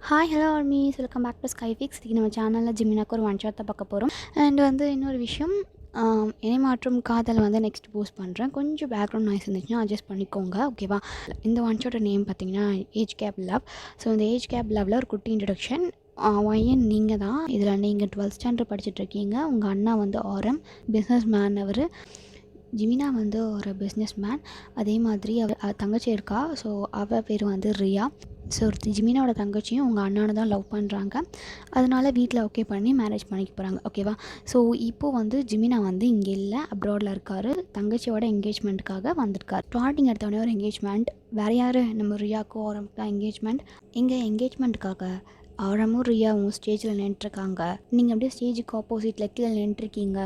Hi hello armies welcome back to Skyfix. இன்றைக்கி நம்ம சேனலில் ஜிமினாக்கு ஒரு ஒன் ஷாட் தான் பார்க்க போகிறோம். அண்ட் இன்னொரு விஷயம், இணைமாற்றும் காதல் நெக்ஸ்ட் போஸ்ட் பண்ணுறேன். கொஞ்சம் பேக்ரவுண்ட் நாய்ஸ் இருந்துச்சுன்னா அட்ஜஸ்ட் பண்ணிக்கோங்க, ஓகேவா? இந்த ஒன் ஷாட்டோட நேம் பார்த்தீங்கன்னா ஏஜ் கேப் லவ். ஸோ இந்த ஏஜ் கேப் லவ்வில் ஒரு குட்டி இன்ட்ரடக்ஷன். ஒயன் நீங்கள் தான் இதில். நீங்கள் 12th ஸ்டாண்டர்ட் படிச்சுட்ருக்கீங்க. உங்கள் அண்ணா ஆரம் பிஸ்னஸ் மேன். அவர் ஜிமினா ஒரு பிஸ்னஸ் மேன். அதே மாதிரி அவள் தங்கச்சி இருக்கா. ஸோ அவள் பேர் ரியா. ஸோ ஜிமினாவோட தங்கச்சியும் உங்கள் அண்ணானை தான் லவ் பண்ணுறாங்க. அதனால் வீட்டில் ஓகே பண்ணி மேரேஜ் பண்ணிக்க போகிறாங்க, ஓகேவா? ஸோ இப்போது ஜிமினா இங்கே இல்லை, அப்ராடில் இருக்கார். தங்கச்சியோட என்கேஜ்மெண்ட்டுக்காக வந்திருக்கார். ஸ்டார்டிங் எடுத்தோடனே ஒரு என்கேஜ்மெண்ட். வேறு யார், நம்ம ரியாவுக்கும் ஆரம்புக்கு தான் என்கேஜ்மெண்ட். எங்கள் என்கேஜ்மெண்ட்டுக்காக ஆரமும் ரியாவும் ஸ்டேஜில் நின்றுருக்காங்க. நீங்கள் அப்படியே ஸ்டேஜுக்கு ஆப்போசிட்டில் கீழே நின்றுருக்கீங்க.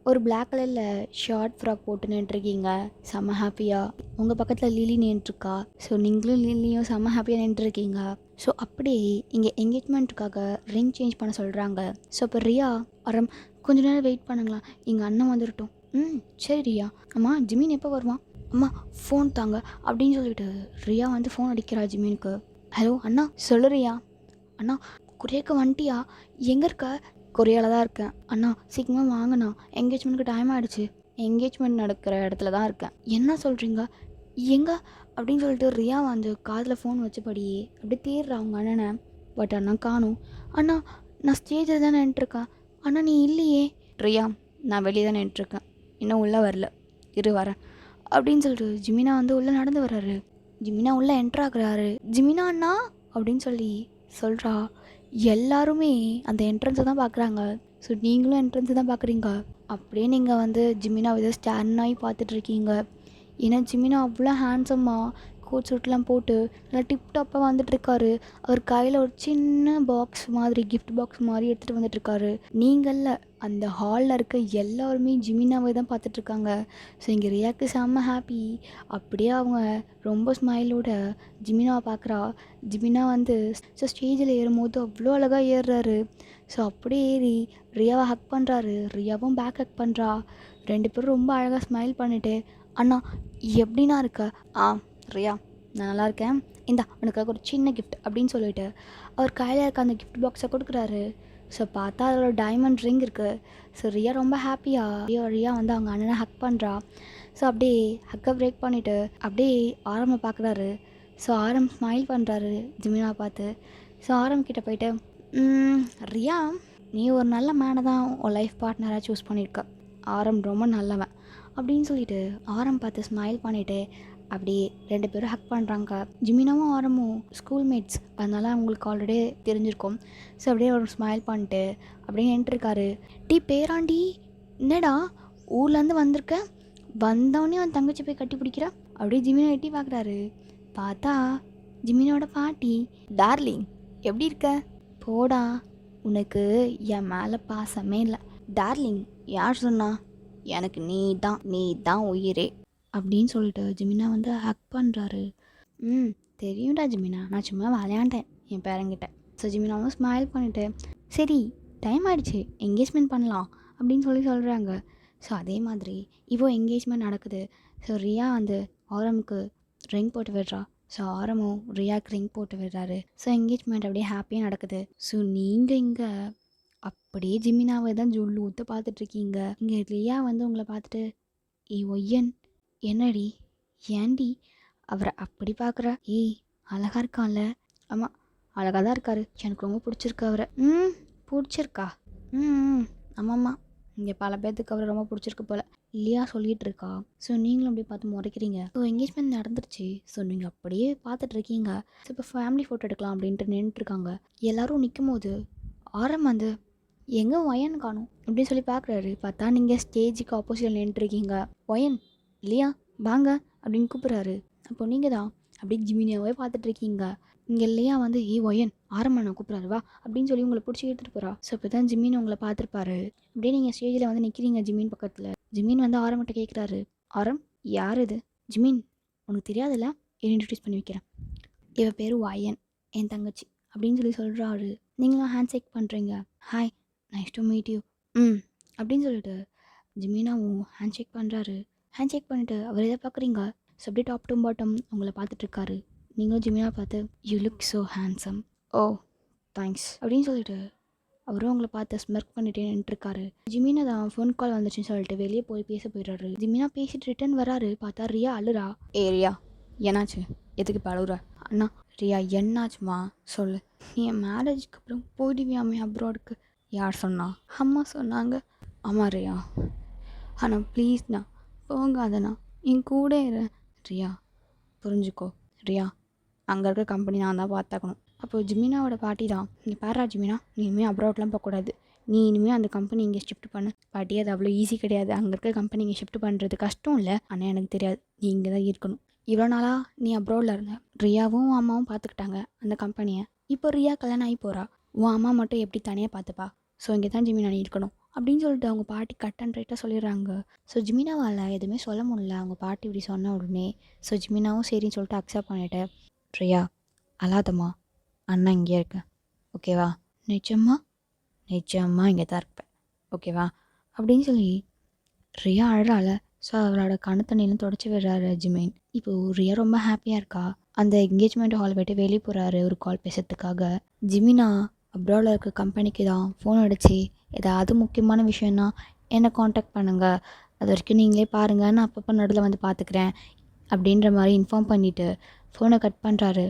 ஒரு பிளாக் கலரில் ஷார்ட் ஃப்ராக் போட்டு நின்றுருக்கீங்க, செம்ம ஹாப்பியாக. உங்கள் பக்கத்தில் லிலி நின்றுருக்கா. ஸோ நீங்களும் லிலியும் செம்ம ஹாப்பியாக நின்றுருக்கீங்க. ஸோ அப்படியே இங்கே என்கேஜ்மெண்ட்டுக்காக ரிங் சேஞ்ச் பண்ண சொல்கிறாங்க. ஸோ இப்போ ரியா அரம் கொஞ்ச நேரம் வெயிட் பண்ணுங்களா, எங்கள் அண்ணன் வந்துடட்டும். சரி ரியா. அம்மா ஜிமின் எப்போ வருவான்? அம்மா ஃபோன் தாங்க அப்படின்னு சொல்லிட்டு ரியா ஃபோன் அடிக்கிறா ஜிமினுக்கு. ஹலோ அண்ணா, சொல்லு ரியா. அண்ணா குரியக்க வந்துட்டியா? எங்கே இருக்க? கொரியாவில் தான் இருக்கேன். அண்ணா சீக்கிரமாக வாங்கண்ணா, என்கேஜ்மெண்ட்டுக்கு டைம் ஆகிடுச்சு. என்கேஜ்மெண்ட் நடக்கிற இடத்துல தான் இருக்கேன். என்ன சொல்கிறீங்க, எங்கே அப்படின்னு சொல்லிட்டு ரியா காதில் ஃபோன் வச்சபடியே அப்படி தேடுறா அவங்க அண்ணனை. பட் அண்ணா காணும். அண்ணா நான் ஸ்டேஜில் தான் நின்றுருக்கேன். அண்ணா நீ இல்லையே. ரியா நான் வெளியே தான் நின்றுருக்கேன், இன்னும் உள்ளே வரல, இரு வரேன் அப்படின்னு சொல்லிட்டு ஜிமினா உள்ளே நடந்து வர்றாரு. ஜிமினா உள்ளே என்ட்ராகிறாரு. ஜிமினா அண்ணா அப்படின்னு சொல்கிறா. எல்லாருமே அந்த என்ட்ரன்ஸை தான் பார்க்குறாங்க. ஸோ நீங்களும் என்ட்ரன்ஸை தான் பார்க்குறீங்க. அப்படியே நீங்கள் ஜிமினா ஸ்டாண்ட் ஆகி பார்த்துட்ருக்கீங்க. ஏன்னா ஜிமினா அவ்வளோ ஹேண்ட்ஸமாக கோட் சூட்லாம் போட்டு நல்லா டிப்டாப்பாக வந்துட்டுருக்காரு. அவர் கையில் ஒரு சின்ன பாக்ஸ் மாதிரி, கிஃப்ட் பாக்ஸ் மாதிரி எடுத்துகிட்டு வந்துட்டுருக்காரு. நீங்களில் அந்த ஹாலில் இருக்க எல்லாருமே ஜிமினாவை தான் பார்த்துட்ருக்காங்க. ஸோ இங்கே ரியாக்கு செம்ம ஹாப்பி. அப்படியே அவங்க ரொம்ப ஸ்மைலோட ஜிமினாவை பார்க்குறா. ஜிமினா ஸோ ஸ்டேஜில் ஏறும்போது அவ்வளோ அழகாக ஏறுறாரு. ஸோ அப்படியே ஏறி ரியாவை ஹக் பண்ணுறாரு. ரியாவும் பேக் ஹக் பண்ணுறா. ரெண்டு பேரும் ரொம்ப அழகாக ஸ்மைல் பண்ணிவிட்டு, அண்ணா எப்படின்னா இருக்க? ரியா நான் நல்லா இருக்கேன், இந்தா உனக்காக ஒரு சின்ன கிஃப்ட் அப்படின்னு சொல்லிட்டு அவர் கையில் இருக்க அந்த கிஃப்ட் பாக்ஸை கொடுக்குறாரு. ஸோ பார்த்தா அதில் ஒரு டைமண்ட் ரிங் இருக்குது. ஸோ ரியா ரொம்ப ஹாப்பியாக ரியா அவங்க அண்ணனை ஹக் பண்ணுறா. ஸோ அப்படியே ஹக்கை பிரேக் பண்ணிவிட்டு அப்படியே ஆரம்பை பார்க்குறாரு. ஸோ ஆரம் ஸ்மைல் பண்ணுறாரு ஜிமினா பார்த்து. ஸோ ஆரம் கிட்டே போயிட்டு, ரியா நீ ஒரு நல்ல மேனை தான் உன் லைஃப் பார்ட்னராக சூஸ் பண்ணியிருக்க. ஆரம் ரொம்ப நல்லவன் அப்படின்னு சொல்லிட்டு ஆரம் பார்த்து ஸ்மைல் பண்ணிவிட்டு அப்படியே ரெண்டு பேரும் ஹக் பண்ணுறாங்க. ஜிமினாவும் ஆரமும் ஸ்கூல்மேட்ஸ், அதனால அவங்களுக்கு ஆல்ரெடி தெரிஞ்சிருக்கும். ஸோ அப்படியே ஒரு ஸ்மைல் பண்ணிட்டு அப்படியே நின்றுருக்காரு. டீ பேராண்டி, என்னடா ஊர்லேருந்து வந்திருக்க? வந்தவொடனே அவன் தங்கச்சி போய் கட்டி பிடிக்கிறா. அப்படியே ஜிமினா எட்டி பார்க்குறாரு. பார்த்தா ஜிமினோட பாட்டி. டார்லிங் எப்படி இருக்க? போடா, உனக்கு என் மேலே பாசமே இல்லை. டார்லிங் யார் சொன்னா? எனக்கு நீ தான் உயிரே அப்படின்னு சொல்லிட்டு ஜிமினா ஹக் பண்ணுறாரு. தெரியும்டா ஜிமினா, நான் சும்மா விளையாண்டேன் என் பேரங்கிட்ட. ஸோ ஜிமினாவும் ஸ்மைல் பண்ணிவிட்டு, சரி டைம் ஆகிடுச்சு, என்கேஜ்மெண்ட் பண்ணலாம் அப்படின்னு சொல்கிறாங்க. ஸோ அதே மாதிரி என்கேஜ்மெண்ட் நடக்குது. ஸோ ரியா ஆரமுக்கு ரிங் போட்டு விடுறா. ஸோ ஆரமும் ரியாவுக்கு ரிங் போட்டு விடுறாரு. ஸோ என்கேஜ்மெண்ட் அப்படியே ஹாப்பியாக நடக்குது. ஸோ நீங்கள் இங்கே அப்படியே ஜிமினாவை தான் ஜொல்லு ஊற்ற பார்த்துட்ருக்கீங்க. இங்கே ரியா உங்களை பார்த்துட்டு, ஒய்யன் என்னடி, ஏண்டி அவரை அப்படி பார்க்குற? அழகாக இருக்கான்ல? ஆமாம் அழகாக தான் இருக்காரு, எனக்கு ரொம்ப பிடிச்சிருக்கு அவரை. பிடிச்சிருக்கா? ஆமாம்மா, இங்கே பல பேர்த்துக்கு அவரை ரொம்ப பிடிச்சிருக்கு போல் இல்லையா சொல்லிகிட்டு இருக்கா. ஸோ நீங்களும் அப்படியே பார்த்து முறைக்கிறீங்க. ஸோ என்கேஜ்மெண்ட் நடந்துருச்சு. ஸோ நீங்கள் அப்படியே பார்த்துட்ருக்கீங்க. ஸோ இப்போ ஃபேமிலி ஃபோட்டோ எடுக்கலாம் அப்படின்ட்டு நின்றுட்டுருக்காங்க. எல்லோரும் நிற்கும் போது ஆரம் எங்கே ஒயன் காணும் அப்படின்னு பார்க்குறாரு. பார்த்தா நீங்கள் ஸ்டேஜுக்கு ஆப்போசிட்டில் நின்றுருக்கீங்க. ஒயன் இல்லையா, வாங்க அப்படின்னு கூப்பிட்றாரு. அப்போ நீங்கள் தான் அப்படியே ஜிமினாவே பார்த்துட்ருக்கீங்க. இங்கே இல்லையா ஒயன் ஆரம்பா நான் கூப்பிட்றாரு வா அப்படின்னு உங்களை பிடிச்சி எடுத்துகிட்டு போகிறா. ஸோ இப்போ தான் ஜிமின் உங்களை பார்த்துருப்பாரு. அப்படியே நீங்கள் ஸ்டேஜில் நிற்கிறீங்க ஜிமின் பக்கத்தில். ஜிமின் ஆரம்பிட்ட கேட்குறாரு, ஆரம் யார் இது? ஜிமின் உனக்கு தெரியாதுல்ல, இன்ட்ரடியூஸ் பண்ணி வைக்கிறேன், இவ பேர் ஒயன், என் தங்கச்சி அப்படின்னு சொல்கிறாரு. நீங்களும் ஹேண்ட் ஷேக் பண்ணுறீங்க. Hi, nice to meet you அப்படின்னு சொல்லிட்டு ஜிமினாவும் ஹேண்ட் ஷேக் பண்ணுறாரு. ஹேண்ட் ஷேக் பண்ணிவிட்டு அவர் எதை பார்க்குறீங்க. ஸோ அப்படியே டாப் டு பாட்டம் உங்களை பார்த்துட்ருக்காரு. நீங்களும் ஜிமினா பார்த்து, you look so handsome. Oh thanks அப்படின்னு சொல்லிட்டு அவரும் அவங்கள பார்த்து ஸ்மர்க் பண்ணிட்டே நின்றுருக்காரு. ஜிமினா தான் ஃபோன் கால் வந்துச்சுன்னு சொல்லிட்டு வெளியே போய் பேச போயிடுறாரு. ஜிமினா பேசிட்டு ரிட்டன் வராரு. பார்த்தா ரியா அழுறா. ரியா என்னாச்சு, எதுக்கு இப்போ அழுகுற? அண்ணா ரியா என்னாச்சுமா சொல்லு, நீ என் மேரேஜுக்கு அப்புறம் போயிடுவியாமே அப்ராடுக்கு. யார் சொன்னா? அம்மா சொன்னாங்க. ஆமாம் ரியா, ஆனால் ப்ளீஸ்ண்ணா போகாதண்ணா, என் கூட இரு. ரியா புரிஞ்சுக்கோ ரியா, அங்கே இருக்க கம்பெனி நான் தான் பார்த்தாக்கணும். அப்போது ஜிமினாவோட பாட்டி தான், நீ பாரா ஜிமினா, நீ இனிமேல் அப்ராட்லாம் போகக்கூடாது, நீ இனிமேல் அந்த கம்பெனி இங்கே ஷிஃப்ட் பண்ணு. பாட்டி அது அவ்வளோ ஈஸி கிடையாது, அங்கே இருக்க கம்பெனி இங்கே ஷிஃப்ட் பண்ணுறது கஷ்டம் இல்லை, ஆனால் எனக்கு தெரியாது, நீ இங்கே தான் இருக்கணும். இவ்வளோ நாளாக நீ அப்ராடில் இருந்த, ரியாவும் அம்மாவும் பார்த்துக்கிட்டாங்க அந்த கம்பெனியை. இப்போ ரியா கல்யாணம் ஆகி போகிறா, உன் அம்மா மட்டும் எப்படி தனியாக பார்த்துப்பா? ஸோ இங்கே தான் ஜிமினா நீ இருக்கணும் அப்படின்னு சொல்லிட்டு அவங்க பாட்டி கட் அண்ட் ரைட்டாக சொல்லிடுறாங்க. ஸோ ஜிமினாவால் எதுவுமே சொல்ல முடியல அவங்க பாட்டி இப்படி சொன்ன உடனே. ஸோ ஜிமினாவும் சரின்னு சொல்லிட்டு அக்செப்ட் பண்ணிவிட்டு, ரியா அழாதம்மா, அண்ணா இங்கே இருக்கேன் ஓகேவா? நிஜமா நிஜமா இங்கே தான் இருப்பேன் ஓகேவா அப்படின்னு சொல்லி ரியா அழறால. ஸோ அவளோட கணத்தண்ணிலும் தொடச்சி விடுறாரு ஜிமின். இப்போது ரியா ரொம்ப ஹாப்பியாக இருக்கா. அந்த என்கேஜ்மெண்ட் ஹால் போய்ட்டு வெளியே போகிறாரு ஒரு கால் பேசுறதுக்காக. ஜிமினா அப்ராடில் இருக்க கம்பெனிக்கு தான் ஃபோன் அடிச்சு, ஏதாவது முக்கியமான விஷயம்னா என்னை காண்டாக்ட் பண்ணுங்கள், அது வரைக்கும் நீங்களே பாருங்கள், நான் அப்பப்போ நடுவில் வந்து பார்த்துக்கிறேன் அப்படின்ற மாதிரி இன்ஃபார்ம் பண்ணிவிட்டு ஃபோனை கட் பண்ணுறாரு.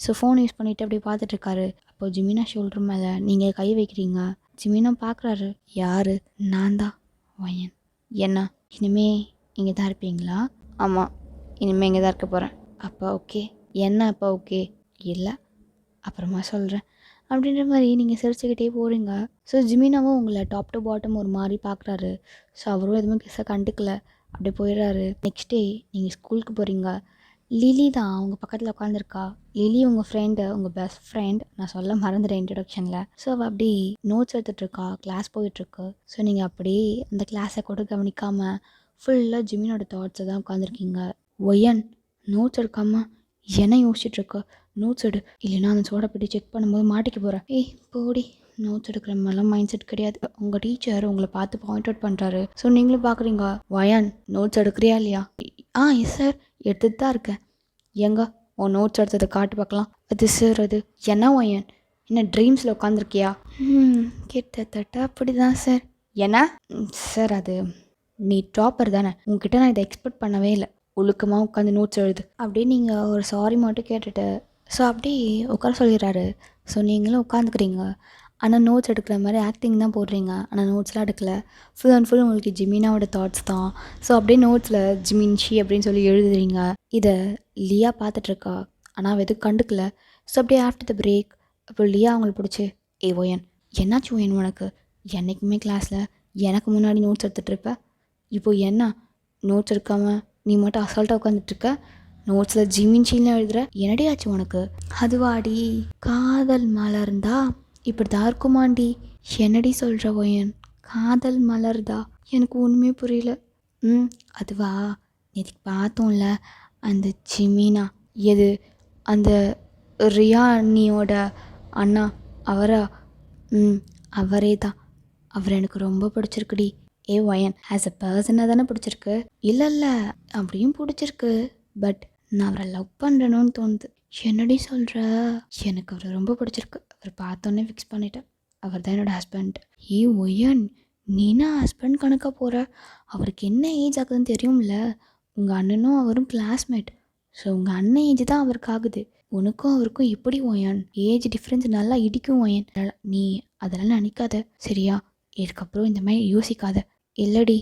ஸோ ஃபோன் யூஸ் பண்ணிவிட்டு அப்படியே பார்த்துட்ருக்காரு. அப்போது ஜிமினா ஷோல்டர் மேலே நீங்கள் கை வைக்கிறீங்க. ஜிமினா பார்க்குறாரு. யார்? நான் தான் வயன். என்ன இனிமே இங்கே தான் இருப்பீங்களா? ஆமாம், இனிமேல் இங்கே தான் இருக்க போகிறேன். அப்போ ஓகே. என்ன அப்போ ஓகே? இல்லை அப்புறமா சொல்கிறேன் அப்படின்ற மாதிரி நீங்கள் சிரிச்சுக்கிட்டே போகிறீங்க. ஸோ ஜிமினாவும் உங்களை டாப் டு பாட்டம் ஒரு மாதிரி பார்க்குறாரு. ஸோ அவரும் எதுவுமே கிச கண்டுக்கல, அப்படியே போயிடுறாரு. நெக்ஸ்ட் டே நீங்கள் ஸ்கூலுக்கு போகிறீங்க. லிலி தான் அவங்க பக்கத்தில் உட்காந்துருக்கா. லிலி உங்கள் ஃப்ரெண்டு, உங்கள் பெஸ்ட் ஃப்ரெண்ட், நான் சொல்ல மறந்துட்டேன் இன்ட்ரடக்ஷனில். ஸோ அவள் அப்படி நோட்ஸ் எடுத்துகிட்ருக்கா, கிளாஸ் போயிட்டுருக்கு. ஸோ நீங்கள் அப்படியே அந்த கிளாஸை கூட கவனிக்காமல் ஃபுல்லாக ஜிமினோட தாட்ஸை தான் உட்காந்துருக்கீங்க. ஒயன் நோட்ஸ் எடுக்காமல் என்ன யோசிச்சுட்ருக்க? நோட்ஸ் எடு, இல்லைன்னா அந்த சோடா பெட்டி செக் பண்ணும்போது மாட்டிக்க போகிறேன். ஏய் போடி, நோட்ஸ் எடுக்கிற மாதிரிலாம் மைண்ட் செட் கிடையாது. உங்கள் டீச்சர் உங்களை பார்த்து பாயிண்ட் அவுட் பண்ணுறாரு. ஸோ நீங்களும் பார்க்குறீங்க. வயன் நோட்ஸ் எடுக்கிறியா இல்லையா? எஸ் சார், எடுத்துட்டு தான் இருக்கேன். எங்க உன் நோட்ஸ் எடுத்ததை காட்டு பார்க்கலாம். அது சார், அது என்ன வயன், என்ன ட்ரீம்ஸில் உட்காந்துருக்கியா? கிட்டத்தட்ட அப்படி தான் சார். என்ன சார், அது நீ டாப்பர் தானே, உங்ககிட்ட நான் இதை எக்ஸ்பெக்ட் பண்ணவே இல்லை. ஒழுக்கமாக உட்காந்து நோட்ஸ் எழுது அப்படின்னு நீங்கள் ஒரு சாரி மட்டும் கேட்டுட்டு ஸோ அப்படி உட்கார சொல்லிடுறாரு. ஸோ நீங்களும் உட்காந்துக்கிறீங்க. ஆனால் நோட்ஸ் எடுக்கிற மாதிரி ஆக்டிங் தான் போடுறீங்க, ஆனால் நோட்ஸ்லாம் எடுக்கல. ஃபுல் அண்ட் ஃபுல் உங்களுக்கு ஜிமினாவோட தாட்ஸ் தான். ஸோ அப்படியே நோட்ஸில் ஜிமின்ஷி அப்படின்னு சொல்லி எழுதுறீங்க. இதை லியா பார்த்துட்ருக்கா, ஆனால் அவள் எதுவும் கண்டுக்கல. ஸோ அப்படியே ஆஃப்டர் த பிரேக் அப்போ லியா அவங்களுக்கு பிடிச்சி, ஏ ஓயன் என்னாச்சு ஓயன் உனக்கு? என்றைக்குமே கிளாஸில் எனக்கு முன்னாடி நோட்ஸ் எடுத்துகிட்ருப்ப, இப்போது என்ன நோட்ஸ் எடுக்காமல் நீ மட்டும் அசால்ட்டாக உட்காந்துட்ருக்க, நோட்ஸில் ஜிமின்ஷின்னு எழுதுகிற, என்னடி ஆச்சு உனக்கு? அதுவாடி காதல் மலர்ந்தா இப்படி தான் இருக்குமாண்டி. என்னடி சொல்கிற ஓயன், காதல் மலர்தா? எனக்கு ஒன்றுமே புரியல. அதுவா, நேற்றுக்கு பார்த்தோம்ல அந்த ஜிமினா, எது அந்த ரியா அண்ணியோட அண்ணா, அவரா? அவரே தான். அவர் எனக்கு ரொம்ப பிடிச்சிருக்குடி. ஏ ஒயன், ஆஸ் அ பர்சனாக தானே பிடிச்சிருக்கு? இல்லை அப்படியும் பிடிச்சிருக்கு, பட் நான் அவரை லவ் பண்ணுறேன்னு தோணுது. என்னடி சொல்கிற? எனக்கு அவரை ரொம்ப பிடிச்சிருக்கு, அவர் பார்த்தோன்னே ஃபிக்ஸ் பண்ணிட்டேன், அவர் தான் என்னோடய ஹஸ்பண்ட். ஏ ஒயன், நீனா ஹஸ்பண்ட் கணக்காக போகிற? அவருக்கு என்ன ஏஜ் ஆகுதுன்னு தெரியும்ல? உங்கள் அண்ணனும் அவரும் கிளாஸ்மேட். ஸோ உங்கள் அண்ணன் ஏஜ் தான் அவருக்கு ஆகுது. உனக்கும் அவருக்கும் எப்படி ஒயன் ஏஜ் டிஃப்ரென்ஸ் நல்லா இடிக்கும் ஒயன். நீ அதெல்லாம் நினைக்காத சரியா? இதுக்கப்புறம் இந்த மாதிரி யோசிக்காத. இல்லடி,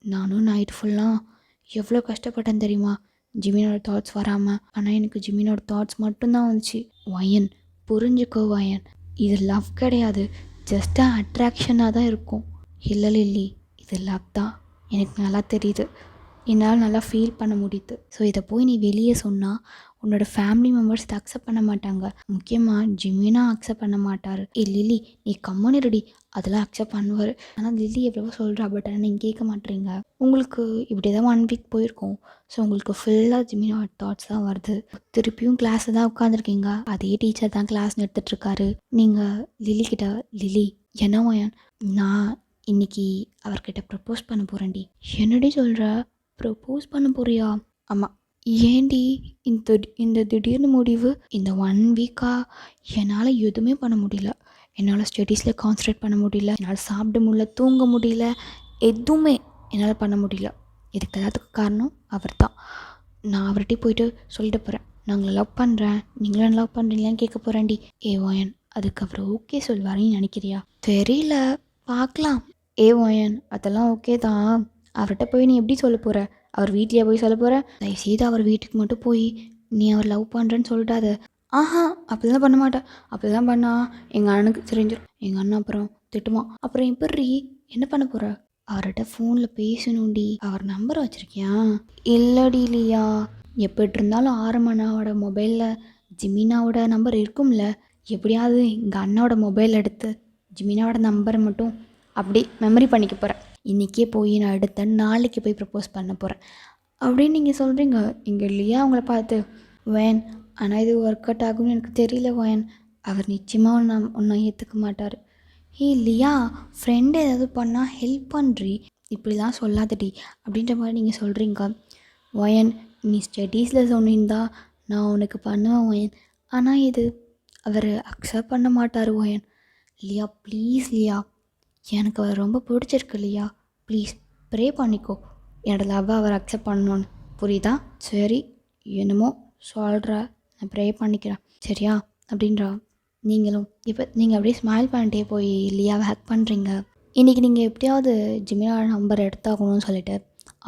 நானும் நைட் ஃபுல்லாக எவ்வளோ கஷ்டப்பட்டேன் தெரியுமா ஜிமினோட தாட்ஸ் வராமல். ஆனால் எனக்கு ஜிமினோட தாட்ஸ் மட்டும்தான் வந்துச்சு. வயன் புரிஞ்சுக்கோ வயன், இது லவ் கிடையாது, ஜஸ்ட் அட்ராக்ஷனாக தான் இருக்கும். இல்லை லில்லி, இது லவ் தான், எனக்கு நல்லா தெரியுது, என்னால் நல்லா ஃபீல் பண்ண முடியுது. ஸோ இதை போய் நீ வெளியே சொன்னால் உன்னோட ஃபேமிலி மெம்பர்ஸ் இதை அக்செப்ட் பண்ண மாட்டாங்க, முக்கியமாக ஜிமினா அக்செப்ட் பண்ண மாட்டார். லில்லி நீ கம்மனு ரெடி, அதெல்லாம் அக்செப்ட் பண்ணுவார். ஆனால் லில்லி எவ்வளவோ சொல்கிறா, பட் ஆனால் நீங்கள் கேட்க மாட்டேறீங்க. உங்களுக்கு இப்படி தான் 1 வீக் போயிருக்கோம். ஸோ உங்களுக்கு ஃபுல்லாக ஜிமினாவோட தாட்ஸ் தான் வருது. திருப்பியும் கிளாஸில் தான் உட்காந்துருக்கீங்க, அதே டீச்சர் தான் கிளாஸ் எடுத்துகிட்ருக்காரு. நீங்கள் லில்லி கிட்ட, லில்லி என்ன வயன், நான் இன்னைக்கு அவர்கிட்ட ப்ரப்போஸ் பண்ண போகிறேன்டி. என்னடி சொல்கிற? ப்ரப்போஸ் பண்ண போறியா? ஆமாம், ஏன்டி இந்த இந்த திடீர்னு முடிவு? இந்த 1 வீக்கா என்னால் எதுவுமே பண்ண முடியல. என்னால் ஸ்டடீஸில் கான்சன்ட்ரேட் பண்ண முடியல. என்னால் சாப்பிட முடியல, தூங்க முடியல. எதுவுமே என்னால் பண்ண முடியல. இதுக்கு எல்லாத்துக்கும் காரணம் அவர் தான். நான் அவர்கிட்ட போயிட்டு சொல்லிட்டு போகிறேன். நான் உங்களை லவ் பண்ணுறேன், நீங்களும் என்ன லவ் பண்ணுறீங்களான்னு கேட்க போகிறேன்டி. ஓஎன் அதுக்கு அவர் ஓகே சொல்வாருன்னு நினைக்கிறியா? தெரியல, பார்க்கலாம். ஓஎன் அதெல்லாம் ஓகே தான். அவர்கிட்ட போய் நீ எப்படி சொல்ல போகிற? அவர் வீட்லேயே போய் சொல்ல போகிற? தயவுசெய்து அவர் வீட்டுக்கு மட்டும் போய் நீ அவர் லவ் பண்ணுறேன்னு சொல்லிட்டாத. ஆஹா, அப்படிலாம் பண்ண மாட்டேன். அப்படிலாம் பண்ணா எங்கள் அண்ணனுக்கு தெரிஞ்சிடும். எங்கள் அண்ணன் அப்புறம் திட்டுவான். அப்புறம் எப்படி என்ன பண்ண போகிற? அவர்கிட்ட ஃபோனில் பேசணும்டி. அவர் நம்பர் வச்சுருக்கியா? இல்லடி இல்லையா, எப்படி இருந்தாலும் ஆரம்பனாவோட மொபைலில் ஜிமினாவோட நம்பர் இருக்கும்ல. எப்படியாவது எங்கள் அண்ணாவோட மொபைல் எடுத்து ஜிமினாவோட நம்பரை மட்டும் அப்படி மெமரி பண்ணிக்க போகிறேன். இன்றைக்கே போய் நான் எடுத்தேன், நாளைக்கு போய் ப்ரப்போஸ் பண்ண போகிறேன் அப்படின்னு நீங்கள் சொல்கிறீங்க. இங்கே இல்லையா அவங்கள பார்த்து வேன். ஆனால் இது ஒர்க் அவுட் ஆகும்னு எனக்கு தெரியல வேன். அவர் நிச்சயமாக ஒன்றும் ஏற்றுக்க மாட்டார். இல்லையா, ஃப்ரெண்டு ஏதாவது பண்ணால் ஹெல்ப் பண்ணுறி, இப்படிலாம் சொல்லாதடி அப்படின்ற மாதிரி நீங்கள் சொல்கிறீங்க. ஒயன், நீ ஸ்டடீஸில் சொன்னிருந்தா நான் உனக்கு பண்ணுவேன் ஒயன். ஆனால் இது அவர் அக்செப்ட் பண்ண மாட்டார் ஒயன். லியா ப்ளீஸ் லியா, எனக்கு அவர் ரொம்ப பிடிச்சிருக்கு லியா, ப்ளீஸ் ப்ரே பண்ணிக்கோ என்னோட லவ்வை அவர் அக்செப்ட் பண்ணணுன்னு. புரியுதா? சரி, என்னமோ சொல்கிற, நான் ப்ரே பண்ணிக்கிறேன் சரியா அப்படின்றா. நீங்களும் இப்போ நீங்கள் அப்படியே ஸ்மைல் பண்ணிட்டே போய் லியாவை ஹேக் பண்ணுறீங்க. இன்றைக்கி நீங்கள் எப்படியாவது ஜிமினா நம்பர் எடுத்தாகணும்னு சொல்லிட்டு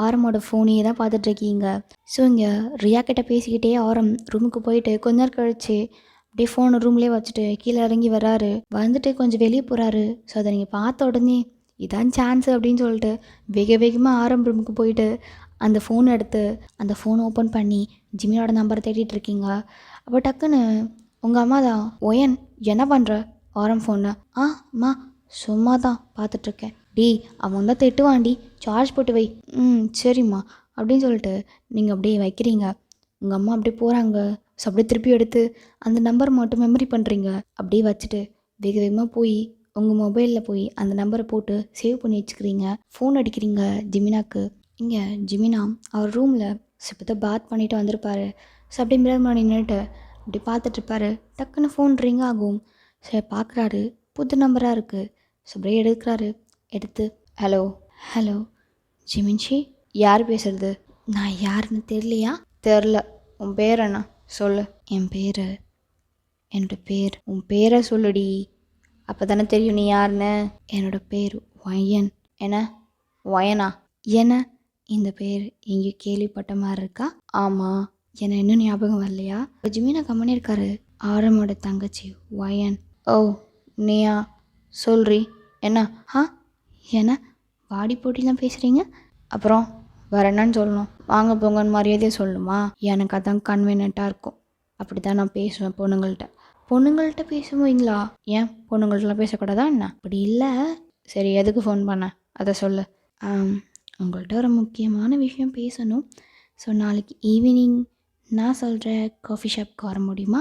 ஆரமோட ஃபோனையே தான் பார்த்துட்ருக்கீங்க. ஸோ இங்கே ரியா கிட்டே பேசிக்கிட்டே ஆரம் ரூமுக்கு போயிட்டு கொஞ்ச நேரம் கழிச்சு அப்படியே ஃபோனை ரூம்லேயே வச்சுட்டு கீழே இறங்கி வராரு. வந்துட்டு கொஞ்சம் வெளியே போகிறாரு. ஸோ அதை நீங்கள் பார்த்த உடனே இதான் சான்ஸு அப்படின்னு சொல்லிட்டு வேக வேகமாக ஆரம் ரூமுக்கு போயிட்டு அந்த ஃபோன் எடுத்து அந்த ஃபோன் ஓப்பன் பண்ணி ஜிமினோட நம்பரை தேடிட்டு இருக்கீங்க. அப்போ டக்குன்னு உங்கள் அம்மா தான், ஒயன் என்ன பண்ணுற? ஆரம் ஃபோனை. அம்மா சும்மா தான் பார்த்துட்ருக்கேன். டீ அவன் தான் திட்டுவான்டி, சார்ஜ் போட்டு வை. சரிம்மா அப்படின்னு சொல்லிட்டு நீங்கள் அப்படியே வைக்கிறீங்க. உங்கள் அம்மா அப்படியே போகிறாங்க. ஸோ அப்படியே திருப்பி எடுத்து அந்த நம்பர் மட்டும் மெமரி பண்ணுறீங்க. அப்படியே வச்சுட்டு வேக வேகமாக போய் உங்கள் மொபைலில் போய் அந்த நம்பரை போட்டு சேவ் பண்ணி வச்சுக்கிறீங்க. ஃபோன் அடிக்கிறீங்க ஜிமினாக்கு. இங்கே ஜிமினா அவர் ரூமில் இப்போ பாத் பண்ணிவிட்டு வந்திருப்பாரு. ஸோ அப்படியே மிரர் முன்னாடி நின்றுட்டு அப்படி பார்த்துட்ருப்பாரு. டக்குன்னு ஃபோன் ரிங் ஆகும். சரி பார்க்குறாரு, புது நம்பராக இருக்குது. ஸோ அப்படியே எடுக்கிறாரு. எடுத்து ஹலோ ஹலோ ஜிமின்ஷி, யார் பேசுகிறது? நான் யாருன்னு தெரியலையா? தெரில. உன் பேர் என்ன சொல்லு? என் பேர், என்னோடய பேர். உன் பேரை சொல்லுடி, அப்போ தானே தெரியும் நீ யாருன்னு. என்னோடய பேர் ஒயன். என்ன ஒயனா? என்ன இந்த பேர் எங்கேயோ கேள்விப்பட்ட மாதிரி இருக்கா? ஆமாம், என்ன இன்னும் ஞாபகம் வரலையா? ஜிமினா கம்மனே இருக்காரு. ஆரமோட தங்கச்சி ஒயன். ஓ நீயா, சொல்றி என்ன? என்ன வாடி போட்டிலாம் பேசுகிறீங்க? அப்புறம் வேறு என்னன்னு சொல்லணும்? வாங்க போங்கன்னு மரியாதையே சொல்லணுமா? எனக்கு அதான் கன்வீனியண்ட்டாக இருக்கும். அப்படி தான் நான் பேசுவேன் பொண்ணுங்கள்கிட்ட பேசுவீங்களா? ஏன் பொண்ணுங்கள்ட்டலாம் பேசக்கூடாதா என்ன? அப்படி இல்லை. சரி, எதுக்கு ஃபோன் பண்ண அதை சொல்லு. உங்கள்கிட்ட ஒரு முக்கியமான விஷயம் பேசணும். ஸோ நாளைக்கு ஈவினிங் நான் சொல்கிற காஃபி ஷாப்க்கு வர முடியுமா?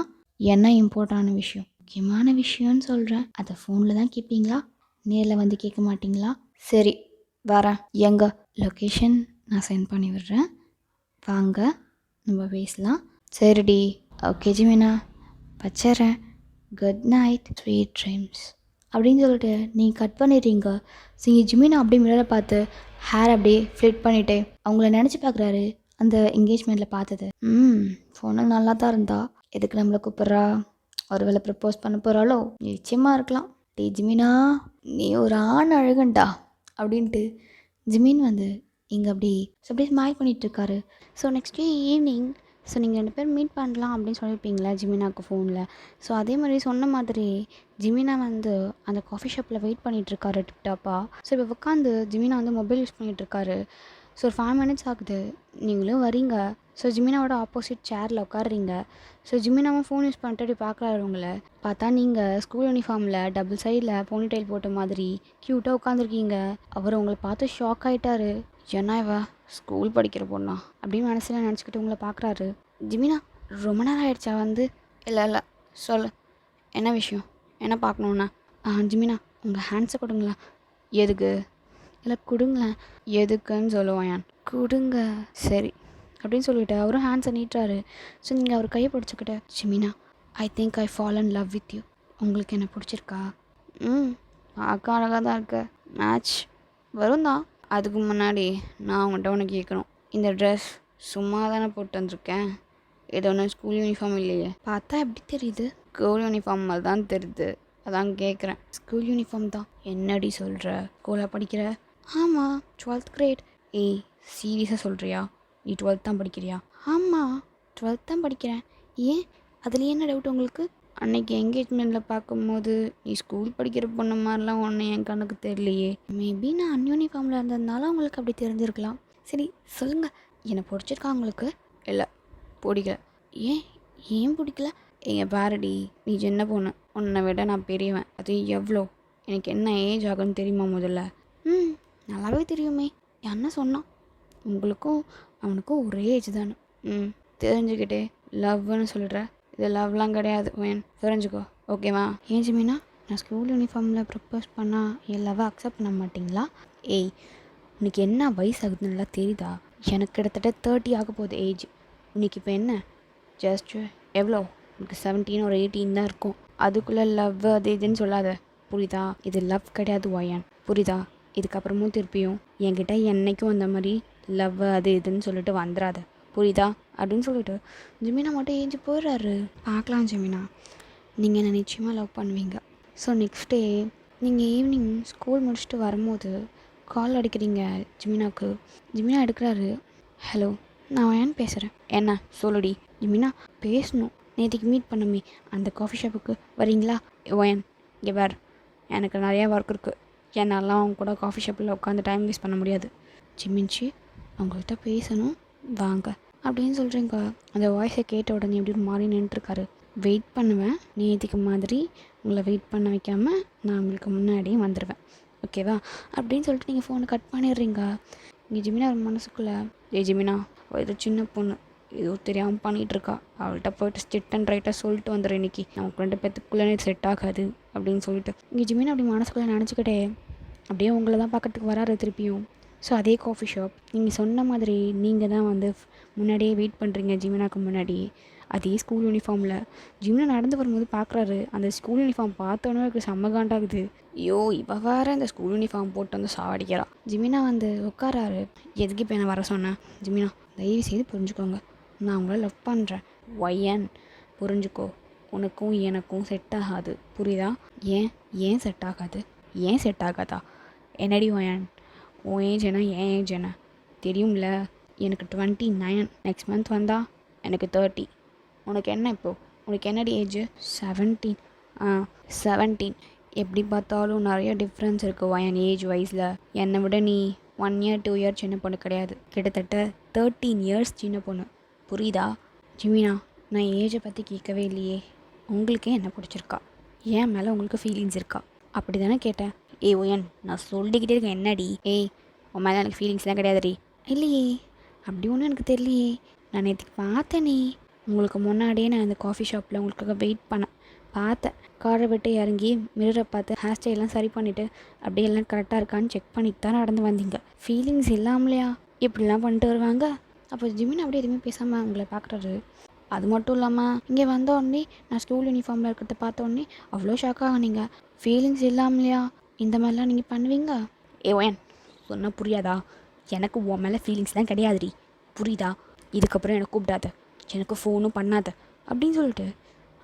என்ன இம்பார்ட்டான விஷயம்? முக்கியமான விஷயம்னு சொல்கிறேன். அதை ஃபோனில் தான் கேட்பீங்களா? நேரில் வந்து கேட்க மாட்டிங்களா? சரி வரேன். எங்கே? லொக்கேஷன் நான் சென்ட் பண்ணி விடுறேன், வாங்க நம்ம பேசலாம். சரிடி, ஓகே ஜிமினா, வச்சிட்றேன். குட் நைட், ஸ்வீட் ட்ரீம்ஸ் அப்படின்னு சொல்லிட்டு நீங்கள் கட் பண்ணிடுறீங்க. நீங்கள் ஜிமினா அப்படியே மிரரை பார்த்து ஹேர் அப்படியே ஃப்ளிட் பண்ணிவிட்டு அவங்கள நினச்சி பார்க்குறாரு. அந்த என்கேஜ்மெண்ட்டில் பார்த்தது. ஃபோனு நல்லா தான் இருந்தா, எதுக்கு நம்மளை கூப்பிட்றா? ஒரு வேளை ப்ரப்போஸ் பண்ண போகிறாளோ? நிச்சயமாக இருக்கலாம். டே ஜிமினா, நீ ஒரு ஆண் அழகண்டா அப்படின்ட்டு ஜிமின் வந்து இங்கே அப்படியே ஸ்மைல் பண்ணிகிட்ருக்காரு. So next day evening so நீங்கள் 2 பேரும் மீட் பண்ணலாம் அப்படின்னு சொல்லியிருப்பீங்களா ஜிமினாவுக்கு ஃபோனில். ஸோ அதே மாதிரி சொன்ன மாதிரி ஜிமினா வந்து அந்த காஃபி ஷாப்பில் வெயிட் பண்ணிகிட்ருக்காரு டிப்டாப்பாக. ஸோ இப்போ உட்காந்து ஜிமினா வந்து மொபைல் யூஸ் பண்ணிகிட்ருக்காரு. ஸோ ஒரு 5 மினிட்ஸ் ஆகுது, நீங்களும் வரீங்க. ஸோ ஜிமினாவோட ஆப்போசிட் சேரில் உட்காடுறீங்க. ஸோ ஜிமினாவும் ஃபோன் யூஸ் பண்ணிட்டு அப்படி பார்க்குறாரு உங்களை. பார்த்தா நீங்கள் ஸ்கூல் யூனிஃபார்மில் டபுள் சைடில் போனி டைல் போட்ட மாதிரி க்யூட்டாக உட்காந்துருக்கீங்க. அவர் உங்களை பார்த்து ஷாக் ஆகிட்டாரு. ஏன்னா இவ ஸ்கூல் படிக்கிற பொண்ணா அப்படின்னு மனசில் நினச்சிக்கிட்டு உங்களை பார்க்குறாரு. ஜிமினா, ரொம்ப நேரம் ஆகிடுச்சா வந்து? இல்லை சொல்லு, என்ன விஷயம், என்ன பார்க்கணுன்னா? ஜிமினா, உங்கள் ஹேண்ட்ஸை கொடுங்களேன். எதுக்கு? இல்லை கொடுங்களேன். எதுக்குன்னு சொல்லுவான். கொடுங்க. சரி அப்படின்னு சொல்லிவிட்டு அவரும் ஹேண்ட்ஸை நீட்டுறாரு. ஸோ நீங்கள் அவர் கையை பிடிச்சிக்கிட்டு, ஜிமினா, I think I fall in love with you. உங்களுக்கு என்ன பிடிச்சிருக்கா? ம், பார்க்க அழகாக தான் இருக்க. மேட்ச் வரும் தான். அதுக்கு முன்னாடி நான் உங்கள்கிட்ட ஒன்று கேட்கணும். இந்த ட்ரெஸ் சும்மா தானே போட்டு வந்திருக்கேன். இது ஒன்றும் ஸ்கூல் யூனிஃபார்ம் இல்லையே. பார்த்தா எப்படி தெரியுது? ஸ்கூல் யூனிஃபார்ம் மாதிரி தான் தெரியுது. அதான் கேட்குறேன். ஸ்கூல் யூனிஃபார்ம் தான். என்னடி சொல்கிற? ஸ்கூலில் படிக்கிற? ஆமாம், 12th கிரேட். ஏய், சீரியஸாக சொல்கிறியா? நீ 12th தான் படிக்கிறியா? ஆமாம், 12th தான் படிக்கிறேன். ஏன், அதில் என்ன டவுட் உங்களுக்கு? அன்னைக்கு என்கேஜ்மெண்ட்டில் பார்க்கும்போது நீ ஸ்கூல் படிக்கிற பொண்ணு மாதிரிலாம் ஒன்று என் கண்ணுக்கு தெரியலையே. மேபி நான் அன்யூனிஃபார்மில் இருந்ததுனால உங்களுக்கு அப்படி தெரிஞ்சிருக்கலாம். சரி சொல்லுங்கள், என்னை பிடிச்சிருக்கா உங்களுக்கு? இல்லை, பிடிக்கல. ஏன் ஏன் பிடிக்கல? எங்கள் பாரடி, நீ சின்ன பொண்ணு, உன்னை விட நான் பெரியவன். அது எவ்வளோ, எனக்கு என்ன ஏஜ் ஆகுன்னு தெரியுமா முதல்ல? ம், நல்லாவே தெரியுமே. என்ன சொன்னான்? உங்களுக்கும் அவனுக்கும் ஒரே ஏஜ் தானே. ம், தெரிஞ்சுக்கிட்டே லவ்னு சொல்கிற? இது லவ்லாம் கிடையாது வேன், தெரிஞ்சுக்கோ, ஓகேவா? ஏன் ஜிமினா, நான் ஸ்கூல் யூனிஃபார்மில் ப்ரப்போஸ் பண்ணால் என் லவ்வை அக்செப்ட் பண்ண மாட்டிங்களா? ஏய், உனக்கு என்ன வயசு ஆகுதுன்னு நல்லா தெரியுதா? எனக்கு கிட்டத்தட்ட 30 ஆக போகுது ஏஜ். உனக்கு இப்போ என்ன ஜஸ்ட் எவ்வளோ? உனக்கு 17 ஒரு 18 தான் இருக்கும். அதுக்குள்ளே லவ் அது இதுன்னு சொல்லாத, புரியுதா? இது லவ் கிடையாது ஒயன், புரியுதா? இதுக்கப்புறமும் திருப்பியும் என்கிட்ட என்றைக்கும் அந்த மாதிரி லவ் அது இதுன்னு சொல்லிட்டு வந்துடாத, புரியுதா? அப்படின்னு சொல்லிட்டு ஜிமினா மட்டும் ஏஞ்சி போயிடுறாரு. பார்க்கலாம் ஜிமினா, நீங்கள் என்ன நிச்சயமாக லவ் பண்ணுவீங்க. ஸோ நெக்ஸ்ட் டே நீங்கள் ஈவினிங் ஸ்கூல் முடிச்சுட்டு வரும்போது கால் அடிக்கிறீங்க ஜிமினாவுக்கு. ஜிமினா எடுக்கிறாரு. ஹலோ, நான் ஏன் பேசுகிறேன். என்ன சொல்லுடி. ஜிமினா, பேசணும். நேற்றுக்கு மீட் பண்ணமே அந்த காஃபி ஷாப்புக்கு வரீங்களா? ஓயன், இங்கே வேறு எனக்கு நிறையா ஒர்க் இருக்குது. என்னாலாம் அவங்க கூட காஃபி ஷாப்பில் உட்காந்து டைம் வேஸ்ட் பண்ண முடியாது. ஜிமின்ச்சி, அவங்கள்ட்ட பேசணும், வாங்க அப்படின்னு சொல்கிறீங்க. அந்த வாய்ஸை கேட்ட உடனே எப்படி மாறி நின்றுருக்காரு. வெயிட் பண்ணுவேன், நேற்றுக்கு மாதிரி உங்களை வெயிட் பண்ண வைக்காமல் நான் உங்களுக்கு முன்னாடியே வந்துடுவேன், ஓகேவா? அப்படின்னு சொல்லிட்டு நீங்கள் ஃபோனை கட் பண்ணிடுறீங்க. இங்கே ஜிமினா ஒரு மனசுக்குள்ளே, ஜிமினா ஏதோ சின்ன பொண்ணு ஏதோ தெரியாமல் பண்ணிகிட்ருக்கா, அவள்கிட்ட போய்ட்டு ஸ்ட்ரிக்ட் அண்ட் ரைட்டாக சொல்லிட்டு வந்துடுறேன் இன்றைக்கி, நமக்கு 2 பேத்துக்குள்ளே செட் ஆகாது அப்படின்னு சொல்லிட்டு இங்கே ஜிமினா அப்படி மனசுக்குள்ளே நினச்சிக்கிட்டே அப்படியே உங்களை தான் பார்க்கறதுக்கு வராரு திருப்பியும். ஸோ அதே காஃபி ஷாப், நீங்கள் சொன்ன மாதிரி நீங்கள் தான் வந்து முன்னாடியே வெயிட் பண்ணுறீங்க ஜிமினாக்கு முன்னாடி. அதே ஸ்கூல் யூனிஃபார்மில் ஜிமினா நடந்து வரும்போது பார்க்குறாரு. அந்த ஸ்கூல் யூனிஃபார்ம் பார்த்தோன்னே எனக்கு செம்ம காண்டாகுது. ஐயோ, இவ வேறு இந்த ஸ்கூல் யூனிஃபார்ம் போட்டு வந்து சாவடிக்கிறா. ஜிமினா வந்து உட்காராரு. எதுக்கு இப்போ என்ன வர சொன்னேன்? ஜிமினா, தயவு செய்து புரிஞ்சுக்கோங்க, நான் உங்களை லவ் பண்ணுறேன். ஒய்யன், புரிஞ்சுக்கோ, உனக்கும் எனக்கும் செட் ஆகாது, புரியுதா? ஏன் செட் ஆகாது? ஏன் செட் ஆகாதா? என்னடி ஒயன், உன் ஏஜ் என்ன, என் ஏஜ் என்ன தெரியும்ல? எனக்கு 29, நெக்ஸ்ட் மந்த் வந்தா எனக்கு 30. உனக்கு என்ன இப்போது? உனக்கு என்னடி ஏஜ்? 17. 17. எப்படி பார்த்தாலும் நிறைய டிஃப்ரென்ஸ் இருக்குது ஒயன் ஏஜ் வைஸில். என்னை விட நீ 1 year 2 year சின்ன பொண்ணு கிடையாது, கிட்டத்தட்ட 13 years சின்ன பொண்ணு, புரியுதா? ஜிமினா, நான் ஏஜை பற்றி கேட்கவே இல்லையே. உங்களுக்கே என்ன பிடிச்சிருக்கா? ஏன் மேலே உங்களுக்கு ஃபீலிங்ஸ் இருக்கா? அப்படி தானே கேட்டேன். ஒயன், நான் சொல்லிக்கிட்டே இருக்கேன், என்னடி? உன் மேலே எனக்கு ஃபீலிங்ஸ்லாம் கிடையாதுடி. இல்லையே, அப்படி ஒன்றும் எனக்கு தெரியலையே. நான் நேற்றுக்கு பார்த்தேனே, உங்களுக்கு முன்னாடியே நான் அந்த காஃபி ஷாப்பில் உங்களுக்காக வெயிட் பண்ணேன், பார்த்தேன். காரை விட்டு இறங்கி மிரரை பார்த்து ஹேர் ஸ்டைல்லாம் சரி பண்ணிவிட்டு அப்படியே எல்லாம் கரெக்டாக இருக்கான்னு செக் பண்ணிட்டு தான் நடந்து வந்தீங்க. ஃபீலிங்ஸ் இல்லாமலையா இப்படிலாம் பண்ணிட்டு வருவாங்க? அப்போ ஜிமின் அப்படியே எதுவுமே பேசாமல் உங்களை பார்க்குறாரு. அது மட்டும் இல்லாமல் இங்கே வந்தோடனே நான் ஸ்கூல் யூனிஃபார்மில் இருக்கிறத பார்த்தோடனே அவ்வளோ ஷாக்காக ஆனீங்க. ஃபீலிங்ஸ் இல்லாமலையா இந்த மாதிரிலாம் நீங்கள் பண்ணுவீங்க? ஒயன், சொன்னால் புரியாதா? எனக்கு உன் மேலே ஃபீலிங்ஸ்லாம் கிடையாதுடி, புரியுதா? இதுக்கப்புறம் எனக்கு கூப்பிடாத, எனக்கு ஃபோனும் பண்ணாத அப்படின்னு சொல்லிட்டு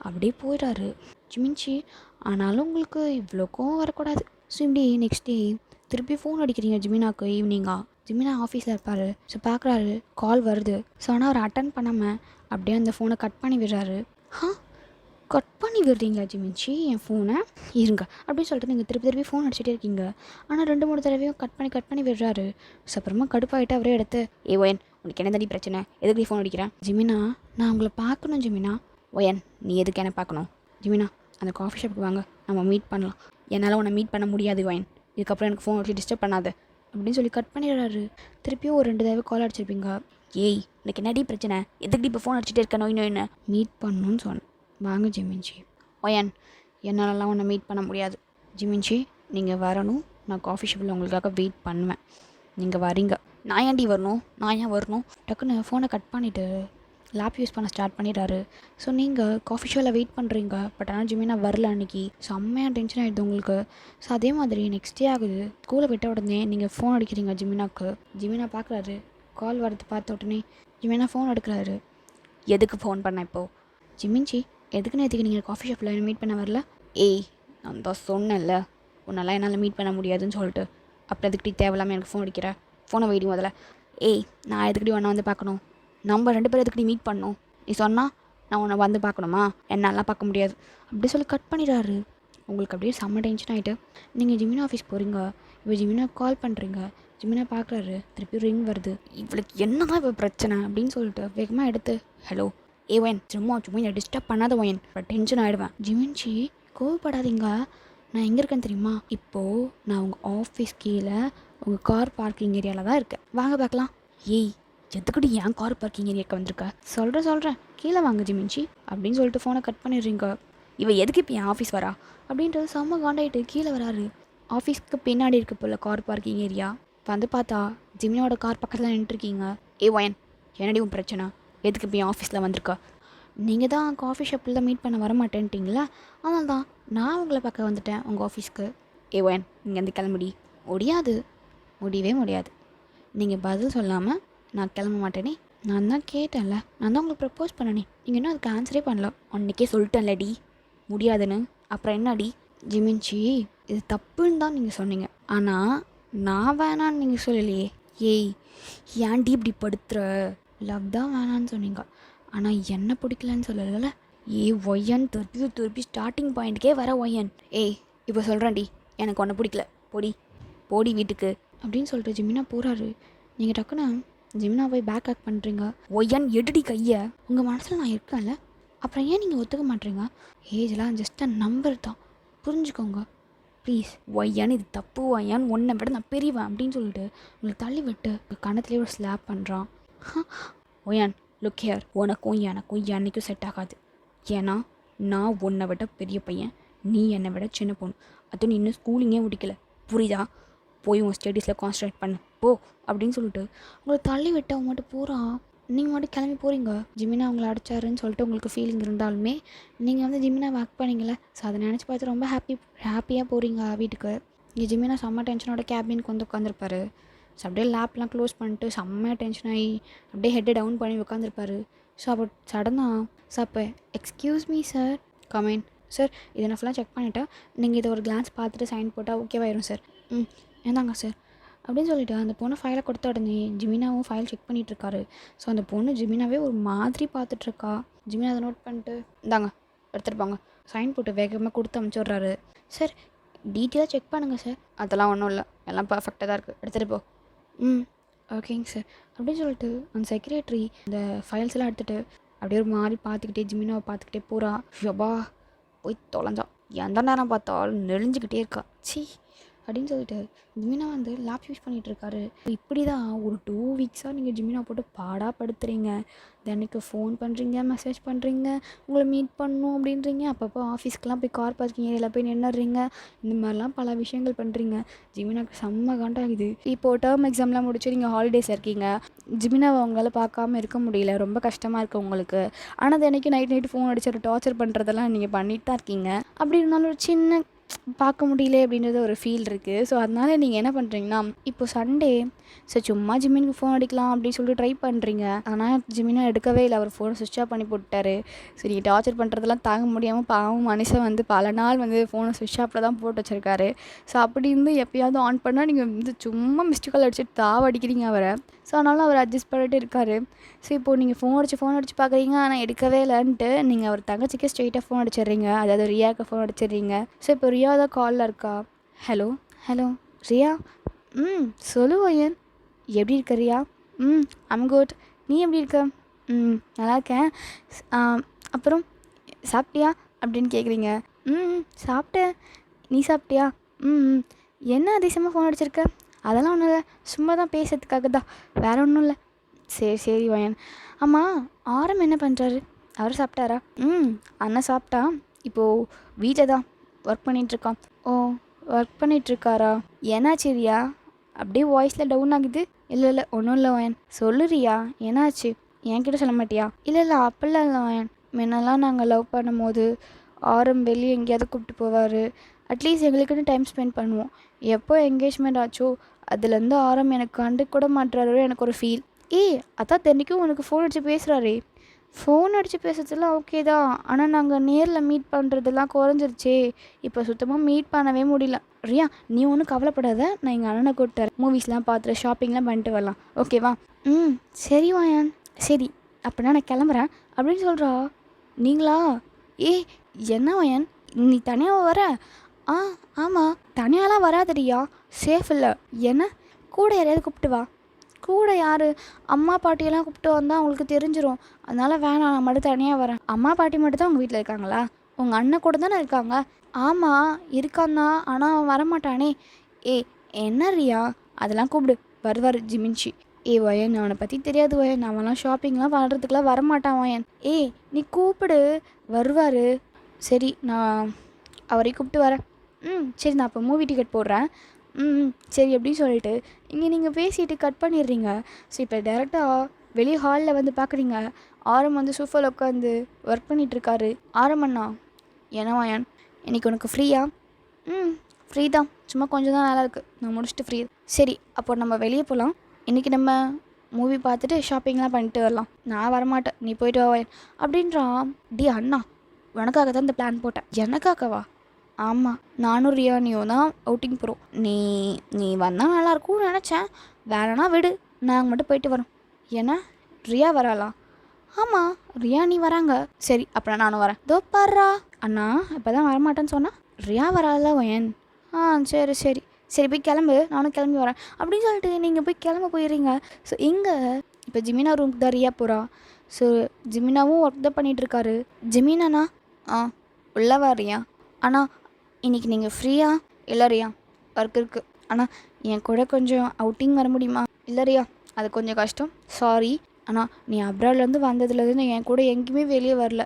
அப்படியே போயிடாரு ஜிமின்ச்சி. ஆனாலும் உங்களுக்கு இவ்வளோ கோவம் வரக்கூடாது. ஸோ இப்படி நெக்ஸ்ட் டே திருப்பி ஃபோன் அடிக்கிறீங்க ஜிமினாக்கு ஈவினிங்கா. ஜிமினா ஆஃபீஸில் இருப்பார். ஸோ பார்க்குறாரு, கால் வருது. ஸோ ஆனால் அவர் அட்டன் பண்ணாமல் அப்படியே அந்த ஃபோனை கட் பண்ணி விடுறாரு. கட் பண்ணி விடுறீங்களா ஜிமின்ச்சி என் ஃபோனை? இருங்க அப்படின்னு சொல்லிட்டு நீங்கள் திருப்பி ஃபோன் அடிச்சுட்டே இருக்கீங்க. ஆனால் 2-3 தடவையும் கட் பண்ணி விடுறாரு. ஸோ அப்புறமா கடுப்பாகிட்டு அவரே எடுத்து, ஒயன், உனக்கு என்ன தடி பிரச்சனை, எதுக்கு ஃபோன் அடிக்கிறேன்? ஜிமினா, நான் உங்களை பார்க்கணும் ஜிமினா. ஒயன், நீ எதுக்கு என்ன பார்க்கணும்? ஜிமினா, அந்த காஃபி ஷாப்புக்கு வாங்க, நம்ம மீட் பண்ணலாம். என்னால் உன்னை மீட் பண்ண முடியாது ஒயன், இதுக்கப்புறம் எனக்கு ஃபோன் அடிச்சு டிஸ்டர்ப் பண்ணாத அப்படின்னு சொல்லி கட் பண்ணிடுறாரு. திருப்பியும் ஒரு 2 தடவை கால் அடிச்சிருப்பீங்க. எனக்கு என்னடி பிரச்சனை, எதுக்கு இப்போ ஃபோன் அடிச்சுட்டே இருக்க? நோய் என்ன மீட் பண்ணணும்னு சொன்னேன். வாங்க ஜிமின்ச்சி. ஒயன், என்னாலலாம் உன்னை மீட் பண்ண முடியாது. ஜிமின்ச்சி, நீங்கள் வரணும், நான் காஃபி ஷாப்பில் உங்களுக்காக வெயிட் பண்ணுவேன். நீங்கள் வரீங்க, நான் ஏன்டி வரணும், நான் ஏன் வரணும்? டக்குன்னு ஃபோனை கட் பண்ணிவிட்டு லேப் யூஸ் பண்ண ஸ்டார்ட் பண்ணிடுறாரு. ஸோ நீங்கள் காஃபி ஷோவில் வெயிட் பண்ணுறீங்க, பட் ஆனால் ஜிமினா வரல அன்றைக்கி. செம்மையாக டென்ஷன் ஆகிடுது உங்களுக்கு. ஸோ அதே மாதிரி நெக்ஸ்ட் டே ஆகுது. ஸ்கூலை விட்ட உடனே நீங்கள் ஃபோன் அடிக்கிறீங்க ஜிமினாக்கு. ஜிமினா பார்க்குறாரு, கால் வரது பார்த்த உடனே ஜிமினா ஃபோன் எடுக்கிறாரு. எதுக்கு ஃபோன் பண்ண இப்போது? ஜிமின்ச்சி, எதுக்கு நேற்றுக்கு நீங்கள் காஃபி ஷாப்பில் மீட் பண்ண வரல? ஏய், நான் தான் சொன்னேன்ல உன்னெல்லாம் என்னால் மீட் பண்ண முடியாதுன்னு சொல்லிட்டு, அப்புறம் எதுக்கிட்டே தேவையில்லாமல் எனக்கு ஃபோன் அடிக்கிற? ஃபோனை வெயிடி முதல்ல. ஏய், நான் எதுக்கிட்டே ஒன்றா வந்து பார்க்கணும்? நம்ம 2 பேரும் எதுக்கிட்டே மீட் பண்ணணும்? நீ சொன்னால் நான் உன்னை வந்து பார்க்கணுமா? என்னாலாம் பார்க்க முடியாது அப்படி சொல்லி கட் பண்ணிடுறாரு. உங்களுக்கு அப்படியே செம்ம டென்ஷன் ஆகிட்டு நீங்கள் ஜிமினா ஆஃபீஸ் போகிறீங்க. இப்போ ஜிமினா கால் பண்ணுறீங்க. ஜிமினா பார்க்குறாரு, திருப்பி ரிங் வருது. இவளுக்கு என்ன தான் இப்போ பிரச்சனை அப்படின்னு சொல்லிட்டு வேகமாக எடுத்து, ஹலோ ஏ ஒயன், சும்மா என்னை டிஸ்டர்ப் பண்ணாத ஒயன், இப்போ டென்ஷன் ஆகிடுவேன். ஜிமின்ச்சி, கோவப்படாதீங்க, நான் எங்கே இருக்கேன்னு தெரியுமா? இப்போது நான் உங்கள் ஆஃபீஸ் கீழே உங்கள் கார் பார்க்கிங் ஏரியாவில் தான் இருக்கேன், வாங்க பார்க்கலாம். ஏய், எதுக்கிட்டு ஏன் கார் பார்க்கிங் ஏரியாவுக்கு வந்திருக்க? சொல்கிறேன் கீழே வாங்க ஜிமின்ச்சி அப்படின்னு சொல்லிட்டு ஃபோனை கட் பண்ணிடுறீங்க. இவன் எதுக்கு இப்போ என் ஆஃபீஸ் வரா அப்படின்ட்டு செம்ம காண்டாயிட்டு கீழே வராரு. ஆஃபீஸ்க்கு பின்னாடி இருக்க போல் கார் பார்க்கிங் ஏரியா. வந்து பார்த்தா ஜிமினாவோட கார் பக்கத்தில் நின்றுருக்கீங்க. ஏ ஒயன், என்னடி உன் பிரச்சனை? எதுக்கு இப்போ என் ஆஃபீஸில் வந்திருக்கா? நீங்கள் தான் காஃபி ஷாப்பில் தான் மீட் பண்ண வர மாட்டேன்ட்டிங்களா, அதனால தான் நான் உங்களை பார்க்க வந்துட்டேன் உங்கள் ஆஃபீஸ்க்கு. ஏ ஒயன், நீங்கள் வந்து கிளம்புடி. முடியவே முடியாது. நீங்கள் பதில் சொல்லாமல் நான் கிளம்ப மாட்டேனே. நான் தான் கேட்டேன்ல, நான் தான் உங்களுக்கு ப்ரப்போஸ் பண்ணனே, நீங்கள் இன்னும் அதுக்கு ஆன்சரே பண்ணல. அன்றைக்கே சொல்லிட்டேன்லடி முடியாதுன்னு. அப்புறம் என்னடி? ஜிமின்ச்சி, இது தப்புன்னு தான் நீங்கள் சொன்னீங்க, ஆனால் நான் வேணான்னு நீங்கள் சொல்லலையே. ஏய், ஏன்டி இப்படி படுத்துற? லவ் தான் வேணான்னு சொன்னீங்க, ஆனால் என்ன பிடிக்கலன்னு சொல்லலைல்ல. ஒய்யன் திருப்பி ஸ்டார்டிங் பாயிண்ட்டுக்கே வர ஒய்யன். ஏய், இப்போ சொல்கிறேன்டி, எனக்கு ஒன்றை பிடிக்கல, போடி வீட்டுக்கு அப்படின்னு சொல்லிட்டு ஜிமினா போகிறாரு. நீங்கள் டக்குன்னு ஜிமினா போய் பேக் ஆக் பண்ணுறீங்க. ஒய்யன், எடுடி கையை. உங்கள் மனசில் நான் இருக்கேன்ல, அப்புறம் ஏன் நீங்கள் ஒத்துக்க மாட்டீங்க? ஏஜெலாம் ஜஸ்ட் நம்பர் தான், புரிஞ்சுக்கோங்க ப்ளீஸ். ஒய்யான்னு இது தப்பு, ஒய்யான்னு ஒன்றை விட நான் பெரியவன் அப்படின்னு சொல்லிட்டு உங்களுக்கு தள்ளி விட்டு கணத்துலேயே ஒரு ஸ்லாப் பண்ணுறான். ஒய்யான், லுக் ஹியர், உனக்கும் எனக்கும் என்னைக்கும் செட் ஆகாது. ஏன்னா நான் உன்னை விட பெரிய பையன், நீ என்னை விட சின்ன பொண்ணு. அதுவும் நீ இன்னும் ஸ்கூலிங்கே முடிக்கல, புரியுதா? போய் உன் ஸ்டடீஸில் கான்சன்ட்ரேட் பண்ணு போ அப்படின்னு சொல்லிட்டு உங்களை தள்ளி விட்டு அவங்க மட்டும் போகிறான். நீங்கள் மட்டும் கிளம்பி போகிறீங்க. ஜிமினா அவங்கள அடிச்சாருன்னு சொல்லிட்டு உங்களுக்கு ஃபீலிங் இருந்தாலுமே நீங்கள் வந்து ஜிமினா ஒர்க் பண்ணிங்களே, ஸோ அதை நினச்சி பார்த்து ரொம்ப ஹாப்பியாக போகிறீங்க வீட்டுக்கு. இங்கே ஜிமினா செம்ம டென்ஷனோட கேபினுக்கு வந்து உட்காந்துருப்பாரு. ஸோ அப்படியே லேப்லாம் க்ளோஸ் பண்ணிட்டு செம்ம டென்ஷன் ஆகி அப்படியே ஹெட்டை டவுன் பண்ணி உட்காந்துருப்பாரு. ஸோ அப்போ சடனாக சார் இப்போ excuse me sir, comment sir, இதை நான் ஃபுல்லாக செக் பண்ணிவிட்டேன், நீங்கள் இதை ஒரு கிளான்ஸ் பார்த்துட்டு சைன் போட்டால் ஓகேவாயிரும் சார். ஏந்தாங்க சார் அப்படின்னு சொல்லிவிட்டு அந்த பொண்ணு ஃபைலை கொடுத்த உடனே ஜிமினாவும் ஃபைல் செக் பண்ணிகிட்ருக்காரு. ஸோ அந்த பொண்ணு ஜிமினாவே ஒரு மாதிரி பார்த்துட்ருக்கா. ஜிமினா அதை நோட் பண்ணிட்டு, இந்தாங்க எடுத்துருப்பாங்க, சைன் போட்டு வேகமாக கொடுத்து அனுப்பிச்சி சார் டீட்டெயிலாக செக் பண்ணுங்கள் சார். அதெல்லாம் ஒன்றும் இல்லை, எல்லாம் பர்ஃபெக்டாக தான் இருக்குது, எடுத்துகிட்டு போ. ஓகேங்க சார் அப்படின்னு சொல்லிட்டு அந்த செக்ரட்டரி அந்த ஃபைல்ஸ் எல்லாம் எடுத்துகிட்டு அப்படியே ஒரு மாதிரி பார்த்துக்கிட்டே ஜிமினாவை பார்த்துக்கிட்டே போகிறா. ஷபா போய் தொலைஞ்சான், எந்த நேரம் பார்த்தாலும் நெளிஞ்சிக்கிட்டே இருக்கா. சி அப்படின்னு சொல்லிட்டு ஜிமினா வந்து லேப் யூஸ் பண்ணிகிட்ருக்காரு. இப்படி தான் ஒரு 2 வீக்ஸாக நீங்கள் ஜிமினா போட்டு பாடாப்படுத்துறீங்க. தினைக்கு ஃபோன் பண்ணுறீங்க, மெசேஜ் பண்ணுறீங்க, உங்களை மீட் பண்ணணும் அப்படின்றீங்க, அப்பப்போ ஆஃபீஸ்க்கெலாம் போய் கார் பார்க்கிங் ஏரியாவில் போய் நின்றுறீங்க. இந்த மாதிரிலாம் பல விஷயங்கள் பண்ணுறீங்க. ஜிமினாக்கு செம்ம காண்டாகுது. இப்போது டேர்ம் எக்ஸாம்லாம் முடிச்சு நீங்கள் ஹாலிடேஸ் இருக்கீங்க. ஜிமினாவை அவங்களால பார்க்காம இருக்க முடியல, ரொம்ப கஷ்டமாக இருக்குது உங்களுக்கு. ஆனால் தினைக்கு நைட்டு ஃபோன் அடிச்சு டார்ச்சர் பண்ணுறதெல்லாம் நீங்கள் பண்ணிட்டு தான் இருக்கீங்க. அப்படி இருந்தாலும் ஒரு சின்ன பார்க்க முடியல அப்படின்றது ஒரு ஃபீல் இருக்குது. ஸோ அதனால் நீங்கள் என்ன பண்ணுறீங்கன்னா, இப்போ சண்டே சார் சும்மா ஜிமினுக்கு ஃபோன் அடிக்கலாம் அப்படின்னு சொல்லிட்டு ட்ரை பண்ணுறீங்க. ஆனால் ஜிமினா எடுக்கவே இல்லை, அவர் ஃபோனை சுவிட்ச் ஆஃப் பண்ணி போட்டுட்டாரு. ஸோ நீங்கள் டார்ச்சர் பண்ணுறதெல்லாம் தாங்க முடியாமல் பாவம் மனுஷன் வந்து பல நாள் வந்து ஃபோனை சுவிட்ச் ஆஃபில் தான் போட்டு வச்சுருக்காரு. ஸோ அப்படி இருந்து எப்போயாவது ஆன் பண்ணால் நீங்கள் வந்து சும்மா மிஸ்டு கால் அடிச்சுட்டு தாவடிக்கிறீங்க அவரை. ஸோ அதனால் அவர் அட்ஜஸ்ட் பண்ணிட்டு இருக்காரு. ஸோ இப்போது நீங்கள் ஃபோன் அடிச்சு பார்க்குறீங்க, ஆனால் எடுக்கவே இல்லைன்ட்டு நீங்கள் அவர் தங்கச்சிக்கு ஸ்ட்ரெயிட்டாக ஃபோன் அடிச்சிடுறீங்க, அதாவது ரியாவுக்கு ஃபோன் அடிச்சிடுறீங்க. ஸோ இப்போ ரியா தான் காலில் இருக்கா. ஹலோ ரியா, சொல்லு ஒயன், எப்படி இருக்க ரியா? ஐம் குட், நீ எப்படி இருக்க? நல்லா இருக்கேன். அப்புறம் சாப்பிட்டியா அப்படின்னு கேட்குறீங்க. சாப்பிட்டேன், நீ சாப்பிட்டியா? என்ன அதிசயமாக ஃபோன் அடிச்சிருக்க? அதெல்லாம் ஒன்றும் இல்லை, சும்மா தான் பேசுறதுக்காக தான், வேறு ஒன்றும் இல்லை. சரி வயன். ஆமாம், ஆரம் என்ன பண்ணுறாரு? அவர் சாப்பிட்டாரா? அண்ணன் சாப்பிட்டா, இப்போது வீட்டில் தான் ஒர்க் பண்ணிகிட்ருக்கான். ஓ, ஒர்க் பண்ணிகிட்ருக்காரா? என்னாச்சிரியா அப்படியே வாய்ஸில் டவுன் ஆகுது. இல்லை இல்லை ஒன்றும் இல்லை வயன். சொல்லு ரியா, என்னாச்சு? என்கிட்ட சொல்ல மாட்டியா? இல்லை இல்லை அப்படிலாம் இல்லை வயன். முன்னெல்லாம் நாங்கள் லவ் பண்ணும்போது ஆரம் வெளியே எங்கேயாவது கூப்பிட்டு போவார். அட்லீஸ்ட் எங்களுக்குன்னு டைம் ஸ்பெண்ட் பண்ணுவோம். எப்போ என்கேஜ்மெண்ட் ஆச்சோ அதுலேருந்து ஆரம் எனக்கு கண்டு கூட மாட்டுறாரு. எனக்கு ஒரு ஃபீல். அதான் தென்னைக்கும் உனக்கு ஃபோன் அடித்து பேசுகிறாரே. ஃபோன் அடித்து பேசுறதுலாம் ஓகே தான், ஆனால் நாங்கள் நேரில் மீட் பண்ணுறதெல்லாம் குறைஞ்சிருச்சே. இப்போ சுத்தமாக மீட் பண்ணவே முடியல. ரியா நீ ஒன்றும் கவலைப்படாத, நான் எங்கள் அண்ணனை கூப்பிட்டார். மூவிஸ்லாம் பார்த்துட்டு ஷாப்பிங்லாம் பண்ணிட்டு வரலாம், ஓகேவா? சரி வாயான். சரி அப்படின்னா நான் கிளம்புறேன் அப்படின்னு சொல்கிறா. நீங்களா? என்ன வாயான், நீ தனியாக வர? ஆமாம், தனியாலாம் வராதடியா, சேஃப் இல்லை. என்ன கூட யாரையாவது கூப்பிட்டு வா. கூட யார்? அம்மா பாட்டியெல்லாம் கூப்பிட்டு வந்தால் அவங்களுக்கு தெரிஞ்சிடும். அதனால் வேணாம், நான் மட்டும் தனியாக வரேன். அம்மா பாட்டி மட்டும் தான் உங்கள் வீட்டில் இருக்காங்களா? உங்கள் அண்ணன் கூட தானே இருக்காங்க? ஆமாம் இருக்கான் தான், ஆனால் அவன் வரமாட்டானே. என்ன ரியா, அதெல்லாம் கூப்பிடு, வருவார் ஜிமின்ஷி. வயன் அவனை பற்றி தெரியாது வயன், அவன்லாம் ஷாப்பிங்லாம் பண்ணுறதுக்குலாம் வரமாட்டான் வயன். நீ கூப்பிடு, வருவார். சரி நான் அவரை கூப்பிட்டு வரேன். சரி நான் இப்போ மூவி டிக்கெட் போடுறேன். சரி அப்படின்னு சொல்லிட்டு இங்கே நீங்கள் பேசிட்டு கட் பண்ணிடுறீங்க. ஸோ இப்போ டேரெக்டாக வெளியே ஹாலில் வந்து பார்க்குறீங்க. ஆரம் வந்து சோஃபாவில் உட்காந்து ஒர்க் பண்ணிகிட்ருக்காரு. ஆரம் அண்ணா, என்னவாயான் இன்றைக்கி உனக்கு ஃப்ரீயா? ஃப்ரீ தான், சும்மா கொஞ்சம் தான் வேலை இருக்குது, நான் முடிச்சுட்டு ஃப்ரீ. சரி அப்போ நம்ம வெளியே போகலாம். இன்றைக்கி நம்ம மூவி பார்த்துட்டு ஷாப்பிங்லாம் பண்ணிட்டு வரலாம். நான் வரமாட்டேன், நீ போயிட்டு வாயன் அப்படின்றான். அண்ணா உனக்காக தான் இந்த பிளான் போட்டேன். எனக்காகவா? ஆமாம், நானும் ரியானியும் தான் அவுட்டிங் போகிறோம். நீ வந்தால் நல்லாயிருக்கும்னு நினச்சேன். வேறனா விடு, நாங்கள் மட்டும் போயிட்டு வரோம். ஏன்னா ரியா வராளா? ஆமாம் ரியானி வராங்க. சரி அப்புறம் நானும் வரேன். தோ பாடுறா அண்ணா, இப்போ தான் வரமாட்டேன்னு சொன்னால் ரியா வரால வயன். சரி சரி சரி போய் கிளம்பு, நானும் கிளம்பி வரேன் அப்படின்னு சொல்லிட்டு நீங்கள் போய் கிளம்ப போயிடுறீங்க. ஸோ இங்கே இப்போ ஜிமினா ரூமுக்கு தான் ரியா போகிறா. ஸோ ஜிமினாவும் ஒர்க் தான் பண்ணிகிட்ருக்காரு. ஜிமினாண்ணா உள்ளவா ரியா? ஆனால் இன்றைக்கி நீங்கள் ஃப்ரீயா? இல்லை ரியா ஒர்க் இருக்குது, ஆனால் என் கூட கொஞ்சம் அவுட்டிங் வர முடியுமா? இல்லை ரியா அது கொஞ்சம் கஷ்டம், சாரி. ஆனால் நீ அப்ராட்லேருந்து வந்ததுலேருந்து என் கூட எங்கேயுமே வெளியே வரல,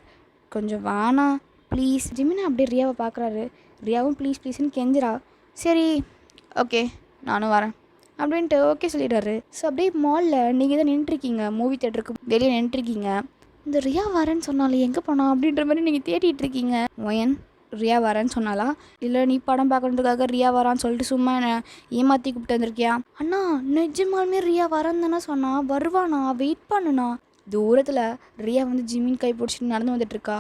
கொஞ்சம் வானா ப்ளீஸ். ஜிமினா அப்படியே ரியாவை பார்க்குறாரு. ரியாவும் ப்ளீஸ் ப்ளீஸ்ன்னு கெஞ்சிரா. சரி ஓகே நானும் வரேன் அப்படின்ட்டு ஓகே சொல்லிடுறாரு. ஸோ அப்படியே மாலில் நீங்கள் தான் நின்றுருக்கீங்க, மூவி தேட்டருக்கு வெளியே நின்றுருக்கீங்க. இந்த ரியா வரேன்னு சொன்னாலே எங்கே போனா அப்படின்ற மாதிரி நீங்கள் தேடிட்டுருக்கீங்க. ஒயன் ரியா வரேன்னு சொன்னாலா? இல்லை நீ படம் பார்க்குறதுக்காக ரியா வரான்னு சொல்லிட்டு சும்மா என்னை ஏமாற்றி கூப்பிட்டு வந்திருக்கியா? அண்ணா நிஜமாலுமே ரியா வரேன்னு தானே சொன்னா, வருவானா? வெயிட் பண்ணுண்ணா. தூரத்தில் ரியா வந்து ஜிமின் கை பிடிச்சிட்டு நடந்து வந்துட்டுருக்கா.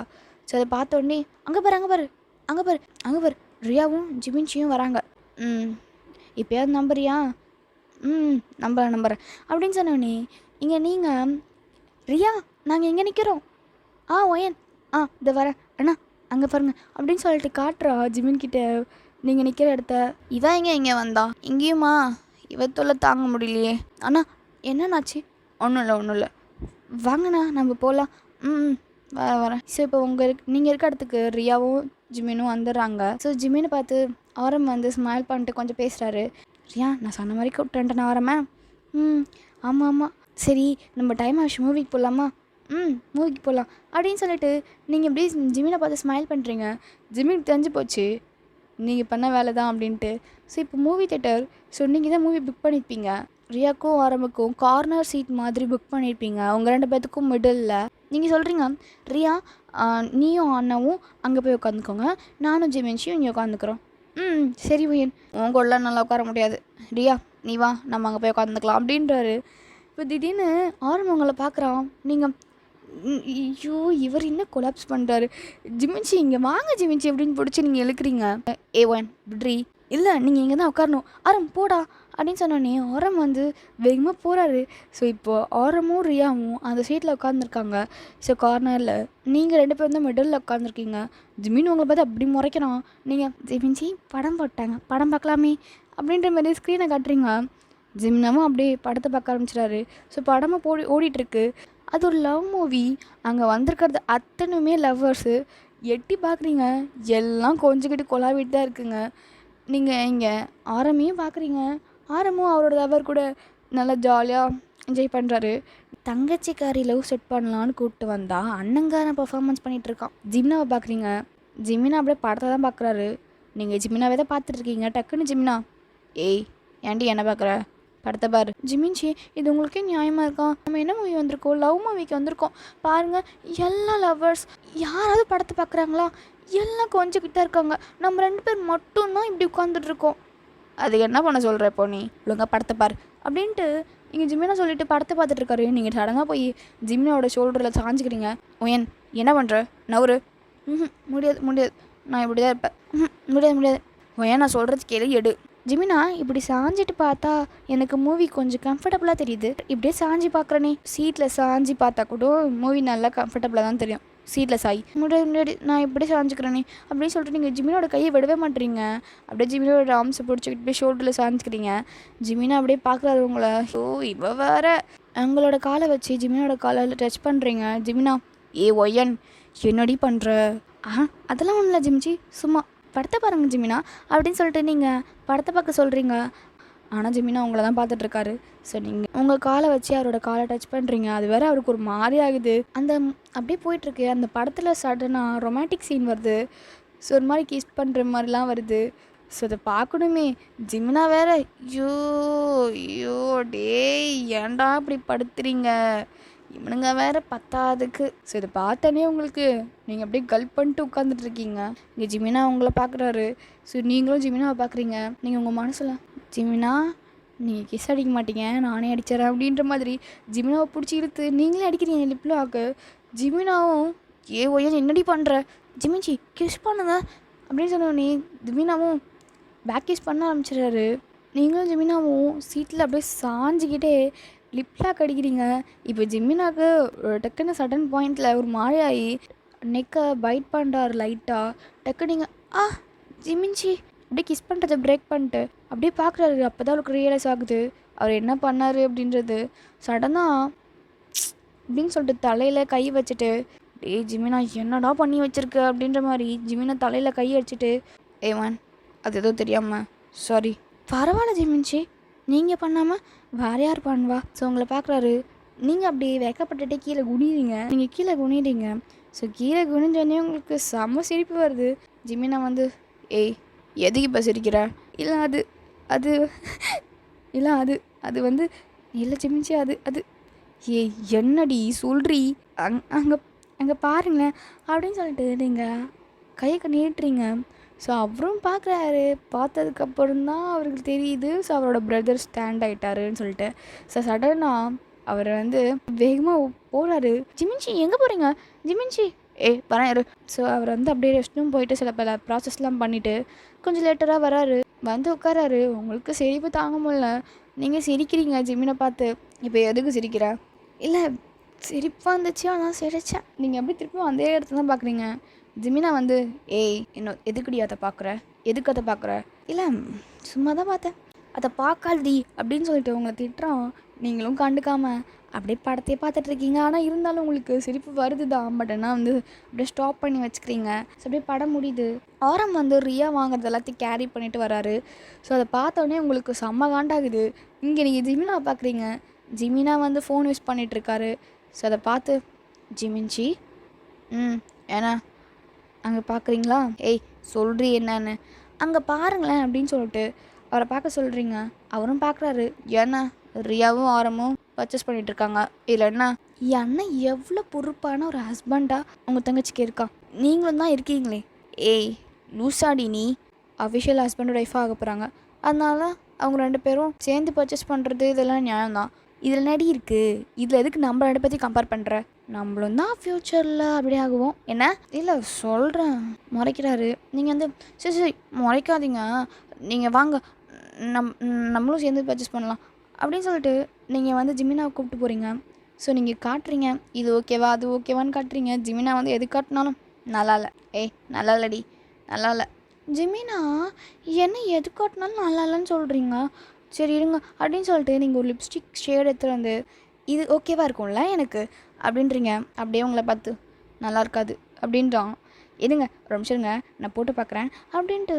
ஸோ அதை பார்த்த உடனே அங்கே பாரு அங்கே பாரு அங்கே பாரு அங்கே பாரு ரியாவும் ஜிமின்ஷியும் வராங்க. இப்போயாவது நம்புறியா? நம்புறேன் அப்படின்னு சொன்னோடனே இங்கே நீங்கள் ரியா நாங்கள் எங்கே நிற்கிறோம்? ஒயன் இதை வரேன் அண்ணா அங்கே பாருங்க அப்படின்னு சொல்லிட்டு காட்டுறா ஜிமின்கிட்ட நீங்கள் நிற்கிற இடத்த. இவன் இங்கே வந்தா? இங்கேயுமா? இவத்தொல்லை தாங்க முடியலையே. அண்ணா என்னன்னாச்சு? ஒன்றும் இல்லை வாங்கண்ணா நம்ம போகலாம். வரேன். ஸோ இப்போ நீங்கள் இருக்க இடத்துக்கு ரியாவும் ஜிமினும் வந்துடுறாங்க. ஸோ ஜிமினை பார்த்து ஆரம் வந்து ஸ்மைல் பண்ணிட்டு கொஞ்சம் பேசுகிறாரு. ரியா நான் சொன்ன மாதிரி கூப்பிட்டு நான் வரேன். ஆமாம் சரி நம்ம டைம் ஆச்சு, மூவிக்கு போகலாமா? மூவிக்கு போகலாம் அப்படின்னு சொல்லிட்டு நீங்கள் எப்படி ஜிமினை பார்த்து ஸ்மைல் பண்ணுறீங்க. ஜிமினுக்கு தெரிஞ்சு போச்சு நீங்கள் பண்ண வேலை தான் அப்படின்ட்டு. ஸோ இப்போ மூவி தேட்டர், ஸோ நீங்கள் தான் மூவி புக் பண்ணியிருப்பீங்க. ரியாக்கும் ஆரம்புக்கும் கார்னர் சீட் மாதிரி புக் பண்ணியிருப்பீங்க. உங்கள் 2 பேர்த்துக்கும் மிடில் நீங்கள் சொல்கிறீங்க ரியா நீயும் அண்ணாவும் அங்கே போய் உட்காந்துக்கோங்க, நானும் ஜிமின்ஷியும் இங்கே உட்காந்துக்கிறோம். சரி பையன், உங்களெலாம் நல்லா உட்கார முடியாது, ரியா நீ வா நம்ம அங்கே போய் உட்காந்துக்கலாம் அப்படின்றாரு. இப்போ திடீர்னு ஆரம்பங்களை பார்க்குறான். நீங்கள் ஐயோ இவர் இன்னும் கொலாப்ஸ் பண்ணுறாரு. ஜிமின்ஷி இங்கே வாங்க ஜிமின்ஷி அப்படின்னு பிடிச்சி நீங்கள் இழுக்கிறீங்க. ஒன் விட்ரி, இல்லை நீங்கள் இங்கே தான் உட்காரணும், ஆரம் போடா அப்படின்னு சொன்னோடனே ஆரம் வந்து வேகமாக போகிறாரு. ஸோ இப்போது ஆரமும் ரியாவும் அந்த சீட்டில் உட்காந்துருக்காங்க. ஸோ கார்னரில் நீங்கள் 2 பேரும் தான் மிடில் உட்காந்துருக்கீங்க. ஜிமின் உங்களை பார்த்து அப்படி முறைக்கிறான். நீங்கள் ஜிமின்ஷி படம் போட்டாங்க, படம் பார்க்கலாமே அப்படின்ற மாதிரி ஸ்க்ரீனை காட்டுறீங்க. ஜிம்னாவும் அப்படியே படத்தை பார்க்க ஆரம்பிச்சிடாரு. ஸோ படமாக ஓடிட்டுருக்கு. அது ஒரு லவ் மூவி. அங்கே வந்திருக்கிறது அத்தனையுமே லவ்வர்ஸு. எட்டி பார்க்குறீங்க, எல்லாம் கொஞ்சிக்கிட்டு கொலாவிட்டு தான் இருக்குங்க. நீங்கள் இங்கே ஆரமையும் பார்க்குறீங்க. ஆரமும் அவரோட லவர் கூட நல்லா ஜாலியாக என்ஜாய் பண்ணுறாரு. தங்கச்சிக்காரி லவ் செட் பண்ணலான்னு கூப்பிட்டு வந்தா அண்ணங்காரன் பர்ஃபார்மன்ஸ் பண்ணிகிட்ருக்கான். ஜிம்னாவை பார்க்குறீங்க. ஜிமினா அப்படியே படத்தை தான் பார்க்குறாரு. நீங்கள் ஜிமினாவே தான் பார்த்துட்ருக்கீங்க. டக்குன்னு ஜிமினா ஏன்டி என்ன பார்க்குற? படத்தை பாரு. ஜிமின்ச்சி, இது உங்களுக்கே நியாயமாக இருக்கா? நம்ம என்ன மூவி வந்திருக்கோம்? லவ் மூவிக்கு வந்திருக்கோம் பாருங்கள். எல்லா லவ்வர்ஸ் யாராவது படத்தை பார்க்குறாங்களா? எல்லாம் கொஞ்சிக்கிட்டே இருக்காங்க. நம்ம 2 பேர் மட்டும்தான் இப்படி உட்காந்துட்ருக்கோம். அதுக்கு என்ன பண்ண சொல்கிற இப்போ நீ? ஒழுங்கா படத்தை பாரு அப்படின்ட்டு இங்கே ஜிமினா சொல்லிட்டு படத்தை பார்த்துட்ருக்காரு. நீங்கள் சடனாக போய் ஜிமினாவோட ஷோல்டரில் சாஞ்சிக்கிறீங்க. ஓயன் என்ன பண்ணுற? நவரு. முடியாது முடியாது, நான் இப்படி தான் இருப்பேன். முடியாது முடியாது. ஓயன் நான் சொல்கிறது கேளு, எடு. ஜிமினா இப்படி சாஞ்சிட்டு பார்த்தா எனக்கு மூவி கொஞ்சம் கம்ஃபர்டபுளாக தெரியுது. இப்படியே சாஞ்சி பார்க்குறனே. சீட்டில் சாஞ்சி பார்த்தா கூட மூவி நல்லா கம்ஃபர்டபுளாக தான் தெரியும். சீட்டில் சாய். முன்னாடி நான் இப்படி சாஞ்சிக்கிறேனே அப்படின்னு சொல்லிட்டு நீங்கள் ஜிமினோட கையை விடவே மாட்டீங்க. அப்படியே ஜிமினோட ஆர்ம்ஸை பிடிச்சிக்கிட்டு போய் ஷோல்டரில் சாஞ்சிக்கிறீங்க. ஜிமினா அப்படியே பார்க்குறாரு உங்களை. ஓ இவ வேற. உங்களோட காலை வச்சு ஜிமினோட காலில் டச் பண்ணுறீங்க. ஜிமினா, ஏ ஒயன் என்னடி பண்ணுற? அதெல்லாம் ஒன்றும் இல்லை ஜிமிச்சி, சும்மா படத்தை பாருங்க ஜிமினா அப்படின்னு சொல்லிட்டு நீங்கள் படத்தை பார்க்க சொல்கிறீங்க. ஆனால் ஜிமினா உங்களை தான் பார்த்துட்ருக்காரு. ஸோ நீங்கள் உங்கள் காலை வச்சு அவரோட காலை டச் பண்ணுறீங்க. அது வேறு அவருக்கு ஒரு மாதிரி ஆகுது. அந்த அப்படியே போயிட்டுருக்கு. அந்த படத்தில் சடனாக ரொமான்டிக் சீன் வருது. ஸோ ஒரு மாதிரி கிஸ் பண்ணுற மாதிரிலாம் வருது. ஸோ அதை பார்க்கணுமே. ஜிமினா வேற ஐயோ ஐயோ டேய் ஏன்டா இப்படி படுத்துறீங்க? இவனுங்க வேற பத்தாதுக்கு. ஸோ இதை பார்த்தோன்னே உங்களுக்கு நீங்கள் அப்படியே கல்ப் பண்ணிட்டு உட்காந்துட்ருக்கீங்க. இங்கே ஜிமினா உங்களை பார்க்குறாரு. ஸோ நீங்களும் ஜிமினாவை பார்க்குறீங்க. நீங்கள் உங்கள் மனசில் ஜிமினா நீங்கள் கிஸ் அடிக்க மாட்டீங்க, நானே அடிச்சிடறேன் அப்படின்ற மாதிரி ஜிமினாவை பிடிச்சி இழுத்து நீங்களே அடிக்கிறீங்க லிப்பில் ஆக்கு. ஜிமினாவும் ஏ ஒய்யன் என்னடி பண்ணுற? ஜிமின்ச்சி கிஸ் பண்ணுங்க அப்படின்னு சொன்னோடனே ஜிமினாவும் பேக் கிஸ் பண்ண ஆரம்பிச்சிடுறாரு. நீங்களும் ஜிமினாவும் சீட்டில் அப்படியே சாஞ்சிக்கிட்டே லிப்லாக் அடிக்கிறீங்க. இப்போ ஜிமினாவுக்கு டக்குன்னு சடன் பாயிண்டில் ஒரு மாயாயி நெக்கை பைட் பண்ணுறாரு லைட்டாக. டக்கு நீங்கள் ஜிமின்ச்சி அப்படியே கிஸ் பண்ணுறதை பிரேக் பண்ணிட்டு அப்படியே பார்க்குறாரு. அப்போ தான் அவருக்கு ரியலைஸ் ஆகுது அவர் என்ன பண்ணார் அப்படின்றது. சடனாக அப்படின்னு சொல்லிட்டு தலையில் கை வச்சுட்டு டே ஜிமினா என்னடா பண்ணி வச்சுருக்க அப்படின்ற மாதிரி ஜிமினா தலையில் கை அடிச்சுட்டு ஏவான் அது எதுவும் தெரியாமல் சாரி. பரவாயில்ல ஜிமின்ச்சி, நீங்கள் பண்ணாமல் வேறு யார் பண்ணுவா? ஸோ உங்களை பார்க்குறாரு. நீங்கள் அப்படி வைக்கப்பட்டுட்டே கீழே குனிறீங்க. நீங்கள் கீழே குனிறீங்க. ஸோ கீழே குனிஞ்சோடனே உங்களுக்கு செம்ம சிரிப்பு வருது. ஜிமினா வந்து ஏய் எதுக்கு இப்போ சிரிக்கிற? இல்லை அது அது இல்லை அது அது வந்து இல்லை ஜிமின்ச்சி அது அது ஏய் என்னடி சொல்றி? அங்கே அங்கே பாருங்களேன் அப்படின்னு சொல்லிட்டு நீங்கள் கையை நீட்டுறீங்க. ஸோ அவரும் பார்க்குறாரு. பார்த்ததுக்கப்புறம் தான் அவருக்கு தெரியுது ஸோ அவரோட பிரதர் ஸ்டாண்ட் ஆகிட்டாருன்னு சொல்லிட்டு. ஸோ சடனாக அவர் வந்து வேகமாக போகிறாரு. ஜிமின்ச்சி எங்கே போகிறீங்க? ஜிமின்ச்சி வரேன் யாரு. ஸோ அவர் வந்து அப்படியே ரெஸ்ட் ரூம் போயிட்டு சில பல ப்ராசஸ்லாம் பண்ணிவிட்டு கொஞ்சம் லேட்டராக வராரு. வந்து உட்காராரு. உங்களுக்கு சிரிப்பு தாங்க முடியல. நீங்கள் சிரிக்கிறீங்க ஜிமினை பார்த்து. இப்போ எதுக்கு சிரிக்கிற? இல்லை சிரிப்பாக இருந்துச்சு ஆனால் சிரிச்சேன். நீங்கள் எப்படி திருப்பியும் அதே இடத்துல தான் பார்க்குறீங்க. ஜிமினா வந்து ஏய் இன்னும் எதுக்குடி அதை பார்க்குற? எதுக்கு அதை பார்க்குற? இல்லை சும்மா தான் பார்த்தேன். அதை பார்க்காதடி அப்படின்னு சொல்லிட்டு உங்களை திட்டுறான். நீங்களும் கண்டுக்காமல் அப்படியே படத்தையே பார்த்துட்ருக்கீங்க. ஆனால் இருந்தாலும் உங்களுக்கு சிரிப்பு வருது தான். பட் ஆனால் வந்து அப்படியே ஸ்டாப் பண்ணி வச்சுக்கிறீங்க. ஸோ அப்படியே படம் முடியுது. ஆரம் வந்து ரியா வாங்குறது எல்லாத்தையும் கேரி பண்ணிட்டு வராரு. ஸோ அதை பார்த்தோன்னே உங்களுக்கு செம்ம காண்டாகுது. இங்கே நீங்கள் ஜிமினா பார்க்குறீங்க. ஜிமினா வந்து ஃபோன் யூஸ் பண்ணிகிட்ருக்காரு. ஸோ அதை பார்த்து ஜிமின்ச்சி ஏன்னா அங்கே பார்க்குறீங்களா? ஏய் சொல்கிறீ என்னன்னு அங்கே பாருங்களேன் அப்படின்னு சொல்லிட்டு அவரை பார்க்க சொல்கிறீங்க. அவரும் பார்க்குறாரு. ஏன்னா ரியாவும் ஆரமும் பர்ச்சேஸ் பண்ணிகிட்ருக்காங்க. இதில் என்ன அண்ணன் எவ்வளோ பொறுப்பான ஒரு ஹஸ்பண்டாக உங்கள் தங்கச்சிக்கு இருக்கான். நீங்களும் தான் இருக்கீங்களே. ஏய் லூசாடி நீ. அஃபிஷியல் ஹஸ்பண்ட் ஒய்ஃபாக ஆக போகிறாங்க. அதனால அவங்க 2 பேரும் சேர்ந்து பர்ச்சேஸ் பண்ணுறது இதெல்லாம் நியாயம்தான். இதில் நடி இருக்குது. இதில் எதுக்கு நம்ம 2 பேர்த்தையும் கம்பேர் பண்ணுற? நம்மளும் தான் ஃப்யூச்சரில் அப்படியே ஆகுவோம். என்ன இல்லை சொல்கிறேன். முறைக்கிறாரு. நீங்கள் வந்து சரி சரி முறைக்காதீங்க, நீங்கள் வாங்க நம்மளும் சேர்ந்து பர்ச்சேஸ் பண்ணலாம் அப்படின்னு சொல்லிட்டு நீங்கள் வந்து ஜிமினாவை கூப்பிட்டு போகிறீங்க. ஸோ நீங்கள் காட்டுறீங்க இது ஓகேவா அது ஓகேவான்னு காட்டுறீங்க. ஜிமினா வந்து எது காட்டினாலும் நல்லா இல்லை. ஏய் நல்லா இல்லடி நல்லா இல்லை. ஜிமினா என்ன எது காட்டினாலும் நல்லா இல்லைன்னு சொல்கிறீங்க. சரி இருங்க அப்படின்னு சொல்லிட்டு நீங்கள் ஒரு லிப்ஸ்டிக் ஷேட் எடுத்துகிட்டு வந்து இது ஓகேவாக இருக்கும்ல எனக்கு அப்படின்றீங்க. அப்படியே உங்களை பார்த்து நல்லா இருக்காது அப்படின்றான். இருங்க ஒரு நிமிஷம் இருங்க நான் போட்டு பார்க்குறேன் அப்படின்ட்டு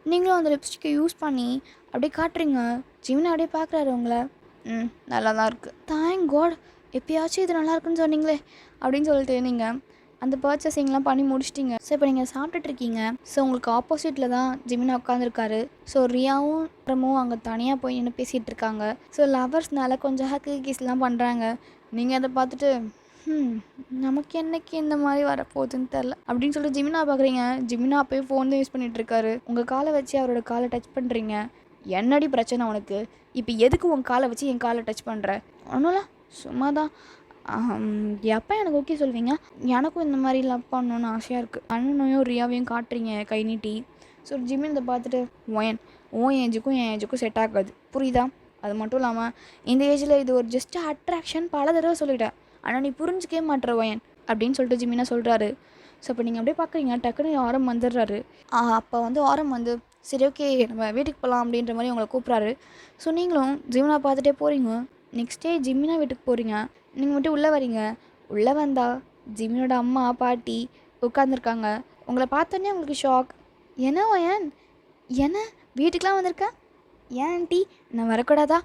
நீங்களும் அந்த லிப்ஸ்டிக்கை யூஸ் பண்ணி அப்படியே காட்டுறீங்க. ஜிமினா அப்படியே பார்க்குறாரு உங்களை. நல்லா தான் இருக்குது. தேங்க் காட் எப்பயாச்சும் இது நல்லா இருக்குன்னு சொன்னீங்களே அப்படின்னு சொல்லிட்டு நீங்கள் அந்த பர்ச்சேசிங்லாம் பண்ணி முடிச்சிட்டிங்க. ஸோ இப்போ நீங்கள் சாப்பிட்டுட்ருக்கீங்க. ஸோ உங்களுக்கு ஆப்போசிட்டில் தான் ஜிமினா உட்காந்துருக்காரு. ஸோ ரியாவும் ரமும் அங்கே தனியாக போய் நின்று பேசிகிட்டு இருக்காங்க. ஸோ லவர்ஸ்னால கொஞ்சம் ஹக்கு கிஸ்லாம் பண்ணுறாங்க. நீங்கள் அதை பார்த்துட்டு நமக்கு என்னைக்கு இந்த மாதிரி வரப்போகுதுன்னு தெரில அப்படின்னு சொல்லிட்டு ஜிமினா பார்க்குறீங்க. ஜிமினா அப்போயே ஃபோன் தான் யூஸ் பண்ணிகிட்ருக்காரு. உங்கள் காலை வச்சு அவரோட காலை டச் பண்ணுறீங்க. என்னடி பிரச்சனை உனக்கு? இப்போ எதுக்கு உன் காலை வச்சு என் காலை டச் பண்ணுற? ஒன்றும்ல, சும்மா தான். எப்போ எனக்கு ஓகே சொல்வீங்க? எனக்கும் இந்த மாதிரி லவ் பண்ணணுன்னு ஆசையாக இருக்குது. அண்ணனையும் ரியாவையும் காட்டுறீங்க கை நீட்டி. ஸோ ஜிமின் இதை பார்த்துட்டு உன் ஏஜுக்கும் என் ஏஜுக்கும் செட் ஆகாது, புரியுதா? அது மட்டும் இல்லாமல் இந்த ஏஜில் இது ஒரு ஜஸ்ட் அட்ராக்ஷன், பல தடவை சொல்லிட்டேன். ஆனால் நீ புரிஞ்சிக்கவே மாட்டுற ஒயன் அப்படின்னு சொல்லிட்டு ஜிமினா சொல்கிறாரு. ஸோ இப்போ நீங்கள் அப்படியே பார்க்குறீங்க. டக்குன்னு ஆரம் வந்துடுறாரு. அப்போ வந்து ஆரம் வந்து சரி ஓகே நம்ம வீட்டுக்கு போகலாம் அப்படின்ற மாதிரி உங்களை கூப்பிட்றாரு. ஸோ நீங்களும் ஜிமினா பார்த்துட்டே போகிறீங்க. நெக்ஸ்ட் டே ஜிமினா வீட்டுக்கு போகிறீங்க. நீங்கள் மட்டும் உள்ளே வரீங்க. உள்ளே வந்தால் ஜிமினோட அம்மா பாட்டி உட்காந்துருக்காங்க. உங்களை பார்த்தோன்னே உங்களுக்கு ஷாக். என்ன ஒயன், என்ன வீட்டுக்கெலாம் வந்திருக்கேன்? ஏன் ஆண்டி நான் வரக்கூடாதா?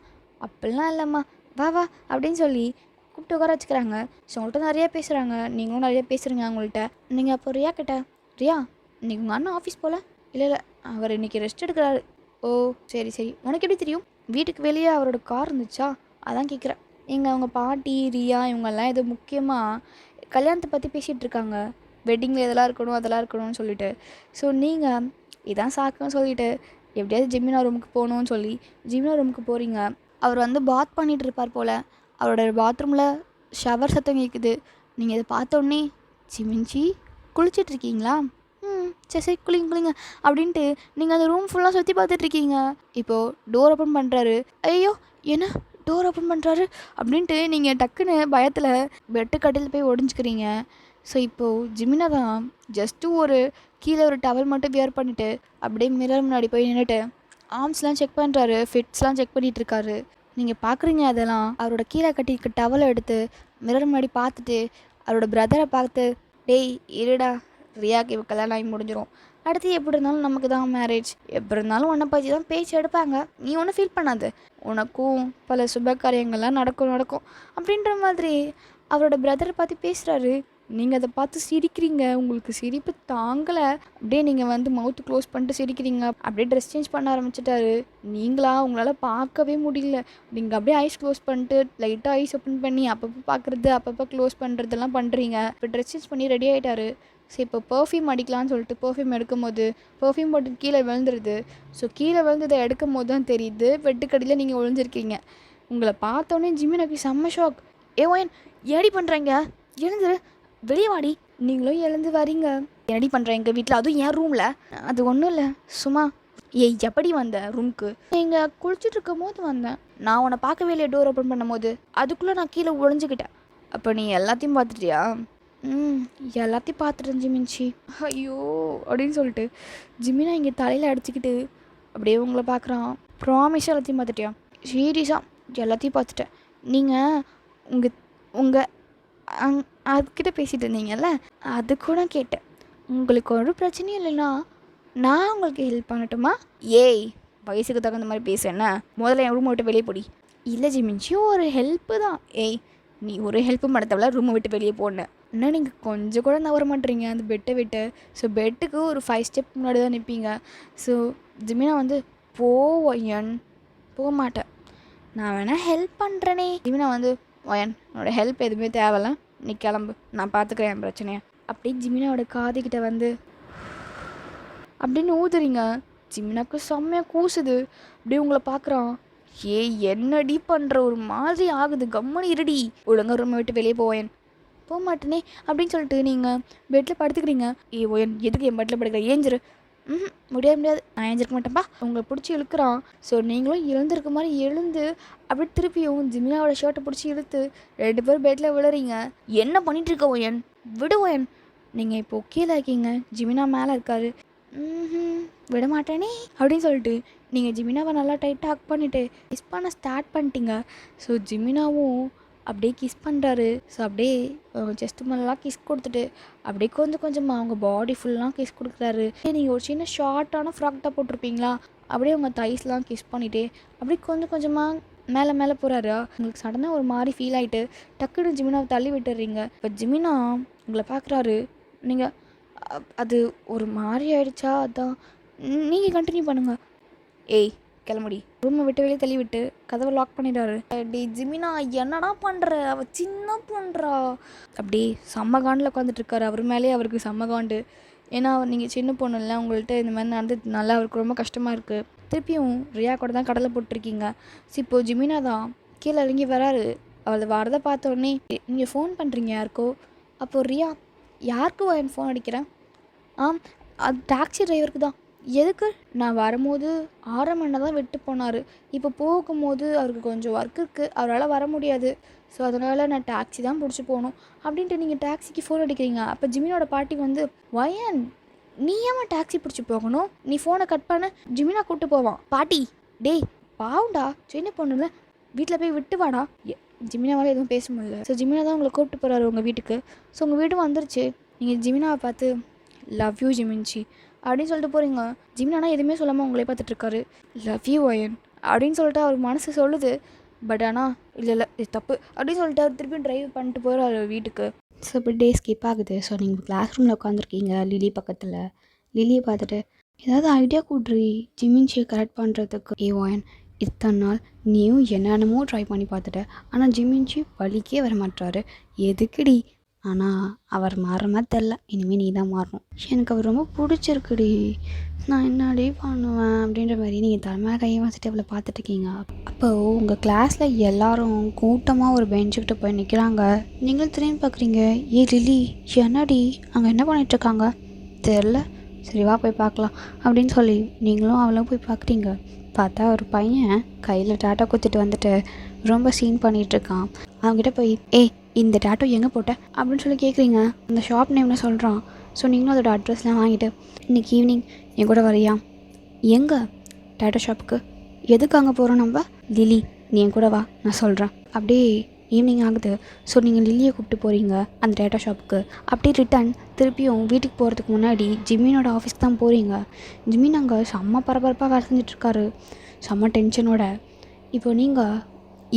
அப்படிலாம் இல்லைம்மா, வா வா அப்படின்னு சொல்லி கூப்பிட்டு உட்கார வச்சுக்கிறாங்க. ஸோ உங்கள்கிட்ட நிறையா பேசுகிறாங்க. நீங்களும் நிறையா பேசுகிறீங்க அவங்கள்ட்ட. நீங்கள் அப்போ ரியா கிட்ட, ரியா இன்றைக்கி உங்கள் அண்ணன் ஆஃபீஸ் போகல? இல்லை அவர் இன்றைக்கி ரெஸ்ட் எடுக்கிறாரு. ஓ சரி சரி, உனக்கு எப்படி தெரியும்? வீட்டுக்கு வெளியே அவரோட கார் இருந்துச்சா, அதான் கேட்குறேன். எங்கள் அவங்க பாட்டி ரியா இவங்கெல்லாம் ஏதோ முக்கியமாக கல்யாணத்தை பற்றி பேசிகிட்டு இருக்காங்க. வெட்டிங்கில் இதெல்லாம் இருக்கணும் அதெல்லாம் இருக்கணும்னு சொல்லிட்டு. ஸோ நீங்கள் இதான் சாக்குன்னு சொல்லிவிட்டு எப்படியாவது ஜிமினா ரூமுக்கு போகணுன்னு சொல்லி ஜிமினா ரூமுக்கு போகிறீங்க. அவர் வந்து பாத் பண்ணிகிட்டு இருப்பார் போல். அவரோட பாத்ரூமில் ஷவர் சத்தம் கேட்குது. நீங்கள் இதை பார்த்தோன்னே ஜிமின்ச்சி குளிச்சிட்ருக்கீங்களா? சரி சரி குளிங்க அப்படின்ட்டு நீங்கள் அந்த ரூம் ஃபுல்லாக சுற்றி பார்த்துட்ருக்கீங்க. இப்போது டோர் ஓப்பன் பண்ணுறாரு. ஐயோ என்ன டோர் ஓப்பன் பண்ணுறாரு அப்படின்ட்டு நீங்கள் டக்குன்னு பயத்தில் பெட்டு கட்டில் போய் ஒடிஞ்சிக்கிறீங்க. ஸோ இப்போது ஜிமினா தான் ஜஸ்ட்டு ஒரு கீழே ஒரு டவல் மட்டும் வியர் பண்ணிவிட்டு அப்படியே மிரர் முன்னாடி போய் நின்றுட்டு ஆர்ம்ஸ்லாம் செக் பண்ணுறாரு, ஃபிட்ஸ்லாம் செக் பண்ணிகிட்ருக்காரு. நீங்கள் பார்க்குறீங்க அதெல்லாம். அவரோட கீழே கட்டியிருக்க டவலை எடுத்து மிரர் முன்னாடி பார்த்துட்டு அவரோட பிரதரை பார்த்து, டேய் இருடா, ரியாக்கு இப்போ கல்யாணம் ஆகி முடிஞ்சிடும், அடுத்து எப்படி இருந்தாலும் நமக்கு தான் மேரேஜ், எப்படி இருந்தாலும் உன்னை பற்றி தான் பேச்சு எடுப்பாங்க, நீ ஒன்றும் ஃபீல் பண்ணாது, உனக்கும் பல சுப காரியங்கள்லாம் நடக்கும் அப்படின்ற மாதிரி அவரோட பிரதரை பார்த்து பேசுகிறாரு. நீங்கள் அதை பார்த்து சிரிக்கிறீங்க. உங்களுக்கு சிரிப்பு தாங்கலை. அப்படியே நீங்கள் வந்து மவுத்து க்ளோஸ் பண்ணிட்டு சிரிக்கிறீங்க. அப்படியே ட்ரெஸ் சேஞ்ச் பண்ண ஆரம்பிச்சிட்டாரு. நீங்களா உங்களால் பார்க்கவே முடியல. நீங்கள் அப்படியே ஐஸ் க்ளோஸ் பண்ணிட்டு லைட்டாக ஐஸ் ஓப்பன் பண்ணி அப்பப்போ பார்க்குறது அப்பப்போ க்ளோஸ் பண்ணுறதெல்லாம் பண்ணுறீங்க. இப்போ ட்ரெஸ் சேஞ்ச் பண்ணி ரெடி ஆகிட்டாரு. ஸோ இப்போ பர்ஃப்யூம் அடிக்கலான்னு சொல்லிட்டு பர்ஃப்யூம் எடுக்கும் போது பர்ஃப்யூம் போட்டு கீழே விழுந்துருது. ஸோ கீழே விழுந்ததை எடுக்கும் போது தான் தெரியுது வெட்டுக்கடியில் நீங்கள் விழுந்திருக்கீங்க. உங்களை பார்த்தோன்னே ஜிமினாக்கு செம்ம ஷாக். ஒயன் ஏடி பண்ணுறீங்க? எழுந்துரு, வெளியே வாடி. நீங்களும் எழுந்து வரீங்க. என்னடி பண்ணுறேன் எங்கள் வீட்டில், அதுவும் என் ரூமில்? அது ஒன்றும் இல்லை, சும்மா. எப்படி வந்த ரூமுக்கு? நீங்கள் குளிச்சுட்டு இருக்கும் போது வந்தேன். நான் உன்னை பார்க்கவே இல்லையே டோர் ஓப்பன் பண்ணும் போது. அதுக்குள்ளே நான் கீழே ஒழிஞ்சிக்கிட்டேன். அப்போ நீ எல்லாத்தையும் பார்த்துட்டியா? எல்லாத்தையும் பார்த்துட்டேன் ஜிமின்ச்சி. ஐயோ அப்படின்னு சொல்லிட்டு ஜிமினா இங்கே தலையில் அடிச்சுக்கிட்டு அப்படியே உங்களை பார்க்குறான். ப்ராமிஸாக எல்லாத்தையும் பார்த்துட்டியா? சீரியஸாக எல்லாத்தையும் பார்த்துட்டேன். நீங்கள் உங்கள் அதுக்கிட்ட பேசிகிட்டு இருந்தீங்கல்ல, அது கூட கேட்டேன். உங்களுக்கு ஒரு பிரச்சனையும் இல்லைன்னா நான் உங்களுக்கு ஹெல்ப் பண்ணட்டுமா? ஏய் வயசுக்கு தகுந்த மாதிரி பேசுறேன்னா முதல்ல என் ரூமை விட்டு வெளியே போடி. இல்லை ஜிமின்ச்சி, ஒரு ஹெல்ப்பு தான். ஏய் நீ ஒரு ஹெல்ப்பும் பண்ண தேவையில்ல, ரூமை விட்டு வெளியே போனேன். இன்னும் நீங்கள் கொஞ்சம் கூட நவர மாட்டேறீங்க அந்த பெட்டை விட்டு. ஸோ பெட்டுக்கு ஒரு 5 ஸ்டெப் முன்னாடி தான் நிற்பீங்க. ஸோ ஜிமினா வந்து ஒயன் போக மாட்டேன், நான் வேணால் ஹெல்ப் பண்ணுறேனே. ஜிமினா வந்து ஒயன் என்னோடய ஹெல்ப் எதுவுமே தேவையில்ல, நீ கிளம்பு, நான் பார்த்துக்கிறேன் என் பிரச்சனையை. அப்படியே ஜிமினாவோட காதுகிட்ட வந்து அப்படின்னு ஊதுறீங்க. ஜிமினாக்கு செம்மையாக கூசுது. அப்படியே உங்களை பார்க்குறான். என்னடி பண்ணுற, ஒரு மாதிரி ஆகுது, கம்மனு இருடி, ஒழுங்கா ரூமை விட்டு வெளியே போவேன். போக மாட்டேனே அப்படின்னு சொல்லிட்டு நீங்கள் பெட்டில் படுத்துக்கிறீங்க. ஒயன் எதுக்கு என் பெட்டில் படுக்கிற, ஏஞ்சிரு. முடியாது, நான் ஏஞ்சிருக்க மாட்டேன்ப்பா. உங்களை பிடிச்சி இழுக்கிறான். ஸோ நீங்களும் எழுந்திருக்க மாதிரி எழுந்து அப்படியே திருப்பியும் ஜிமினாவோட ஷர்ட்டை பிடிச்சி இழுத்து 2 பேரும் பெட்டில் விழுறீங்க. என்ன பண்ணிகிட்டு இருக்க ஒயன், விடு ஒயன். நீங்கள் இப்போது கீழே இருக்கீங்க, ஜிமினா மேலே இருக்காரு. விட மாட்டேனே அப்படின்னு சொல்லிட்டு நீங்கள் ஜிமினாவை நல்லா டைட்டாக ஹக் பண்ணிவிட்டு கிஸ் பண்ண ஸ்டார்ட் பண்ணிட்டீங்க. ஸோ ஜிமினாவும் அப்படியே கிஸ் பண்ணுறாரு. ஸோ அப்படியே செஸ்ட் மேலாம் கிஸ் கொடுத்துட்டு அப்படியே கொஞ்சம் கொஞ்சமாக அவங்க பாடி ஃபுல்லாக கிஸ் கொடுக்குறாரு. நீங்கள் ஒரு சின்ன ஷார்ட்டான ஃப்ராக் தான் போட்டிருப்பீங்களா, அப்படியே உங்கள் தைஸ்லாம் கிஸ் பண்ணிவிட்டு அப்படியே கொஞ்சம் கொஞ்சமாக மேலே போகிறாரு. உங்களுக்கு சடனாக ஒரு மாதிரி ஃபீல் ஆகிட்டு டக்குன்னு ஜிமினாவை தள்ளி விட்டுறீங்க. இப்போ ஜிமினா உங்களை பார்க்குறாரு. நீங்கள் அது ஒரு மாதிரி ஆயிடுச்சா? அதான் நீங்கள் கண்டினியூ பண்ணுங்கள். ஏய் கிளம்புடி. ரூமை விட்டு வெளியே தள்ளி விட்டு கதவை லாக் பண்ணிடுறாரு. டே ஜிமினா என்னடா பண்ணுற, அவள் சின்ன பண்ணுறா. அப்படியே செம்ம காண்டில் உட்காந்துட்ருக்காரு. அவர் மேலேயே அவருக்கு செம்ம காண்டு. ஏன்னா நீங்கள் சின்ன பொண்ணு இல்லை, உங்கள்கிட்ட இந்த மாதிரி நடந்ததுனால அவருக்கு ரொம்ப கஷ்டமாக இருக்குது. திருப்பியும் ரியா கூட தான் கடலை போட்டிருக்கீங்க. இப்போது ஜிமினா தான் கீழே இறங்கி வராரு. அவளை வரதை பார்த்தோடனே நீங்கள் ஃபோன் பண்ணுறீங்க யாருக்கோ. அப்போது ரியா யாருக்கு என் ஃபோன் அடிக்கிறேன்? அது டாக்ஸி டிரைவருக்கு தான். எதுக்கு? நான் வரும்போது 6 மணி தான் விட்டு போனார். இப்போ போகும்போது அவருக்கு கொஞ்சம் ஒர்க் இருக்குது, அவரால் வர முடியாது. ஸோ அதனால் நான் டாக்ஸி தான் பிடிச்சி போகணும் அப்படின்ட்டு நீங்கள் டாக்ஸிக்கு ஃபோன் அடிக்கிறீங்க. அப்போ ஜிமினோட பாட்டி வந்து வயன் நீ ஏமா டாக்ஸி பிடிச்சி போகணும், நீ ஃபோனை கட் பண்ண, ஜிமினா கூப்பிட்டு போவான். பாட்டி டேய் பாவுண்டா, சின்ன பொண்ணுல வீட்டில் போய் விட்டு வாடா. ஜிமினாவால் எதுவும் பேச முடியல. ஸோ ஜிமினா தான் உங்களை கூப்பிட்டு போகிறாரு உங்கள் வீட்டுக்கு. ஸோ உங்கள் வீடும் வந்துருச்சு. நீங்கள் ஜிமினாவை பார்த்து லவ் யூ ஜிமின்ச்சி அப்படின்னு சொல்லிட்டு போகிறீங்க. ஜிமினானா எதுவுமே சொல்லாமல் உங்களே பார்த்துட்ருக்காரு. லவ் யூ ஒயன் அப்படின்னு சொல்லிட்டு அவர் மனசு சொல்லுது. பட் ஆனால் இல்லை இது தப்பு அப்படின்னு சொல்லிட்டு அவர் திருப்பி ட்ரைவ் பண்ணிட்டு போகிறாரு வீட்டுக்கு. ஸோ இப்போ டே ஸ்கிப் ஆகுது. ஸோ நீங்கள் கிளாஸ் ரூமில் உட்காந்துருக்கீங்க லிலி பக்கத்தில். லிலியை பார்த்துட்டு ஏதாவது ஐடியா கூட்ரி ஜிமின்ச்சியை கரெக்ட் பண்ணுறதுக்கு. ஏ ஒயன் இத்தனை நாள் நீயும் என்னென்னமோ ட்ரை பண்ணி பார்த்துட்ட, ஆனால் ஜிமின்ச்சி வலிக்கே வர மாட்டாரு. எதுக்குடி? ஆனால் அவர் மாறுற மாதிரி தெரில. இனிமேல் நீ தான் மாறணும். எனக்கு அவர் ரொம்ப பிடிச்சிருக்குடி, நான் என்னடி பண்ணுவேன் அப்படின்ற மாதிரி நீங்கள் தலைமையாக கையை வச்சுட்டு அவளை பார்த்துட்ருக்கீங்க. அப்போது உங்கள் கிளாஸில் எல்லோரும் கூட்டமாக ஒரு பெஞ்சுக்கிட்ட போய் நிற்கிறாங்க. நீங்களும் திரும்பி பார்க்குறீங்க. ஏ லிலி என்னடி அங்கே என்ன பண்ணிகிட்ருக்காங்க தெரில, சரி வா போய் பார்க்கலாம் அப்படின்னு சொல்லி நீங்களும் அவளும் போய் பார்க்குறீங்க. பார்த்தா ஒரு பையன் கையில் டாட்டா குத்திட்டு வந்துட்டு ரொம்ப சீன் பண்ணிகிட்ருக்கான். அவங்ககிட்ட போய் இந்த டாட்டோ எங்கே போட்ட அப்படின்னு சொல்லி கேட்குறீங்க. அந்த ஷாப் நேம்னு சொல்கிறான். ஸோ நீங்களும் அதோட அட்ரஸ்லாம் வாங்கிட்டு இன்றைக்கி ஈவினிங் என் கூட வரியா? எங்கே? டாட்டோ ஷாப்புக்கு. எதுக்கு அங்கே போகிறோம் நம்ம? லிலி நீ என் கூட வா, நான் சொல்கிறேன். அப்படியே ஈவினிங் ஆகுது. ஸோ நீங்கள் லில்லியை கூப்பிட்டு போகிறீங்க அந்த டேட்டா ஷாப்புக்கு. அப்படியே ரிட்டன் திருப்பியும் வீட்டுக்கு போகிறதுக்கு முன்னாடி ஜிமினோட ஆஃபீஸ்க்கு தான் போகிறீங்க. ஜிமின் அங்கே செம்ம பரபரப்பாக வேலை செஞ்சிட்ருக்காரு, செம்ம டென்ஷனோட. இப்போ நீங்கள்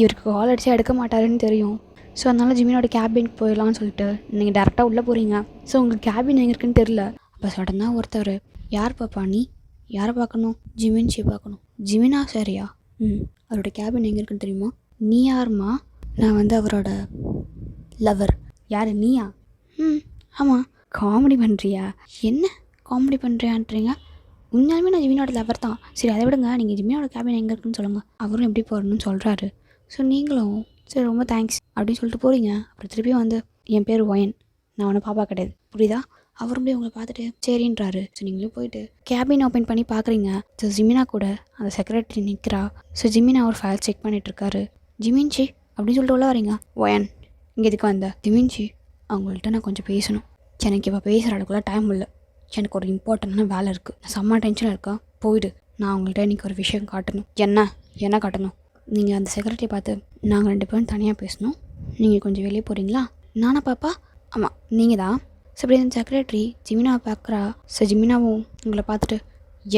இவருக்கு கால் அடித்து எடுக்க மாட்டாருன்னு தெரியும். ஸோ அதனால் ஜிமினோட கேபினுக்கு போயிடலான்னு சொல்லிட்டு நீங்கள் டேரெக்டாக உள்ளே போகிறீங்க. ஸோ உங்களுக்கு கேபின் எங்கே இருக்குன்னு தெரில. அப்போ சடனாக ஒருத்தர், யார் பாப்பா நீ? யாரை பார்க்கணும்? ஜிமின்ச்சி பார்க்கணும். ஜிமினா சரியா? அவரோட கேபின் எங்கே இருக்குன்னு தெரியுமா? நீ யாருமா? நான் வந்து அவரோட லவர். யார் நீயா? ஆமாம். காமெடி பண்ணுறியா? என்ன காமெடி பண்ணுறியான்றீங்க? உண்மையாலுமே நான் ஜிமினோட லவர் தான். சரி அதை விடுங்க, நீங்கள் ஜிமினோட கேபின் எங்கே இருக்குன்னு சொல்லுங்கள். அவரும் எப்படி போகணுன்னு சொல்கிறாரு. ஸோ நீங்களும் சரி ரொம்ப தேங்க்ஸ் அப்படின்னு சொல்லிட்டு போகிறீங்க. அப்புறம் திருப்பியும் வந்து என் பேர் ஒயன், நான் ஒன்றும் பாப்பா கிடையாது, புரியுதா? அவரும் போய் உங்களை பார்த்துட்டு சரின்றாரு. ஸோ நீங்களும் போயிட்டு கேபின் ஓப்பன் பண்ணி பார்க்குறீங்க. ஸோ ஜிமினா கூட அந்த செக்ரட்டரி நிற்கிறா. ஸோ ஜிமினா ஒரு ஃபைல் செக் பண்ணிகிட்ருக்காரு. ஜிமின்ச்சி அப்படின்னு சொல்லிட்டு உள்ள வரீங்க. ஒயன் இங்கே எதுக்கு வந்த? ஜிமின்ச்சி அவங்கள்ட்ட நான் கொஞ்சம் பேசணும். எனக்கு இப்போ பேசுகிற அளவுக்குலாம் டைம் இல்லை. எனக்கு ஒரு இம்பார்ட்டண்டான வேலை இருக்குது. நான் செம்ம டென்ஷனாக இருக்கா, போயிடு. நான் அவங்கள்ட்ட இன்றைக்கி ஒரு விஷயம் காட்டணும். என்ன காட்டணும்? நீங்கள் அந்த செக்ரட்டரியை பார்த்து நாங்கள் 2 பேரும் தனியாக பேசணும், நீங்கள் கொஞ்சம் வெளியே போகிறீங்களா? நானா பாப்பா? ஆமாம் நீங்கள் தான். ஸோ இப்படி அந்த செக்ரட்டரி ஜிமினாவை பார்க்குறா. ஸோ ஜிமினாவும் உங்களை பார்த்துட்டு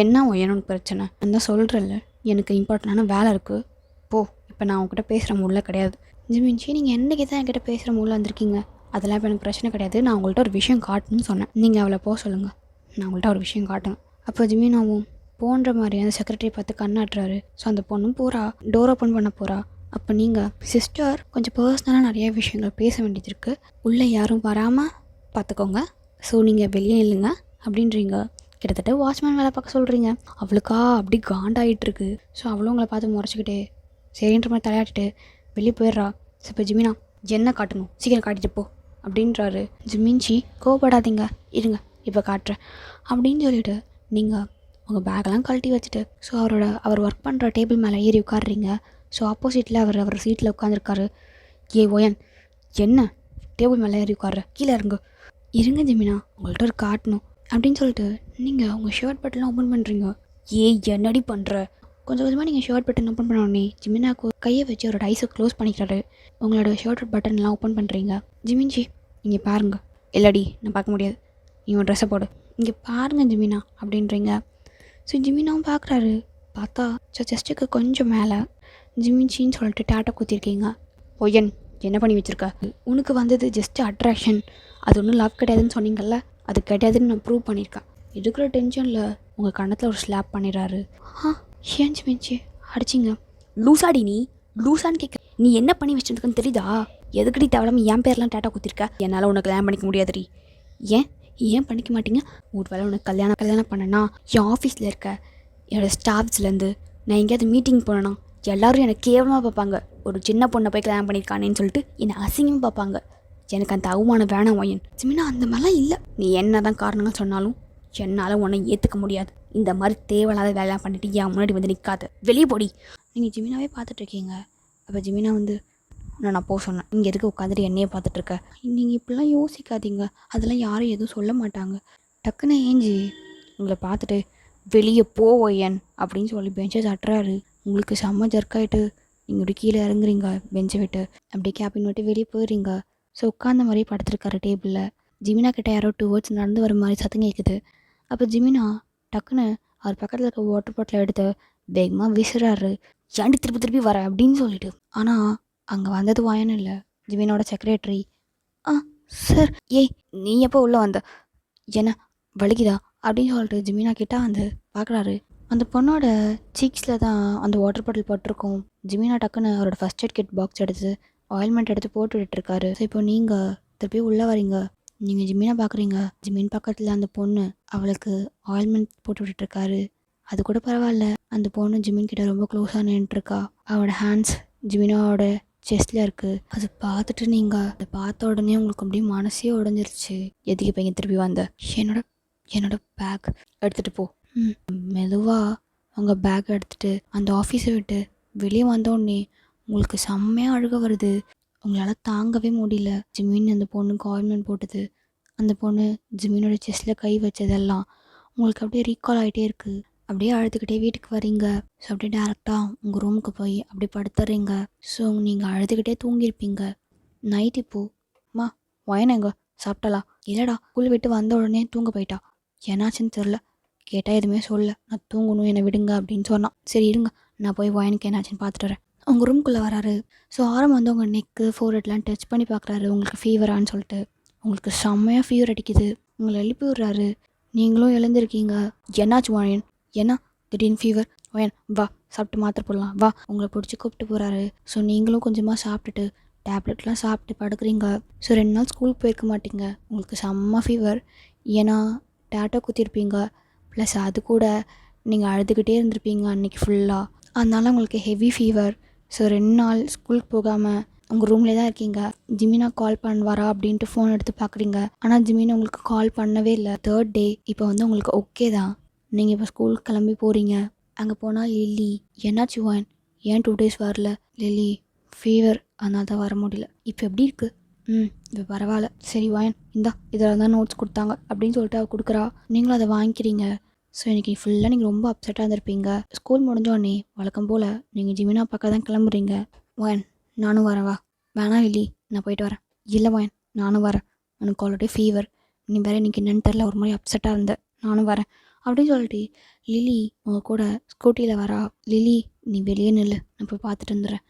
என்ன ஒயனுக்கு பிரச்சனை? நான் தான் சொல்கிறேன்ல எனக்கு இம்பார்ட்டண்டான வேலை இருக்குது, போ. இப்போ நான் உங்ககிட்ட பேசுகிற மூடில் கிடையாது. ஜிமின்ச்சி நீங்கள் என்றைக்கு தான் என்கிட்ட பேசுகிற மூடில் வந்திருக்கீங்க? அதெல்லாம் இப்போ எனக்கு பிரச்சனை கிடையாது. நான் உங்கள்கிட்ட ஒரு விஷயம் காட்டணும்னு சொன்னேன். நீங்கள் அவளை போக சொல்லுங்கள், நான் உங்கள்கிட்ட ஒரு விஷயம் காட்டணும். அப்போ ஜிமினாவும் போன்ற மாதிரி அந்த செக்ரட்டரி பார்த்து கண்ணாட்டுறாரு. ஸோ அந்த பொண்ணும் போகிறா, டோர் ஓப்பன் பண்ண போகிறா. அப்போ நீங்கள் சிஸ்டர் கொஞ்சம் பர்சனலாக நிறைய விஷயங்கள் பேச வேண்டியது இருக்குது, உள்ளே யாரும் வராமல் பார்த்துக்கோங்க, ஸோ நீங்கள் வெளியே இல்லைங்க அப்படின்றீங்க. கிட்டத்தட்ட வாட்ச்மேன் வேலை பார்க்க சொல்கிறீங்க. அவளுக்கா அப்படி காண்டாகிட்டுருக்கு. ஸோ அவளும் உங்களை பார்த்து முறைச்சிக்கிட்டே சரின்ற மாதிரி தலையாட்டிட்டு வெளியே போயிடுறா. ஸோ இப்போ ஜிமினா என்ன காட்டணும், சீக்கிரம் காட்டிட்டு போ அப்படின்றாரு. ஜிமின்ச்சி கோவப்படாதீங்க, இருங்க இப்போ காட்டுறேன் அப்படின்னு சொல்லிவிட்டு நீங்கள் உங்கள் பேக்கெல்லாம் கழட்டி வச்சுட்டு ஸோ அவர் ஒர்க் பண்ணுற டேபிள் மேலே ஏறி உட்காடுறீங்க. ஸோ ஆப்போசிட்டில் அவர் சீட்டில் உட்காந்துருக்காரு. ஏ ஒயன் என்ன டேபிள் மேலே ஏறி உட்கார்ற, கீழே இருங்க ஜிமினா உங்கள்கிட்ட ஒரு காட்டணும் அப்படின்னு சொல்லிட்டு நீங்கள் உங்கள் ஷர்ட் பட்டன்லாம் ஓப்பன் பண்ணுறீங்க. என்னடி பண்ணுற? கொஞ்சம் கொஞ்சமாக நீங்கள் ஷர்ட் பட்டன் ஓப்பன் பண்ண உடனே ஜிமினாக்கு கையை வச்சு அவரோட ஐஸை க்ளோஸ் பண்ணிக்கிறாரு. உங்களோட ஷர்ட் பட்டன்லாம் ஓப்பன் பண்ணுறீங்க. ஜிமின்ச்சி இங்கே பாருங்கள். இல்லடி நான் பார்க்க முடியாது, நீ உன் ட்ரெஸ்ஸை போடு. இங்கே பாருங்கள் ஜிமினா அப்படின்றீங்க. ஸோ ஜிமினாவும் பார்க்குறாரு. பார்த்தா செஸ்ட்டுக்கு கொஞ்சம் மேலே ஜிமின்ச்சின்னு சொல்லிட்டு டாட்டா குத்திருக்கீங்க. ஒயன் என்ன பண்ணி வச்சுருக்க? உனக்கு வந்தது ஜஸ்ட் அட்ராக்ஷன், அது ஒன்றும் லவ் கிடையாதுன்னு சொன்னீங்கல்ல, அது கிடையாதுன்னு நான் ப்ரூவ் பண்ணியிருக்கேன். இருக்கிற டென்ஷனில் உங்கள் கன்னத்தில் ஒரு ஸ்லாப் பண்ணிடுறாரு. ஏன் மிஞ்சி அடிச்சிங்க? லூசாடி நீ, லூசான்னு கேட்க. நீ என்ன பண்ணி வச்சுருக்குன்னு தெரியுதா? எதுக்கடி தேவையில்லாமல் என் பேர்லாம் டேட்டா குத்திருக்க? என்னால் உனக்கு கல்யாணம் பண்ணிக்க முடியாதுடி. ஏன் பண்ணிக்க மாட்டீங்க? ஒரு வேளை உனக்கு கல்யாணம் பண்ணனா என் ஆஃபீஸில் இருக்க என்னோடய ஸ்டாஃப்ஸ்லேருந்து நான் எங்கேயாவது மீட்டிங் போனேன்னா எல்லோரும் என்னை கேவலமாக பார்ப்பாங்க. ஒரு சின்ன பொண்ணை போய் கல்யாணம் பண்ணியிருக்கானேன்னு சொல்லிட்டு என்னை அசிங்கமாக பார்ப்பாங்க. எனக்கு அந்த அவமானம் வேணாம் ஒயன். ஜிமினா அந்த மாதிரிலாம் இல்லை. நீ என்ன தான் காரணங்கள் சொன்னாலும் என்னால் உன்னை ஏற்றுக்க முடியாது. இந்த மாதிரி தேவையில்லாத வேலைலாம் பண்ணிட்டு என் முன்னாடி வந்து நிற்காது, வெளியே போடி. நீங்கள் ஜிமினாவே பார்த்துட்ருக்கீங்க. அப்போ ஜிமினா வந்து நான் போக சொன்னேன், இங்கே எதுக்கு உட்காந்துட்டு என்னையே பார்த்துட்ருக்க? நீங்கள் இப்படிலாம் யோசிக்காதீங்க, அதெல்லாம் யாரும் எதுவும் சொல்ல மாட்டாங்க. டக்குன்னு ஏஞ்சி உங்களை பார்த்துட்டு வெளியே போயன் அப்படின்னு சொல்லி பெஞ்சை தட்டுறாரு. உங்களுக்கு செம்ம ஜர்க்காயிட்டு நீங்கள் இப்படி கீழே இறங்குறீங்க பெஞ்சை விட்டு, அப்படியே கேபின் விட்டு வெளியே போயிடுறீங்க. ஸோ உட்காந்த மாதிரியே படுத்துருக்காரு டேபிளில். ஜிமினா கிட்ட யாரோ 2 words நடந்து வர மாதிரி சத்தம் கேட்குது. அப்போ ஜிமினா டக்குன்னு அவர் பக்கத்தில் இருக்க வாட்டர் பாட்டில் எடுத்து வேகமாக வீசுறாரு. ஏன்டி திருப்பி வர அப்படின்னு சொல்லிட்டு. ஆனால் அங்கே வந்தது வாயன் இல்லை, ஜிமினோட செக்ரட்டரி. சார், நீ எப்போ உள்ளே வந்த? என்ன வலிக்குதா அப்படின்னு சொல்லிட்டு ஜிமினா கிட்ட வந்து பார்க்குறாரு. அந்த பொண்ணோட சீக்ஸில் தான் அந்த வாட்டர் பாட்டில் போட்டிருக்கோம். ஜிமினா டக்குன்னு அவரோட ஃபஸ்ட் எய்ட் கிட் பாக்ஸ் எடுத்து ஆயில்மெண்ட் எடுத்து போட்டு விட்டுருக்காரு. ஸோ இப்போ நீங்கள் திருப்பி உள்ளே வரீங்க. நீங்கள் ஜிமினா பார்க்குறீங்க. ஜிமின் பக்கத்தில் அந்த பொண்ணு அவளுக்கு ஆயில்மெண்ட் போட்டு விட்டுருக்காரு. அது கூட பரவாயில்ல, அந்த பொண்ணு ஜிமின் கிட்ட ரொம்ப க்ளோஸாக நின்றுட்டுருக்கா. அவளோட ஹேண்ட்ஸ் ஜிமினாவோட செஸ்டில் இருக்குது. அது பார்த்துட்டு நீங்கள் அதை பார்த்த உடனே உங்களுக்கு அப்படியே மனசே உடஞ்சிருச்சு. எதுக்கு இப்போ இங்கே திருப்பி வந்த? என்னோட பேக் எடுத்துகிட்டு போ. மெதுவாக உங்கள் பேக் எடுத்துகிட்டு அந்த ஆஃபீஸை விட்டு வெளியே வந்தோடனே உங்களுக்கு செம்மையாக அழுக வருது. உங்களால் தாங்கவே முடியல. ஜிமின் அந்த பொண்ணுக்கு ஆயில்மெண்ட் போட்டது, அந்த பொண்ணு ஜிமினோட செஸ்டில் கை வச்சதெல்லாம் உங்களுக்கு அப்படியே ரீகால் ஆகிட்டே இருக்குது. அப்படியே அழுதுகிட்டே வீட்டுக்கு வரீங்க. ஸோ அப்படியே டேரெக்டாக உங்கள் ரூமுக்கு போய் அப்படி படுத்துறீங்க. ஸோ நீங்கள் அழுதுகிட்டே தூங்கியிருப்பீங்க. நைட் இப்போம்மா வயனங்க சாப்பிட்டலா? இல்லைடா, ஸ்கூல் விட்டு வந்த உடனே தூங்க போயிட்டா. என்னாச்சுன்னு தெரில, கேட்டால் எதுவுமே சொல்ல. நான் தூங்கணும், என்னை விடுங்க அப்படின்னு சொன்னான். சரி இருங்க, நான் போய் வயனுக்கு என்னாச்சுன்னு பார்த்துட்டு வரேன். உங்கள் ரூம்குள்ளே வராரு. ஸோ ஆரம் வந்து உங்கள் நெக்கு ஃபோர்ஹெட்லாம் டச் பண்ணி பார்க்குறாரு. உங்களுக்கு ஃபீவரான்னு சொல்லிட்டு. உங்களுக்கு செம்மையாக ஃபீவர் அடிக்குது. உங்களை எழுப்பி விடுறாரு. நீங்களும் எழுந்திருக்கீங்க. என்னாச்சு வயன்? என்ன திடீர்னு ஃபீவர்? வயன் வா சாப்பிட்டு மாத்திரை போடலாம் வா. உங்களை பிடிச்சி கூப்பிட்டு போகிறாரு. ஸோ நீங்களும் கொஞ்சமாக சாப்பிட்டுட்டு டேப்லெட்லாம் சாப்பிட்டு படுக்கிறீங்க. ஸோ 2 நாள் ஸ்கூலுக்கு போயிருக்க மாட்டீங்க. உங்களுக்கு செம்ம ஃபீவர். ஏன்னா டேட்டோ குத்திருப்பீங்க, ப்ளஸ் அது கூட நீங்கள் அழுதுகிட்டே இருந்திருப்பீங்க அன்றைக்கி ஃபுல்லாக. அதனால உங்களுக்கு ஹெவி ஃபீவர். ஸோ 2 நாள் ஸ்கூலுக்கு போகாமல் உங்கள் ரூம்லேயே தான் இருக்கீங்க. ஜிமினா கால் பண்ணுவாரா அப்படின்ட்டு ஃபோன் எடுத்து பார்க்குறீங்க. ஆனால் ஜிமினா உங்களுக்கு கால் பண்ணவே இல்லை. 3rd டே இப்போ வந்து உங்களுக்கு ஓகே தான். நீங்கள் இப்போ ஸ்கூலுக்கு கிளம்பி போகிறீங்க. அங்கே போனால் லில்லி, என்னாச்சு வாயன், ஏன் 2 days வரல? லில்லி ஃபீவர், அதனால தான் வர முடியல. இப்போ எப்படி இருக்குது? இப்போ பரவாயில்ல. சரி வாயன், இந்தா இதில் தான் நோட்ஸ் கொடுத்தாங்க அப்படின்னு சொல்லிட்டு அவள் கொடுக்குறா. நீங்களும் அதை வாங்கிக்கிறீங்க. ஸோ இன்றைக்கி ஃபுல்லாக நீங்கள் ரொம்ப அப்செட்டாக இருந்திருப்பீங்க. ஸ்கூல் முடிஞ்சோடனே வழக்கம் போல் நீங்கள் ஜிமினா பக்கம் தான் கிளம்புறீங்க. வாயன் நானும் வரேன் வா. வேணாம் லில்லி, நான் போயிட்டு வரேன். இல்லை வாயன் நானும் வரேன், எனக்கு ஆல்ரெடி ஃபீவர், நீ வேறு இன்றைக்கி என்னன்னு தெரில, ஒரு மாதிரி அப்செட்டாக இருந்தேன், நானும் வரேன் அப்படின்னு சொல்லிட்டு லில்லி உங்கள் கூட ஸ்கூட்டியில் வரா. லில்லி நீ வெளியே நில்லு, நான் போய் பார்த்துட்டு வந்துடுறேன்.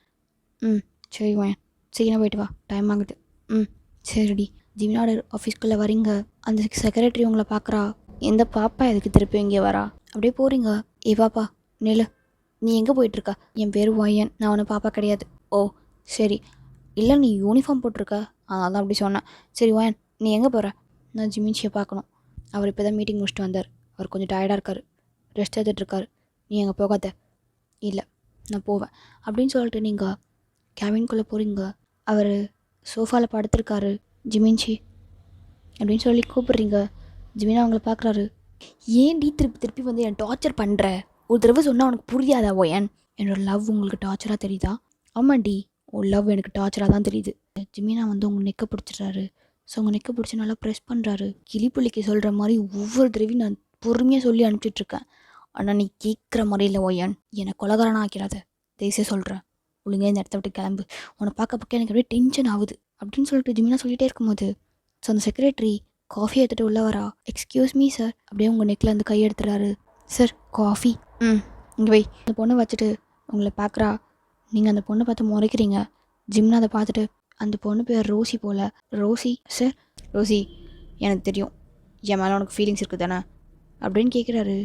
சரி வாயன், சீக்கிரம் போயிட்டு வா, டைம் ஆகுது. சரிடி. ஜிமினாவோட ஆஃபீஸ்க்குள்ளே வரீங்க. அந்த செக்ரட்டரி உங்களை பார்க்குறா. எந்த பாப்பா எதுக்கு திருப்பி இங்கே வரா? அப்படியே போகிறீங்க. பாப்பா நில்லு, நீ எங்கே போயிட்டுருக்கா? என் பேர் வாயன், நான் உன்னை பாப்பா கிடையாது. ஓ சரி. இல்லை நீ யூனிஃபார்ம் போட்டிருக்க, அதனால தான் அப்படி சொன்னேன். சரி வாயன், நீ எங்கே போகிற? நான் ஜிமின்ஷியை பார்க்கணும். அவர் இப்போ தான் மீட்டிங் முடிச்சுட்டு வந்தார். அவர் கொஞ்சம் டயர்டாக இருக்கார், ரெஸ்ட் எடுத்துகிட்ருக்காரு. நீ எங்கே போகாத. இல்லை நான் போவேன் அப்படின்னு சொல்லிட்டு நீங்கள் கேபின்குள்ளே போகிறீங்க. அவர் சோஃபாவில் படுத்திருக்காரு. ஜிமின்ஷி அப்படின்னு சொல்லி கூப்பிட்றீங்க. ஜிமினா அவங்கள பார்க்குறாரு. ஏன்டி திருப்பி வந்து என் டார்ச்சர் பண்ணுற? ஒரு தடவை சொன்னால் உனக்கு புரியாதா ஓயன்? என்னோடய லவ் உங்களுக்கு டார்ச்சராக தெரியுதா? ஆமாண்டி, உன் லவ் எனக்கு டார்ச்சராக தான் தெரியுது. ஜிமினா வந்து உங்கள் நெக்கை பிடிச்சிட்றாரு. ஸோ உங்கள் நெக்கை பிடிச்சி நல்லா ப்ரெஸ் பண்ணுறாரு. கிளிப்புள்ளிக்கு சொல்கிற மாதிரி ஒவ்வொரு தடவையும் நான் பொறுமையாக சொல்லி அனுப்பிச்சிட்ருக்கேன். ஆனால் நீ கேட்குற மாதிரி இல்லை ஓயன். என்னை கொலகாரனா ஆக்கிறாத, தேசிய சொல்கிறேன். ஒழுங்காக இந்த இடத்த விட்டு கிளம்பு. உன்னை பார்க்க எனக்கு அப்படியே டென்ஷன் ஆகுது அப்படின்னு சொல்லிட்டு ஜிமினா சொல்லிகிட்டே இருக்கும்போது ஸோ அந்த செக்ரட்டரி காஃபி எடுத்துகிட்டு உள்ள வரா. எக்ஸ்கியூஸ் மீ சார், அப்படியே உங்கள் நெக்கில் இருந்து கை எடுத்துறாரு. Sir coffee. இங்கே வை. அந்த பொண்ணை வச்சுட்டு உங்களை பார்க்குறா. நீங்கள் அந்த பொண்ணை பார்த்து முறைக்கிறீங்க. ஜிம்னா அதை பார்த்துட்டு அந்த பொண்ணு பேர் ரோசி போல். ரோசி சார், ரோசி எனக்கு தெரியும் என் மேலே உனக்கு ஃபீலிங்ஸ் இருக்குது தானே அப்படின்னு கேட்குறாரு.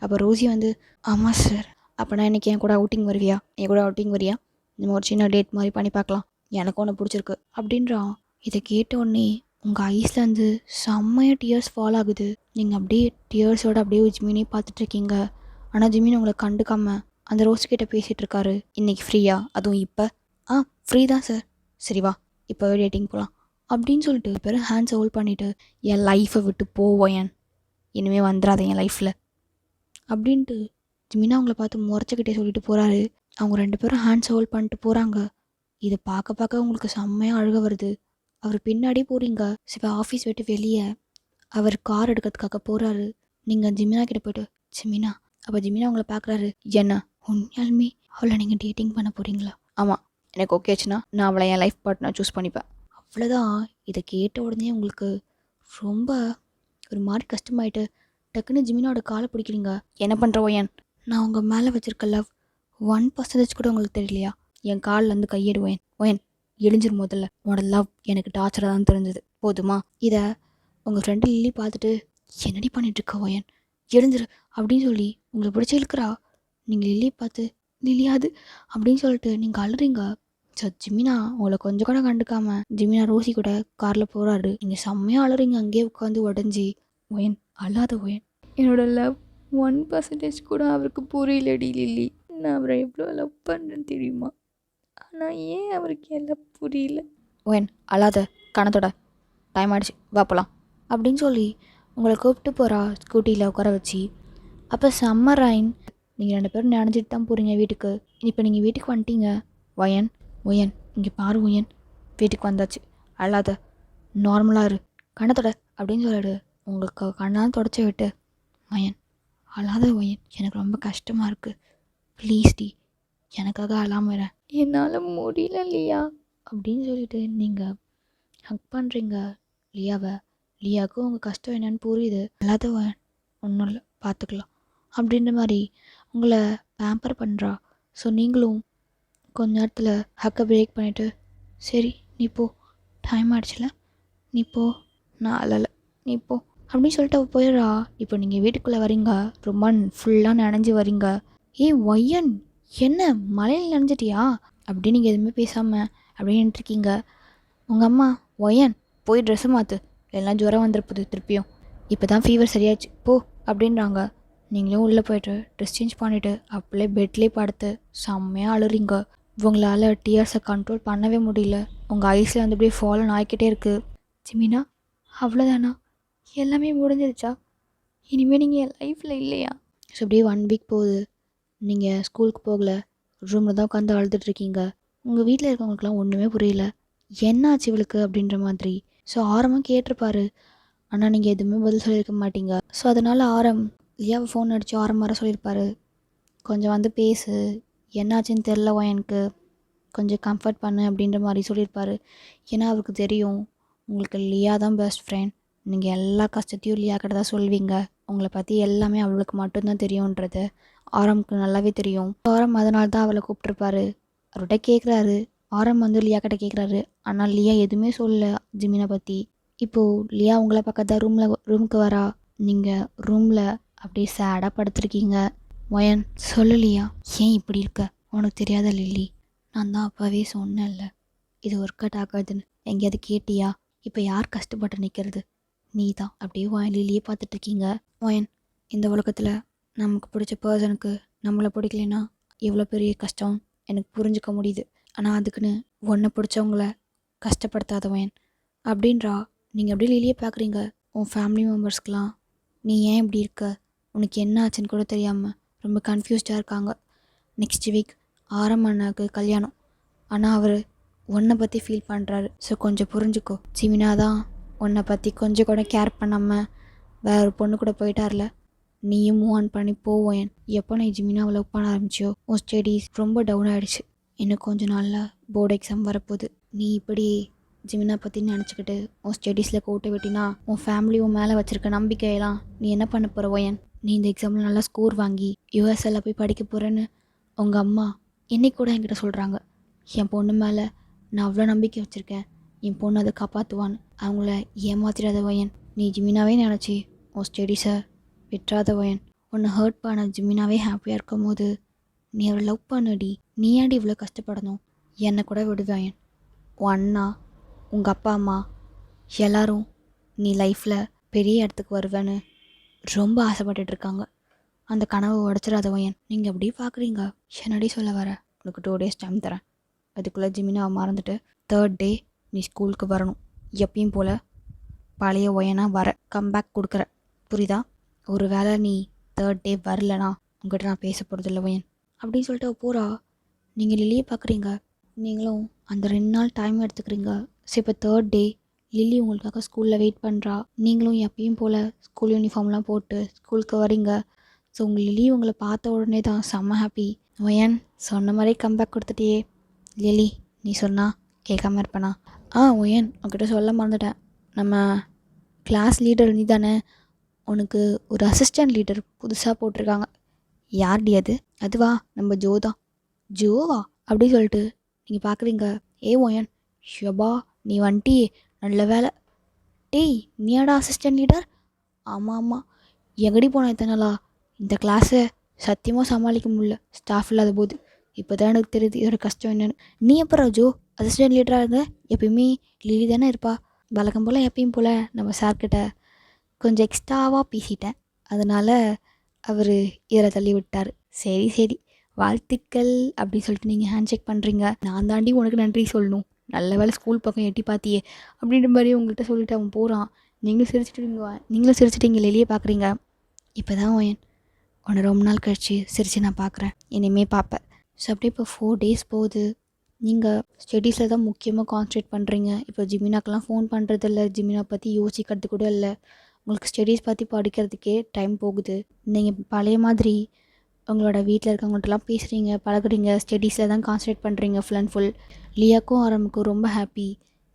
அப்போ ரோசி வந்து ஆமாம் சார், அப்போனா இன்றைக்கி என் கூட அவுட்டிங் வருவியா, என் கூட அவுட்டிங் வரியா, நம்ம ஒரு சின்ன டேட் மாதிரி பண்ணி பார்க்கலாம், எனக்கு ஒன்று பிடிச்சிருக்கு அப்படின்றான். இதை கேட்ட உடனே உங்கள் ஐஸ்லேருந்து செம்மையாக டியர்ஸ் ஃபால் ஆகுது. நீங்கள் அப்படியே டியர்ஸோடு அப்படியே ஜிமினே பார்த்துட்ருக்கீங்க. ஆனால் ஜிமின் உங்களை கண்டுக்காமல் அந்த ரோஸ் கிட்டே பேசிகிட்டு இருக்காரு. இன்றைக்கி ஃப்ரீயா, அதுவும் இப்போ? ஃப்ரீ தான் சார். சரி வா இப்போவே டேட்டிங் போகலாம் அப்படின்னு சொல்லிட்டு பேரும் ஹேண்ட்ஸை ஹோல்ட் பண்ணிவிட்டு என் லைஃப்பை விட்டு போவேன், இனிமேல் வந்துடாத என் லைஃப்பில் அப்படின்ட்டு ஜிமினா அவங்கள பார்த்து முறைச்சிக்கிட்டே சொல்லிட்டு போகிறாரு. அவங்க 2 பேரும் ஹேண்ட்ஸ் ஹோல்ட் பண்ணிட்டு போகிறாங்க. இதை பார்க்க உங்களுக்கு செம்மையாக அழுக வருது. அவர் பின்னாடி போகிறீங்க. சிவா ஆஃபீஸ் விட்டு வெளியே அவர் கார் எடுக்கிறதுக்காக போகிறாரு. நீங்கள் ஜிமினா கிட்ட போய்ட்டு ஜிமினா, அப்போ ஜிமினா அவங்கள பார்க்குறாரு. என்ன உண்மையாலுமே அவளை நீங்கள் டேட்டிங் பண்ண போகிறீங்களா? ஆமாம், எனக்கு ஓகே ஆச்சுன்னா நான் அவளை என் லைஃப் பார்ட்னர் சூஸ் பண்ணிப்பேன். அவ்வளோதான். இதை கேட்ட உடனே உங்களுக்கு ரொம்ப ஒரு மாதிரி கஷ்டமாயிட்டு டக்குன்னு ஜிமினாவோட காலை பிடிக்கிறீங்க. என்ன பண்ணுற ஓயன், நான் உங்கள் மேலே வச்சுருக்க லவ் 1% கூட உங்களுக்கு தெரியலையா? என் காலில் வந்து கையெடு ஓயன். ஓயன் எழிஞ்சிரு, முதல்ல உன்னோட லவ் எனக்கு டார்ச்சராக தான் தெரிஞ்சது, போதுமா? இதை உங்கள் ஃப்ரெண்டு லில்லி பார்த்துட்டு என்னடி பண்ணிகிட்ருக்க ஓயன், எழுந்துரு அப்படின்னு சொல்லி உங்களை பிடிச்சி இழுக்கிறா. நீங்கள் லில்லியை பார்த்து லில்லியாது அப்படின்னு சொல்லிட்டு நீங்கள் அழுறீங்க. ஸோ ஜிமினா உங்களை கொஞ்சம் கூட கண்டுக்காம ஜிமினா ரோசி கூட காரில் போகிறாரு. நீங்கள் செம்மையாக அழுறீங்க அங்கேயே உட்காந்து உடஞ்சி. ஓயன் அழாத ஓயன், என்னோட லவ் 1% கூட அவருக்கு புரியலடி லில்லி. நான் அவரை எவ்வளோ லவ் பண்ணுறேன்னு தெரியுமா? ஆனால் ஏன் அவருக்கு எல்லாம் புரியல. ஓயன் அழாத, கணத்தோட டைம் ஆகிடுச்சு, வா போகலாம் அப்படின்னு சொல்லி உங்களை கூப்பிட்டு போகிறா ஸ்கூட்டியில் உட்கார வச்சு. அப்போ சம்மர் ரைன், நீங்கள் 2 பேரும் நினைஞ்சிட்டு தான் போகிறீங்க வீட்டுக்கு. இப்போ நீங்கள் வீட்டுக்கு வந்துட்டீங்க. ஒயன் ஒயன் இங்கே பாரு ஒயன், வீட்டுக்கு வந்தாச்சு, அழாத, நார்மலாக இரு, கண்ணத்தோட அப்படின்னு சொல்லிடு. உங்களுக்கு கண்ணால் தொடச்சி விட்டு ஒயன் அழாத ஒயன், எனக்கு ரொம்ப கஷ்டமாக இருக்குது, ப்ளீஸ் டி எனக்காக அழாம என்னால் முடியல லியா அப்படின்னு சொல்லிட்டு நீங்கள் ஹக் பண்ணுறீங்க லியாவை. லியாவுக்கும் உங்கள் கஷ்டம் என்னன்னு புரியுது. அழாத ஒயன், ஒன்றும் இல்லை, பார்த்துக்கலாம் அப்படின்ற மாதிரி உங்களை பேம்பர் பண்ணுறா. ஸோ நீங்களும் கொஞ்ச நேரத்தில் ஹக்கை பிரேக் பண்ணிவிட்டு சரி நீ போ, டைம் ஆகிடுச்சில நீ போ, நான் அழலை நீ போ அப்படின்னு சொல்லிட்டு அவள் போயிடுறா. இப்போ நீங்கள் வீட்டுக்குள்ளே வரீங்க, ரொம்ப ஃபுல்லாக நனைஞ்சி வரீங்க. ஒய்யன் என்ன மழையில் நனைஞ்சிட்டியா அப்படின்னு நீங்கள் எதுவுமே பேசாமல் அப்படியே நின்றுருக்கீங்க. உங்கள் அம்மா ஒய்யன் போய் ட்ரெஸ்ஸை மாற்று, எல்லாம் ஜுரம் வந்துருப்புது திருப்பியும், இப்போ தான் ஃபீவர் சரியாச்சு போ அப்படின்றாங்க. நீங்களும் உள்ளே போய்ட்டு ட்ரெஸ் சேஞ்ச் பண்ணிவிட்டு அப்படியே பெட்லேயே படுத்து செம்மையாக அழுறீங்க. உங்களால் டியர்ஸை கண்ட்ரோல் பண்ணவே முடியல. உங்கள் ஐஸில் வந்து அப்படியே ஃபாலோன் ஆகிக்கிட்டே இருக்குது. ஜிமினா அவ்வளோதானா, எல்லாமே முடிஞ்சிருச்சா, இனிமேல் நீங்கள் என் லைஃப்பில் இல்லையா? ஸோ அப்படியே 1 வீக் போகுது. நீங்கள் ஸ்கூலுக்கு போகல, ரூமில் தான் உட்காந்து அழுதுட்ருக்கீங்க. உங்கள் வீட்டில் இருக்கவங்களுக்குலாம் ஒன்றுமே புரியல, என்ன ஆச்சு இவளுக்கு அப்படின்ற மாதிரி. ஸோ ஆரம்பம் கேட்டிருப்பாரு, ஆனால் நீங்கள் எதுவுமே பதில் சொல்லியிருக்க மாட்டீங்க. ஸோ அதனால் லியாவை ஃபோன் அடித்து ஆரம் வர சொல்லியிருப்பாரு. கொஞ்சம் வந்து பேசு, என்னாச்சுன்னு தெரிலவா எனக்கு, கொஞ்சம் கம்ஃபர்ட் பண்ணு அப்படின்ற மாதிரி சொல்லியிருப்பாரு. ஏன்னா அவருக்கு தெரியும் உங்களுக்கு லியா தான் பெஸ்ட் ஃப்ரெண்ட், நீங்கள் எல்லா கஷ்டத்தையும் லியா கிட்ட தான் சொல்வீங்க, உங்களை பற்றி எல்லாமே அவளுக்கு மட்டும்தான் தெரியுன்றது ஆரம்புக்கு நல்லாவே தெரியும். ஆரம் அதனால தான் அவளை கூப்பிட்ருப்பாரு. அவர்கிட்ட கேட்குறாரு, ஆரம் வந்து லியா கிட்ட கேட்குறாரு. ஆனால் லியா எதுவுமே சொல்லல ஜிமினை பற்றி. இப்போது லியா உங்களை பக்கத்தான் ரூமுக்கு வரா. நீங்கள் ரூமில் அப்படியே சேடாக படுத்துருக்கீங்க. மொயன் சொல்லலியா, ஏன் இப்படி இருக்க, உனக்கு தெரியாத லில்லி, நான் தான் அப்போவே சொன்னேன்ல இது ஒர்க் அவுட் ஆகாதுன்னு, எங்கேயாவது கேட்டியா? இப்போ யார் கஷ்டப்பட்டு நிற்கிறது, நீ தான். அப்படியே மொயன் லில்லியே பார்த்துட்ருக்கீங்க. மொயன் இந்த உலகத்தில் நமக்கு பிடிச்ச பர்சனுக்கு நம்மளை பிடிக்கலனா எவ்வளோ பெரிய கஷ்டம் எனக்கு புரிஞ்சுக்க முடியுது. ஆனால் அதுக்குன்னு ஒன்றை பிடிச்சவங்கள கஷ்டப்படுத்தாத மொயன் அப்படின்றா. நீங்கள் அப்படியே லில்லியே பார்க்குறீங்க. உன் ஃபேமிலி மெம்பர்ஸ்க்கெலாம் நீ ஏன் இப்படி இருக்க, உனக்கு என்ன ஆச்சுன்னு கூட தெரியாமல் ரொம்ப கன்ஃபியூஸ்டாக இருக்காங்க. நெக்ஸ்ட் வீக் ஆரம் அண்ணாவுக்கு கல்யாணம், ஆனால் அவர் உன்னை பற்றி ஃபீல் பண்ணுறாரு. ஸோ கொஞ்சம் புரிஞ்சுக்கோ. ஜிமினா தான் உன்னை பற்றி கொஞ்சம் கூட கேர் பண்ணாமல் வேற ஒரு பொண்ணு கூட போயிட்டார்ல, நீயும் மூவ் ஆன் பண்ணி போவேன். எப்போ நீ ஜிமினாவை லவ் பண்ண ஆரம்பிச்சியோ உன் ஸ்டடீஸ் ரொம்ப டவுன் ஆகிடுச்சு. இன்னும் கொஞ்சம் நாளில் போர்டு எக்ஸாம் வரப்போகுது. நீ இப்படி ஜிமினா பற்றி நினச்சிக்கிட்டு உன் ஸ்டடீஸில் கோட்டை விட்டினா உன் ஃபேமிலி உன் மேலே வச்சுருக்க நம்பிக்கையெல்லாம் நீ என்ன பண்ண போகிற ஒயன்? நீ இந்த எக்ஸாமில் நல்லா ஸ்கோர் வாங்கி யூஎஸ்எல்ல போய் படிக்க போகிறேன்னு உங்கள் அம்மா இன்னைக்கு கூட என்கிட்ட சொல்கிறாங்க. என் பொண்ணு மேலே நான் அவ்வளோ நம்பிக்கை வச்சுருக்கேன் என் பொண்ணு அதை காப்பாற்றுவான்னு. அவங்கள ஏமாத்திடாத வயன். நீ ஜிமினாவே நினச்சி உன் ஸ்டடீஸை விட்டுறாத வயன். உன்னை ஹர்ட் பண்ண ஜிமினாவே ஹாப்பியாக இருக்கும் போது நீ அவரை லவ் பண்ணுடி. நீ ஏன்டி இவ்வளோ கஷ்டப்படணும்? என்னை கூட விடுவாயன். உன் அண்ணா, உங்கள் அப்பா அம்மா எல்லோரும் நீ லைஃப்பில் பெரிய இடத்துக்கு வருவேன்னு ரொம்ப ஆசைப்பட்டுட்ருக்காங்க. அந்த கனவை உடச்சிடாத வயன். நீங்கள் அப்படி பார்க்குறீங்க. என்னடி சொல்ல வர? உனக்கு 2 days டைம் தரேன். அதுக்குள்ளே ஜிமினாவை மறந்துட்டு 3rd day நீ ஸ்கூலுக்கு வரணும். எப்பயும் போல் பழைய ஒயனாக வர கம்பேக் கொடுக்குற, புரியுதா? ஒரு வேளை நீ 3rd day வரலனா உங்கள்கிட்ட நான் பேச போகிறதில்ல வயன் அப்படின்னு சொல்லிட்டு போகிறா. நீங்கள் லில்லியை பார்க்குறீங்க. நீங்களும் அந்த 2 நாள் டைம் எடுத்துக்கிறீங்க. ஸோ இப்போ 3rd day லில்லி உங்களுக்காக ஸ்கூலில் வெயிட் பண்ணுறா. நீங்களும் எப்பயும் போல் ஸ்கூல் யூனிஃபார்ம்லாம் போட்டு ஸ்கூலுக்கு வரீங்க. ஸோ உங்கள் லில்லி உங்களை பார்த்த உடனே தான் செம்ம ஹாப்பி. வயன் சொன்ன மாதிரி கம்பேக் கொடுத்துட்டியே. லில்லி நீ சொன்னா கேட்காம இருப்பேனா? ஒயன் உங்ககிட்ட சொல்ல மறந்துட்டேன். நம்ம கிளாஸ் லீடர் நீ தானே. உனக்கு ஒரு அசிஸ்டன்ட் லீடர் புதுசாக போட்டிருக்காங்க. யார்டி அது? அதுவா நம்ம ஜோ தான். ஜோவா அப்படி சொல்லிட்டு நீங்கள் பார்க்குறீங்க. ஒயன் ஷபா நீ வந்துட்டியே, நல்ல வேலை. டேய் நீயாடா அசிஸ்டன்ட் லீடர்? ஆமாம் எங்கடி போன இத்தனாளா? இந்த கிளாஸை சத்தியமாக சமாளிக்க முடியல ஸ்டாஃப் இல்லாத போது. இப்போ தான் எனக்கு தெரியுது இதோட கஷ்டம் என்னென்னு. நீ எப்போ ஜோ அசிஸ்டன்ட் லீடராக இருந்த? எப்பயுமே லிலி தானே இருப்பா. வழக்கம் போல் எப்பயும் போல் நம்ம சார்கிட்ட கொஞ்சம் எக்ஸ்ட்ராவாக பேசிட்டேன். அதனால் அவர் இதில் தள்ளி விட்டார். சரி வாழ்த்துக்கள் அப்படின்னு சொல்லிட்டு நீங்கள் ஹேண்ட் செக் பண்ணுறீங்க. நான் தாண்டி உனக்கு நன்றி சொல்லணும். நல்ல வேலை ஸ்கூல் பக்கம் எட்டி பார்த்தியே அப்படின்ற மாதிரி உங்கள்கிட்ட சொல்லிட்டு அவன் போகிறான். நீங்களும் சிரிச்சிட்டீங்க லிலியை பார்க்குறீங்க. இப்போ தான் ஒயன் உன்னை ரொம்ப நாள் கழிச்சு சிரித்து நான் பார்க்குறேன். இனிமேல் பார்ப்பேன். ஸோ அப்படியே இப்போ 4 days போகுது. நீங்கள் ஸ்டடீஸில் தான் முக்கியமாக கான்சன்ட்ரேட் பண்ணுறீங்க. இப்போ ஜிமினாக்கெலாம் ஃபோன் பண்ணுறதில்ல. ஜிமினா பற்றி யோசிக்கிறது கூட இல்லை. உங்களுக்கு ஸ்டடீஸ் பற்றி படிக்கிறதுக்கே டைம் போகுது. நீங்கள் பழைய மாதிரி உங்களோட வீட்டில் இருக்கவங்கள்ட்டலாம் பேசுகிறீங்க, பழகுறீங்க. ஸ்டடீஸில் தான் கான்சன்ட்ரேட் பண்ணுறீங்க ஃபுல் அண்ட் ஃபுல். லியாக்கும் ஆரம்புக்கும் ரொம்ப ஹாப்பி.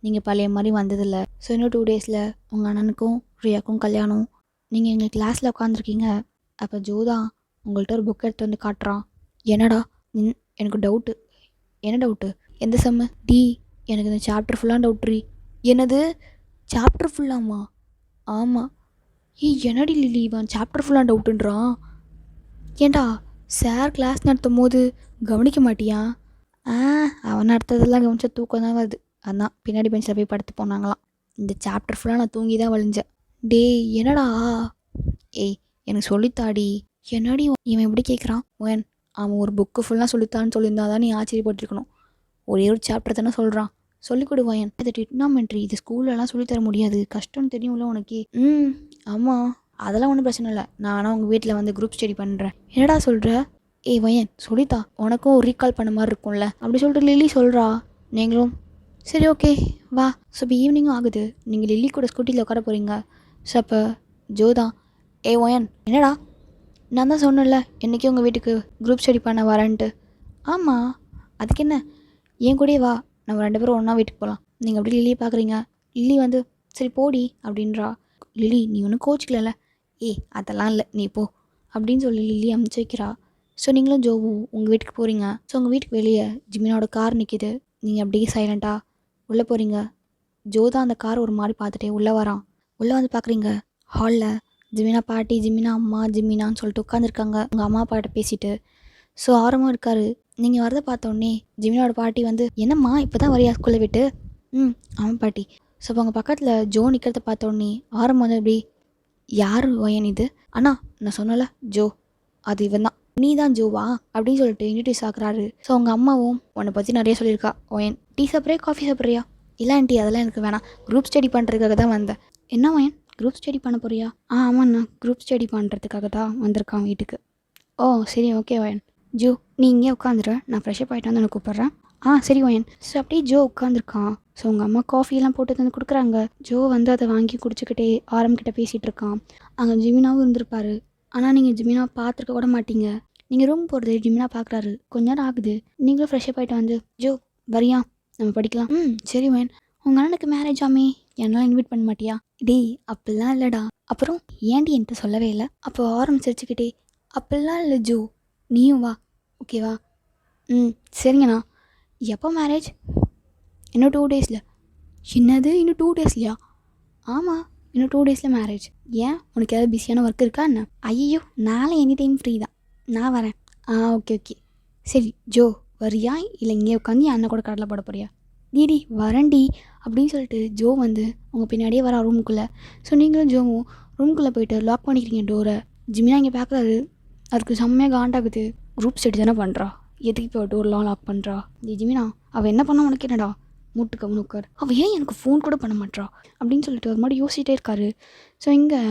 நீங்கள் பழைய மாதிரி வந்ததில்லை. ஸோ இன்னும் 2 days உங்கள் அண்ணனுக்கும் ரியாக்கும் கல்யாணம். நீங்கள் எங்கள் கிளாஸில் உட்காந்துருக்கீங்க. அப்போ ஜோதான் உங்கள்கிட்ட ஒரு புக் எடுத்து வந்து காட்டுறான். என்னடா? எனக்கு டவுட்டு. என்ன டவுட்டு? எந்த செம்மு? எனக்கு இந்த சாப்டர் ஃபுல்லாக டவுட்ரி. என்னது சாப்டர் ஃபுல்லாமா? ஆமாம். என்னடி லிலி இவன் சாப்டர் ஃபுல்லாக டவுட்டுன்றான்? ஏண்டா சார் கிளாஸ் நடத்தும் போது கவனிக்க மாட்டியா? அவன் நடத்துறதெல்லாம் கவனிச்சா தூக்கம் தான் வருது. அதான் பின்னாடி பெஞ்சில் போய் படுத்து போனாங்களாம். இந்த சாப்டர் ஃபுல்லாக நான் தூங்கி தான் வழிஞ்சேன். என்னடா? எனக்கு சொல்லித்தாடி. என்னடி இவன் எப்படி கேட்குறான்? அவன் ஒரு புக்கு ஃபுல்லாக சொல்லித்தான்னு சொல்லியிருந்தா தான் நீ ஆச்சரியப்பட்டிருக்கணும். ஒரே ஒரு சாப்டர் தானே சொல்கிறான். சொல்லிக் கொடு வயன். இது டிக்னாமெண்ட்ரி. இது ஸ்கூல்லலாம் சொல்லித்தர முடியாது. கஷ்டம்னு தெரியும்ல உனக்கு. ஆமாம் அதெல்லாம் ஒன்றும் பிரச்சனை இல்லை. நான் ஆனால் உங்கள் வீட்டில் வந்து குரூப் ஸ்டடி பண்ணுறேன். என்னடா சொல்கிற? வயன் சொல்லித்தா, உனக்கும் ரீகால் பண்ண மாதிரி இருக்கும்ல அப்படி சொல்லிட்டு லில்லி சொல்கிறா. நீங்களும் சரி ஓகே வா. ஸோ இப்போ ஈவினிங்கும் ஆகுது. நீங்கள் லில்லி கூட ஸ்கூட்டியில் உட்கார போகிறீங்க. ஸோ அப்போ ஜோதான் ஒயன் என்னடா? நான் தான் சொன்னேன்ல என்றைக்கே உங்கள் வீட்டுக்கு குரூப் ஸ்டடி பண்ண வரேன்ட்டு. ஆமாம் அதுக்கு என்ன, என் கூடயே வா, நம்ம 2 பேரும் ஒன்றா வீட்டுக்கு போகலாம். நீங்கள் அப்படி லில்லியை பார்க்குறீங்க. லில்லி வந்து சரி போடி அப்படின்றா. லில்லி நீ ஒன்றும் கோச்சிக்கல? அதெல்லாம் இல்லை நீ போ அப்படின்னு சொல்லி லில்லி அமுச்சு வைக்கிறா. ஸோ நீங்களும் ஜோவும் உங்கள் வீட்டுக்கு போகிறீங்க. ஸோ உங்கள் வீட்டுக்கு வெளியே ஜிமினோட கார் நிற்கிது. நீங்கள் அப்படியே சைலண்ட்டாக உள்ளே போகிறீங்க. ஜோ தான் அந்த கார் ஒரு மாதிரி பார்த்துட்டே உள்ளே வரான். உள்ளே வந்து பார்க்குறீங்க ஹாலில் ஜிமினா பாட்டி, ஜிமினா அம்மா, ஜிமினான்னு சொல்லிட்டு உட்காந்துருக்காங்க உங்கள் அம்மா அப்பாட்ட பேசிட்டு. ஸோ ஆரம்பம் இருக்கார். நீங்கள் வரதை பார்த்தோன்னே ஜிமினாவோட பாட்டி வந்து என்னம்மா இப்போ தான் வரியா ஸ்கூலில் விட்டு? ஆமாம் பாட்டி. ஸோ இப்போ அவங்க பக்கத்தில் ஜோ நிற்கிறத பார்த்தோன்னே ஆரம்பம் வந்து எப்படி யார் வயன் இது? அண்ணா நான் சொன்னல ஜோ, அது இவன் தான். நீ தான் ஜோவா அப்படின்னு சொல்லிட்டு இன்ட்ரடியூஸ் ஆகுறாரு. ஸோ அவங்க அம்மாவும் உன்னை பற்றி நிறைய சொல்லியிருக்கா. ஒயன் டீ சாப்பிட்றியா காஃபி சாப்பிட்றியா? இல்லை ஆண்டி அதெல்லாம் எனக்கு வேணாம், குரூப் ஸ்டடி பண்ணுறதுக்காக தான் வந்தேன். என்ன ஒயன் குரூப் ஸ்டடி பண்ண போறியா? ஆமாண்ணா குரூப் ஸ்டடி பண்ணுறதுக்காக தான் வந்திருக்கான் வீட்டுக்கு. ஓ சரி ஓகே ஒயன். ஜோ நீ இங்கே உட்காந்துரு, நான் ஃப்ரெஷ்அப் ஆகிட்டு வந்து உனக்கு கூப்பிட்றேன். சரி ஒயன். ஸோ அப்படியே ஜோ உட்காந்துருக்கான். ஸோ உங்கள் அம்மா காஃபியெல்லாம் போட்டு வந்து கொடுக்குறாங்க. ஜோ வந்து அதை வாங்கி குடிச்சிக்கிட்டே ஆரம்பிக்கிட்ட பேசிகிட்டு இருக்கான். அங்கே ஜிமினாவும் இருந்திருப்பாரு. ஆனால் நீங்கள் ஜிமினா பார்த்துருக்க கூட மாட்டீங்க. நீங்கள் ரூம் போகிறது ஜிமினா பார்க்குறாரு. கொஞ்ச நேரம் ஆகுது. நீங்களும் ஃப்ரெஷ்அப் ஆகிட்டு வந்து ஜோ வரியா நம்ம படிக்கலாம்? சரி ஒயன். உங்கள் அண்ணனுக்கு மேரேஜ் ஆமே, என்னால் இன்வைட் பண்ண மாட்டியா? அப்படிலாம் இல்லைடா. அப்புறம் ஏன்டி என்கிட்ட சொல்லவே இல்லை? அப்போ ஆரம்பிச்சிருச்சுக்கிட்டே அப்படிலாம் இல்லை ஜோ, நீயும் வா ஓகேவா? சரிங்கண்ணா. எப்போ மேரேஜ்? இன்னும் 2 டேஸில். என்னது இன்னும் 2 டேஸ்லையா? ஆமாம், இன்னும் 2 டேஸில் மேரேஜ். ஏன் உனக்கு ஏதாவது பிஸியான ஒர்க் இருக்கா என்ன? ஐயோ, நாளை எனி டைம் ஃப்ரீ தான், நான் வரேன். Okay okay. சரி ஜோ, வரியா இல்லை இங்கே உட்காந்து என் அண்ணன் கூட கடலை போட போறியா? டீடி வரேன்டி அப்படின்னு சொல்லிட்டு ஜோ வந்து உங்கள் பின்னாடியே வர ரூமுக்குள்ளே. ஸோ நீங்களும் ஜோவும் ரூமுக்குள்ளே போயிட்டு லாக் பண்ணிக்கிறீங்க டோரை. ஜிமினா இங்கே பார்க்குறாரு. அதுக்கு செம்மையாக காண்டாகுது. குரூப் ஸ்டடி தானே பண்ணுறா, எதுக்கு இப்போ டோர்லாம் லாக் பண்ணுறா? ஜிமினா அவள் என்ன பண்ண உனக்கு என்னடா? மூட்டுக்கு அவனு உட்கார். அவள் ஏன் எனக்கு ஃபோன் கூட பண்ண மாட்றா அப்படின்னு சொல்லிட்டு ஒரு மாதிரி யோசிச்சிட்டே இருக்காரு. ஸோ இங்கே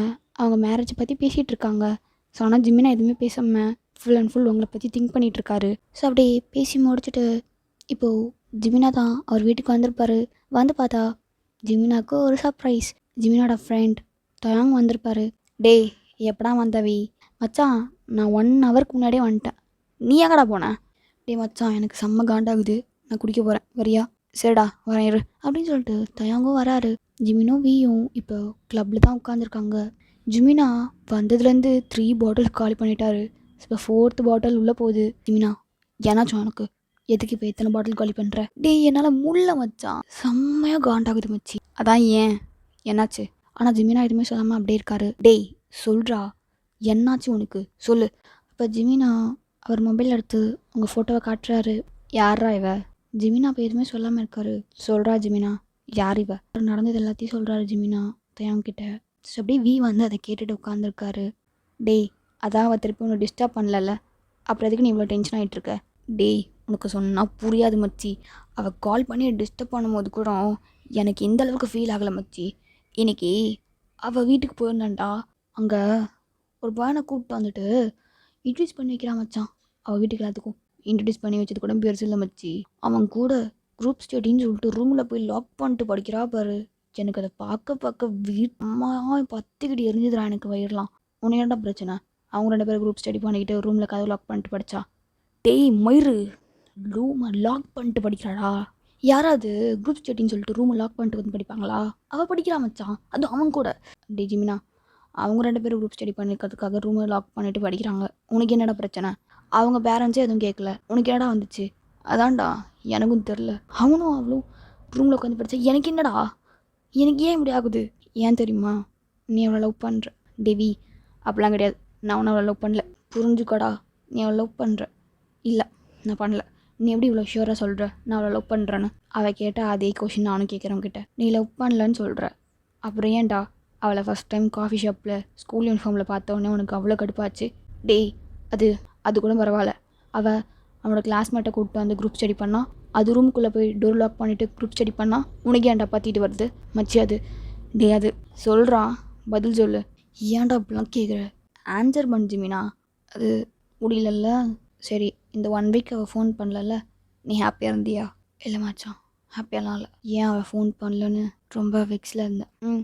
அவங்க மேரேஜை பற்றி பேசிகிட்டு இருக்காங்க. ஸோ ஆனால் ஜிமினா எதுவுமே பேசாமல் ஃபுல் அண்ட் ஃபுல் உங்களை பற்றி திங்க் பண்ணிகிட்ருக்காரு. ஸோ அப்படியே பேசி முடிச்சுட்டு இப்போது ஜிமினா தான் அவர் வீட்டுக்கு வந்திருப்பார். வந்து பார்த்தா ஜிமினாவுக்கு ஒரு சர்ப்ரைஸ். ஜிமினாவோட ஃப்ரெண்ட் தயாங் வந்திருப்பார். டேய் எப்படா வந்தவி? மச்சான் நான் 1 ஹவருக்கு முன்னாடியே வந்துட்டேன். நீ எங்கடா போனேன்? டே மச்சான் எனக்கு செம்ம காண்டாகுது, நான் குடிக்க போகிறேன், வரியா? சரிடா வரேன் இரு அப்படின்னு சொல்லிட்டு தயாங்கும் வராரு. ஜிமினும் வியும் இப்போ கிளப்பில் தான் உட்காந்துருக்காங்க. ஜிமினா வந்ததுலேருந்து 3 பாட்டில் காலி பண்ணிட்டாரு. இப்போ 4th பாட்டில் உள்ளே போகுது. ஜிமினா ஏன்னாச்சும் எனக்கு எதுக்கு இப்போ எத்தனை பாட்டில் காலி பண்ணுற? டேய் என்னால் முள்ள மச்சான், செம்மையாக காண்டாகுது மச்சி. அதான் ஏன் என்னாச்சு? ஆனால் ஜிமினா எதுவுமே சொல்லாமல் அப்படியே இருக்காரு. டேய் சொல்கிறா, என்னாச்சு உனக்கு சொல்லு. இப்போ ஜிமினா அவர் மொபைல் எடுத்து உங்கள் ஃபோட்டோவை காட்டுறாரு. யாரா இவ? ஜிமினா இப்போ எதுவுமே சொல்லாமல் இருக்காரு. சொல்கிறா ஜிமினா, யார் இவ? நடந்தது எல்லாத்தையும் சொல்கிறாரு ஜிமினா தயாங்கிட்ட. ஸோ அப்படியே வி வந்து அதை கேட்டுட்டு உட்காந்துருக்காரு. டேய் அதான் அவள் திருப்பி உன்னை டிஸ்டர்ப் பண்ணல, அப்புறம் எதுக்கு நீ இவ்வளோ டென்ஷன் ஆகிட்டுருக்க? டேய் உனக்கு சொன்னால் புரியாது மச்சி. அவள் கால் பண்ணி டிஸ்டர்ப் பண்ணும்போது கூட எனக்கு எந்த அளவுக்கு ஃபீல் ஆகலை மச்சி. இன்னைக்கு அவள் வீட்டுக்கு போயிருந்தான்டா, அங்கே ஒரு பையனை கூப்பிட்டு வந்துட்டு இன்ட்ரடியூஸ் பண்ணி வைக்கிறான் மச்சான். அவள் வீட்டுக்கு எல்லாத்துக்கும் இன்ட்ரடியூஸ் பண்ணி வச்சது கூட பெருசு இல்லை மச்சி. அவன் கூட குரூப் ஸ்டடின்னு சொல்லிட்டு ரூமில் போய் லாக் பண்ணிட்டு படிக்கிறா பாரு. எனக்கு அதை பார்க்க அம்மா பத்துக்கிட்டு எரிஞ்சுதுடா எனக்கு வயிறலாம். உனக்கு என்னடா பிரச்சனை? அவங்க 2 பேரும் குரூப் ஸ்டடி பண்ணிக்கிட்டு ரூமில் கதவு லாக் பண்ணிட்டு படித்தா. டேய் மயிறு, ரூமை லாக் பண்ணிட்டு படிக்கிறாடா. யாராவது குரூப் ஸ்டடின்னு சொல்லிட்டு ரூமை லாக் பண்ணிட்டு வந்து படிப்பாங்களா? அவள் படிக்கிறா மச்சான், அதுவும் அவன் கூட. டே ஜிமினா, அவங்க 2 பேரும் குரூப் ஸ்டடி பண்ணிக்கிறதுக்காக ரூமை லாக் பண்ணிட்டு படிக்கிறாங்க. உனக்கு என்னடா பிரச்சனை? அவங்க பேரண்ட்ஸே எதுவும் கேட்கல, உனக்கு என்னடா வந்துச்சு? அதான்டா எனக்கும் தெரில. அவனும் அவளும் ரூமில் உட்காந்து படித்தா எனக்கு என்னடா? எனக்கு ஏன் இப்படி ஆகுது? ஏன் தெரியுமா? நீ அவளை லவ் பண்ணுற. டேவி அப்படிலாம் கிடையாது, நான் அவனை அவளை லவ் பண்ணல, புரிஞ்சுக்கடா. நீ அவளை லவ் பண்ணுற. இல்லை நான் பண்ணல. நீ எப்படி இவ்வளோ ஷியூராக சொல்கிற நான் அவளை லவ் பண்ணுறேன்னு? அவள் கேட்டால் அதே கொஷின் நானும் கேட்குறவங்கிட்ட. நீ லவ் பண்ணலன்னு சொல்கிற, அப்புறம் ஏன்டா அவளை ஃபஸ்ட் டைம் காஃபி ஷாப்பில் ஸ்கூல் யூனிஃபார்மில் பார்த்தோன்னே உனக்கு அவ்வளோ கடுப்பாச்சு? டேய் அது கூட பரவாயில்ல. அவனோட கிளாஸ்மேட்டை கூப்பிட்டு வந்து குரூப் ஸ்டடி பண்ணால், அது ரூமுக்குள்ளே போய் டோர் லாக் பண்ணிவிட்டு குரூப் ஸ்டடி பண்ணால் உனக்கு ஏன்டா பற்றிட்டு வருது மச்சி? அது சொல்கிறான், பதில் சொல்லு. ஏன்டா அப்படிலாம் கேட்குற? ஆன்சர் பண்ணு ஜிமினா. அது முடியலல்ல. சரி இந்த 1 வீக் அவள் ஃபோன் பண்ணல, நீ ஹாப்பியாக இருந்தியா? இல்லை மச்சான் ஹாப்பியாலாம் இல்லை. ஏன் அவள் ஃபோன் பண்ணலன்னு ரொம்ப வெக்ஸில் இருந்தேன்.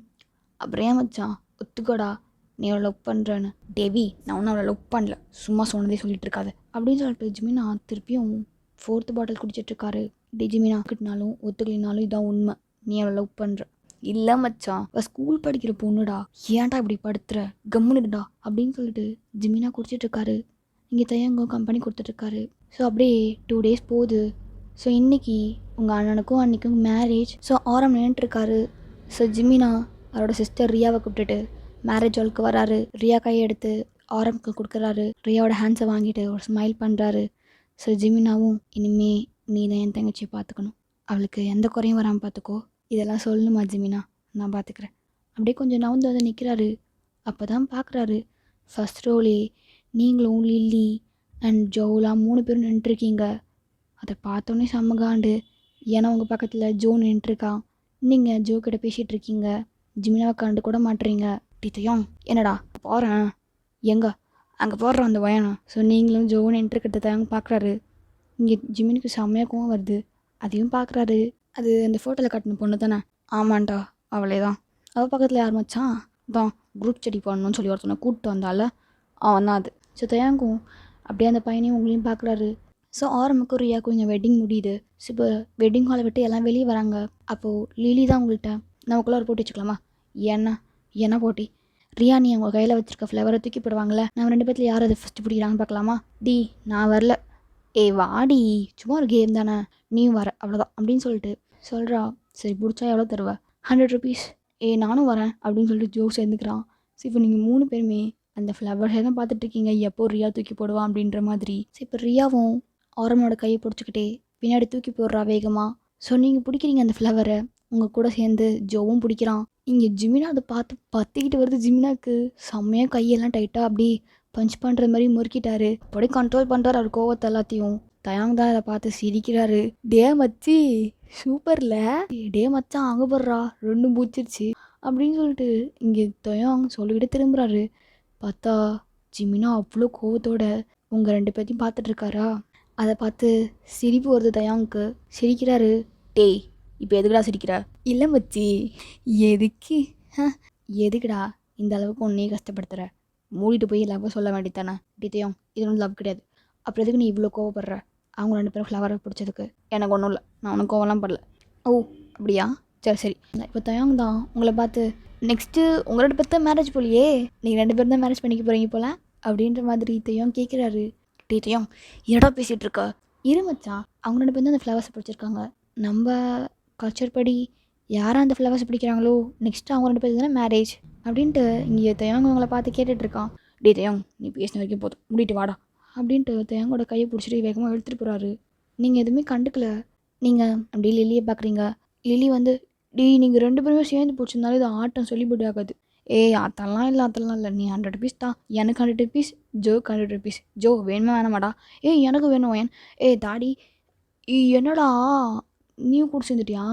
அப்புறம் ஏன் மச்சான் ஒத்துக்கோடா நீ அவளை லவ் பண்ணுறேன்னு? டேவி நான் ஒன்றும் அவளை லவ் பண்ணல, சும்மா சொன்னதே சொல்லிட்டு இருக்காது அப்படின்னு சொல்லிட்டு ஜிமினா திருப்பியும் 4th பாட்டில் குடிச்சிட்ருக்காரு. டே ஜிமினா கிட்டனாலும் ஒத்துக்கலினாலும் இதான் உண்மை, நீ அவளை லவ் பண்ணுற. இல்லை மச்சான் அவள் ஸ்கூல் படிக்கிற பொண்ணுடா, ஏன்டா இப்படி படுத்துற, கம்முன்னுடா அப்படின்னு சொல்லிட்டு ஜிமினா குடிச்சிட்ருக்காரு. இங்கே தயங்கோ கம்பெனி கொடுத்துட்ருக்காரு. ஸோ அப்படியே 2 டேஸ் போகுது. ஸோ இன்றைக்கி உங்கள் அண்ணனுக்கும் அன்றைக்கும் மேரேஜ். ஸோ ஆரம் நின்றுட்டுருக்காரு. ஸோ ஜிமினா அவரோட சிஸ்டர் ரியாவை கூப்பிட்டுட்டு மேரேஜ் ஹாலுக்கு வராரு. ரியா கையை எடுத்து ஆரம்க்கு கொடுக்குறாரு. ரியாவோட ஹேண்ட்ஸை வாங்கிட்டு ஒரு ஸ்மைல் பண்ணுறாரு. ஸோ ஜிமினாவும் இனிமே நீ தான் என் தங்கச்சியை பார்த்துக்கணும், அவளுக்கு எந்த குறையும் வராமல் பார்த்துக்கோ, இதெல்லாம் சொல்லணுமா ஜிமினா, நான் பார்த்துக்கிறேன். அப்படியே கொஞ்சம் நவுந்து வந்து நிற்கிறாரு. அப்போ தான் பார்க்குறாரு ஃபஸ்ட் ரோலே நீங்களும் லில்லி அண்ட் ஜோலாம் 3 பேரும் நின்றுருக்கீங்க. அதை பார்த்தோன்னே செம்மகாண்டு. ஏன்னா உங்கள் பக்கத்தில் ஜோ நின்றுருக்கான், நீங்கள் ஜோ கிட்ட பேசிகிட்டு இருக்கீங்க, ஜிமினாவை கண்டு கூட மாட்டுறீங்க. டீத்தையும் என்னடா போகிறேன் எங்கே அங்கே போடுறோம் அந்த வயனம். ஸோ நீங்களும் ஜோ நின்றுருக்கிறத தாங்க பார்க்குறாரு. இங்கே ஜிமினுக்கு செம்மையாக கோவம் வருது, அதையும் பார்க்குறாரு. அது அந்த ஃபோட்டோவில் காட்டின பொண்ணு தானே? ஆமாண்டா அவளே தான். அவள் பக்கத்தில் யார் மச்சான்? தான் குரூப் ஸ்டடி பண்ணணும்னு சொல்லி ஒருத்தனை கூப்பிட்டு வந்தால அவன் தான் அது. ஸோ தயாங்கும் அப்படியே அந்த பையனையும் உங்களையும் பார்க்குறாரு. ஸோ ஆரம்புக்கும் ரியாவுக்கும் இங்கே வெட்டிங் முடியுது. ஸோ இப்போ வெட்டிங் ஹாலை விட்டு எல்லாம் வெளியே வராங்க. அப்போது லிலி தான் உங்கள்கிட்ட நமக்குள்ளே ஒரு போட்டி வச்சுக்கலாமா? என்ன போட்டி? ரியா நீ அவங்க கையில் வச்சுருக்க ஃப்ளவரை தூக்கி போடுவாங்களே, நம்ம 2 பேர்த்தில் யார் அதை ஃபஸ்ட்டு பிடிக்கிறாங்கன்னு பார்க்கலாமா? நான் வரல. வாடி சும்மா ஒரு கேம் தானே, நீயும் வர அவ்வளோதான் அப்படின்னு சொல்லிட்டு சொல்கிறா, சரி பிடிச்சா எவ்வளோ தருவ? 100 ருபீஸ். நானும் வரேன் அப்படின்னு சொல்லிட்டு ஜோ சேர்ந்துக்கிறான். ஸோ இப்போ நீங்கள் 3 பேருமே அந்த ஃப்ளவர்ஸை தான் பார்த்துட்ருக்கீங்க, எப்போ ரியா தூக்கி போடுவான் அப்படின்ற மாதிரி. ஸோ இப்போ ரியாவும் ஆரமோட கையை பிடிச்சிக்கிட்டே பின்னாடி தூக்கி போடுறா வேகமாக. ஸோ நீங்கள் பிடிக்கிறீங்க அந்த ஃப்ளவரை, உங்கள் கூட சேர்ந்து ஜோவும் பிடிக்கிறான். இங்கே ஜிமினா அதை பார்த்து பற்றிக்கிட்டு வருது. ஜிமினாக்கு செம்மையாக கையெல்லாம் டைட்டாக அப்படி பஞ்ச் பண்ணுற மாதிரி முறுக்கிட்டாரு. அப்படியே கண்ட்ரோல் பண்ணுறாரு அவர் கோவத்தை எல்லாத்தையும். தயாங் தான் அதை பார்த்து சிரிக்கிறாரு. டே மச்சி சூப்பர்ல, டே மச்சான் அங்கே போடுறா ரெண்டும் பூச்சிருச்சு அப்படின்னு சொல்லிட்டு இங்கே தயாங் சொல்லிக்கிட்டு திரும்புறாரு. பார்த்தா ஜிமினா அவ்வளோ கோவத்தோட உங்கள் 2 பேர்த்தையும் பார்த்துட்ருக்காரா. அதை பார்த்து சிரிப்பு வருது தயாங்க்கு. சிரிக்கிறாரு. டேய் இப்போ எதுக்குடா சிரிக்கிற? இல்லை மச்சி எதுக்கு எதுக்குடா இந்த அளவுக்கு ஒன்றையே கஷ்டப்படுத்துகிற? மூடிட்டு போய் லவ்வை சொல்ல வேண்டியதானே. டீத்தையும் இது ஒன்றும் லவ் கிடையாது. அப்புறம் எதுக்கு நீ இவ்வளோ கோவப்படுற? அவங்க 2 பேரும் ஃப்ளவரை பிடிச்சதுக்கு. எனக்கு ஒன்றும் இல்லை, நான் ஒன்றும் கோவம்லாம் படல. ஓ அப்படியா, சரி சரி. இப்போ தயாங் தான் உங்களை பார்த்து நெக்ஸ்ட்டு உங்கள் 2 பேர் தான் மேரேஜ் போலியே, நீங்கள் 2 பேர் தான் மேரேஜ் பண்ணிக்க போகிறீங்க போல அப்படின்ற மாதிரி தையம் கேட்குறாரு. தையம் என்னடா பேசிகிட்டு இருக்கா? இரு மச்சான், அவங்க 2 பேர் தான் அந்த ஃப்ளவர்ஸை பிடிச்சிருக்காங்க. நம்ம கல்ச்சர் படி யாரும் அந்த ஃப்ளவர்ஸ் பிடிக்கிறாங்களோ நெக்ஸ்ட்டு அவங்க 2 பேர் தானே மேரேஜ் அப்படின்ட்டு இங்கே தயாங் அவங்கள பார்த்து கேட்டுட்ருக்கான். தயாங் நீ பேசின வரைக்கும் போதும், முடிட்டு வாடா அப்படின்ட்டு தயாங்கோட கையை பிடிச்சிட்டு வேகமாக எடுத்துகிட்டு போகிறாரு. நீங்கள் எதுவுமே கண்டுக்கல. நீங்கள் அப்படி லில்லியை பார்க்குறீங்க. லில்லி வந்து நீங்கள் 2 பேருமே சேர்ந்து பிடிச்சிருந்தாலும் இது ஆட்டம் சொல்லிபடி ஆகாது. அதெல்லாம் இல்லை, நீ 100 ருபீஸ் தான். எனக்கு 100 ருபீஸ், ஜோக்கு 100 ருபீஸ். ஜோ வேணுமா வேணாமாடா? எனக்கு வேணும் ஏன்? தாடி என்னடா நீ கூட சேர்ந்துட்டியா?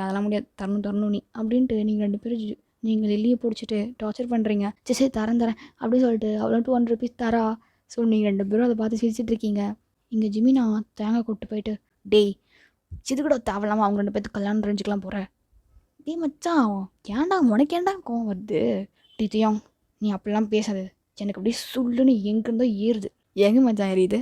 அதெல்லாம் முடியாது, தரணும் நீ அப்படின்ட்டு நீங்கள் 2 பேரும் நீங்கள் லில்லியை பிடிச்சிட்டு டார்ச்சர் பண்ணுறீங்க. சரி தரேன் அப்படின்னு சொல்லிட்டு அவ்வளோ 200 ருபீஸ் தரா. ஸோ நீங்கள் 2 பேரும் அதை பார்த்து சிரிச்சிட்ருக்கீங்க. இங்கே ஜிமினா தேங்காய் கூப்பிட்டு போயிட்டு சிதுக்கூட தேவையில்லாமல் அவங்க 2 பேர்த்துக்கு கல்யாணம் தெரிஞ்சுக்கலாம் போகிற. மச்சான் ஏன்டா உனக்கு ஏன்டா கோவம் வருது? தையம் நீ அப்படிலாம் பேசாது, எனக்கு அப்படியே சுள்ளுன்னு எங்கேருந்தோ ஏறுது. எங்கே மச்சான் ஏறியுது?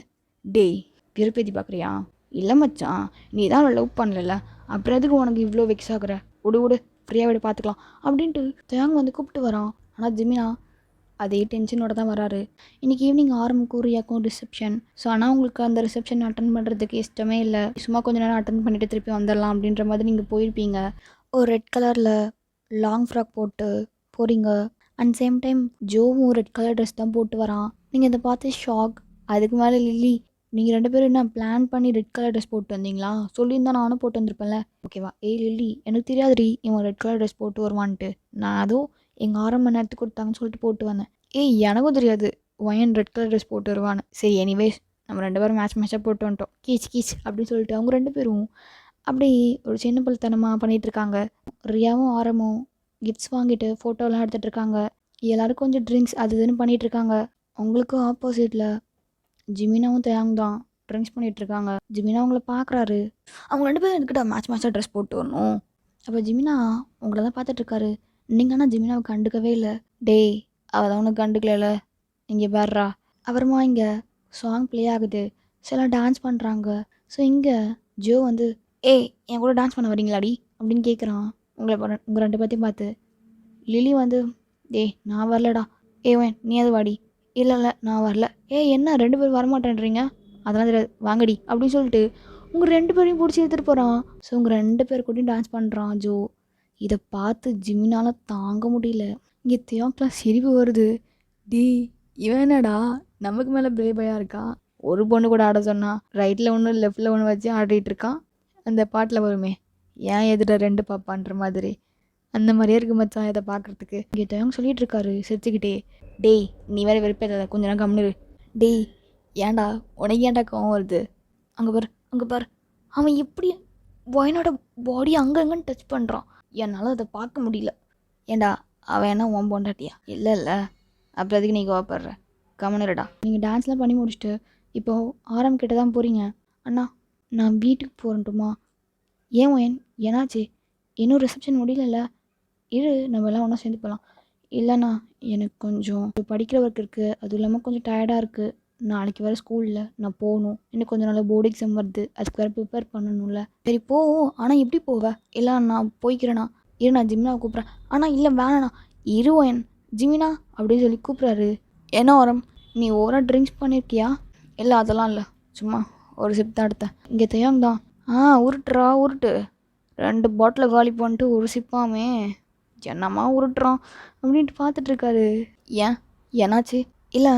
விருப்பேத்தி பார்க்குறியா? இல்லை மச்சான், நீ தான் அவளை லவ் பண்ணல, அப்புறம் எதுக்கு உனக்கு இவ்வளோ வெக்ஸ் ஆகுற? விடு ஃப்ரீயாக விட பார்த்துக்கலாம் அப்படின்ட்டு தயாங் வந்து கூப்பிட்டு வரான். ஆனால் ஜிமினா அதே டென்ஷனோட தான் வராரு. இன்றைக்கி ஈவினிங் ஆரம்பக்கும் ரியாக்கும் ரிசப்ஷன். ஸோ ஆனால் உங்களுக்கு அந்த ரிசப்ஷன் அட்டன் பண்ணுறதுக்கு இஷ்டமே இல்லை. சும்மா கொஞ்சம் நேரம் அட்டன் பண்ணிவிட்டு திருப்பி வந்துடலாம் அப்படின்ற மாதிரி நீங்கள் போயிருப்பீங்க. ஒரு ரெட் கலரில் லாங் ஃப்ராக் போட்டு போகிறீங்க. அண்ட் சேம் டைம் ஜோவும் ரெட் கலர் ட்ரெஸ் தான் போட்டு வரான். நீங்கள் இதை பார்த்து ஷாக். அதுக்கு மேலே லில்லி, நீங்கள் 2 பேரும் என்ன பிளான் பண்ணி ரெட் கலர் ட்ரெஸ் போட்டு வந்தீங்களா? சொல்லியிருந்தா நானும் போட்டு வந்திருப்பேன்ல. ஓகேவா? லில்லி எனக்கு தெரியாதுரி இவன் ரெட் கலர் ட்ரெஸ் போட்டு வருவான்ட்டு. நான் அதுவும் எங்கள் 6 மணி நேரத்துக்கு கொடுத்தாங்கன்னு சொல்லிட்டு போட்டு வந்தேன். எனக்கும் தெரியாது ஒயன் ரெட் கலர் ட்ரெஸ் போட்டு வருவான்னு. சரி எனிவேஸ் நம்ம 2 பேரும் மேட்சாக போட்டு வந்துட்டோம். கீச் அப்படின்னு சொல்லிட்டு அவங்க 2 பேரும் அப்படி ஒரு சின்ன பல்தனமாக பண்ணிகிட்ருக்காங்க. ரியாவும் ஆரமும் கிஃப்ட்ஸ் வாங்கிட்டு ஃபோட்டோலாம் எடுத்துகிட்ருக்காங்க. எல்லோரும் கொஞ்சம் ட்ரிங்க்ஸ் அது இதுன்னு பண்ணிகிட்ருக்காங்க. அவங்களுக்கும் ஆப்போசிட்டில் ஜிமினாவும் தயாங் தான் ட்ரிங்க்ஸ் பண்ணிகிட்ருக்காங்க. ஜிமினா அவங்கள பார்க்குறாரு. அவங்க 2 பேரும் எதுக்கிட்ட மேட்சாக ட்ரெஸ் போட்டு வரணும்? அப்போ ஜிமினா உங்களை தான் பார்த்துட்ருக்காரு. நீங்கள் ஆனால் ஜிமினாவை கண்டுக்கவே இல்லை. அவள் தான் உனக்கு கண்டுக்கல, இங்கே பாடுறா. அப்புறமா இங்கே சாங் ப்ளே ஆகுது, சில டான்ஸ் பண்ணுறாங்க. ஸோ இங்கே ஜோ வந்து என் கூட டான்ஸ் பண்ண வரீங்களாடி அப்படின்னு கேட்குறான். உங்கள் 2 பேர்த்தையும் பார்த்து. லிலி வந்து நான் வரலடா. வேன் நீ அது வாடி. இல்லை நான் வரல. என்ன 2 பேரும் வரமாட்டேன்றீங்க? அதெல்லாம் தெரியாது வாங்கடி அப்படின்னு சொல்லிட்டு உங்கள் 2 பேரையும் பிடிச்சி எடுத்துகிட்டு போகிறான். ஸோ உங்கள் 2 பேர் கூடயும் டான்ஸ் பண்ணுறான் ஜோ. இதை பார்த்து ஜிமினால் தாங்க முடியல. இங்கே தியாக்லாம் சிரிப்பு வருது. இவன் என்னடா நமக்கு மேலே பிரேபையாக இருக்கான். ஒரு பொண்ணு கூட ஆட சொன்னா ரைட்டில் ஒன்று லெஃப்டில் ஒன்று வச்சு ஆடிட்டு இருக்கான். அந்த பாட்டில் வருமே, ஏன் எதிர 2 பாப்பான்ற மாதிரி, அந்த மாதிரியே இருக்கு மச்சான் இதை பார்க்குறதுக்கு. இங்கே தியாங் சொல்லிட்டு இருக்காரு சிரிச்சுக்கிட்டே. நீ வேறு வெறுப்பேற்ற, கொஞ்ச நேரம் கம்முனு. ஏன்டா உனக்கு ஏன்டா கோவம் வருது? அங்கே பார் அவன் எப்படி ஒயனோட பாடி அங்கங்கன்னு டச் பண்ணுறான். என்னால் அதை பார்க்க முடியல. ஏண்டா அவன் என்ன உன் பொண்டாட்டியா? இல்லை அப்புறம் அதுக்கு நீ கோவப்படுற? கம்முனுடா. நீங்கள் டான்ஸ்லாம் பண்ணி முடிச்சுட்டு இப்போது ஆரம் கிட்ட தான் போகிறீங்க. அண்ணா நான் வீட்டுக்கு போகிறேன்ட்டுமா? ஏன் ஏன்னாச்சு? இன்னும் ரிசப்ஷன் முடியல. நம்ம எல்லாம் ஒன்றா சேர்ந்து போகலாம். இல்லைண்ணா எனக்கு கொஞ்சம் படிக்கிற ஒர்க் இருக்குது, அதுவும் இல்லாமல் கொஞ்சம் டயர்டாக இருக்குது. நாளைக்கு வேறு ஸ்கூலில் நான் போகணும். இன்னும் கொஞ்சம் நாள் போர்டு எக்ஸாம் வருது, அதுக்கு வேறு ப்ரிப்பேர் பண்ணணும்ல. சரி போவோம், ஆனால் எப்படி போவேன்? இல்லை நான் போய்க்கிறேண்ணா. நான் ஜிமினாவை கூப்பிட்றேன். ஆனால் இல்லை வேணாண்ணா, இருவன் ஜிமினா அப்படின்னு சொல்லி கூப்பிட்றாரு. என்ன வரம், நீ ஓவராக ட்ரிங்க்ஸ் பண்ணியிருக்கியா? இல்லை அதெல்லாம் இல்லை, சும்மா ஒரு சிப் தான் எடுத்தேன். இங்கே தயாங் தான் உருட்டுறா உருட்டு. 2 பாட்டிலை காலி பண்ணிட்டு ஒரு சிப்பாமே என்னம்மா உருட்டுறான் அப்படின்ட்டு பார்த்துட்ருக்காரு. ஏன் என்னாச்சு? இல்லை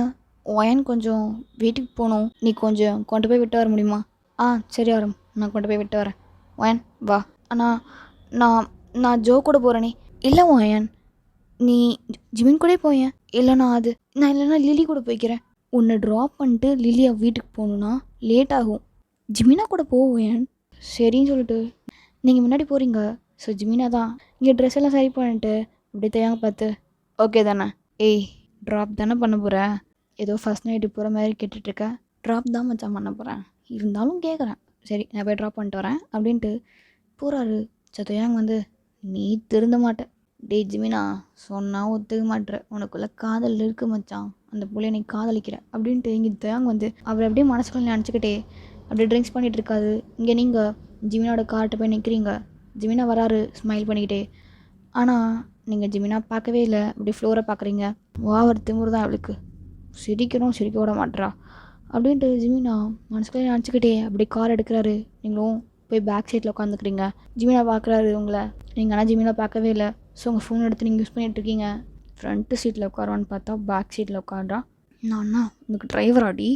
ஒயன் கொஞ்சம் வீட்டுக்கு போகணும், நீ கொஞ்சம் கொண்டு போய் விட்டு வர முடியுமா? சரி வரோம், நான் கொண்டு போய் விட்டு வரேன். ஒயன் வா. அண்ணா நான் நான் ஜோ கூட போகிறேனே. இல்லை ஒயன், நீ ஜிமின் கூட போயேன். இல்லைண்ணா நான் இல்லைன்னா லிலி கூட போய்க்கிறேன். உன்னை ட்ராப் பண்ணிட்டு லிலியா வீட்டுக்கு போகணுன்னா லேட் ஆகும். ஜிமினா கூட போவேன். சரின்னு சொல்லிட்டு நீங்கள் முன்னாடி போகிறீங்க. ஸோ ஜிமினா தான் இங்கே ட்ரெஸ் எல்லாம் சரி பண்ணிட்டு அப்படி தேங்க பார்த்து ஓகே தானே? ட்ராப் தானே பண்ண போகிறேன். ஏதோ ஃபஸ்ட் நைட்டு போகிற மாதிரி கேட்டுட்ருக்க. ட்ராப் தான் மச்சான் பண்ண போகிறேன், இருந்தாலும் கேட்குறேன். சரி நான் போய் ட்ராப் பண்ணிட்டு வரேன் அப்படின்ட்டு போகிறாரு. சத்தோயாங் நீ திருந்த மாட்டேன். ஜிமினா சொன்னால் ஒத்துக்க மாட்டேற, உனக்குள்ளே காதல் இருக்குது மச்சான், அந்த புள்ளைய நீ காதலிக்கிற அப்படின்ட்டு இங்கே தேங் அவர் அப்படியே மனசுக்குள்ள நினச்சிக்கிட்டே அப்படியே ட்ரிங்க்ஸ் பண்ணிகிட்டு இருக்காது. இங்கே நீங்கள் ஜிமினாவோட கார்ட்ட போய் நிற்கிறீங்க. ஜிமினா வராரு ஸ்மைல் பண்ணிக்கிட்டே. ஆனால் நீங்கள் ஜிமினா பார்க்கவே இல்லை, அப்படி ஃப்ளோரை பார்க்குறீங்க. ஒரு திமுரு தான் அவளுக்கு, சிரிக்க விட மாட்டேறா அப்படின்ட்டு ஜிமினா மனசுக்குள்ளே நினச்சிக்கிட்டே அப்படி கார் எடுக்கிறாரு. நீங்களும் போய் பேக் சீட்டில் உட்காந்துக்கிறீங்க. ஜிமினா பார்க்குறாரு உங்களை. நீங்கள் ஆனால் ஜிமினா பார்க்கவே இல்லை. ஸோ உங்கள் ஃபோன் எடுத்து நீங்கள் யூஸ் பண்ணிகிட்ருக்கீங்க. ஃப்ரண்ட்டு சீட்டில் உட்காருவான்னு பார்த்தா பேக் சீட்டில் உட்காடுறா. நான் உனக்கு டிரைவர் ஆடி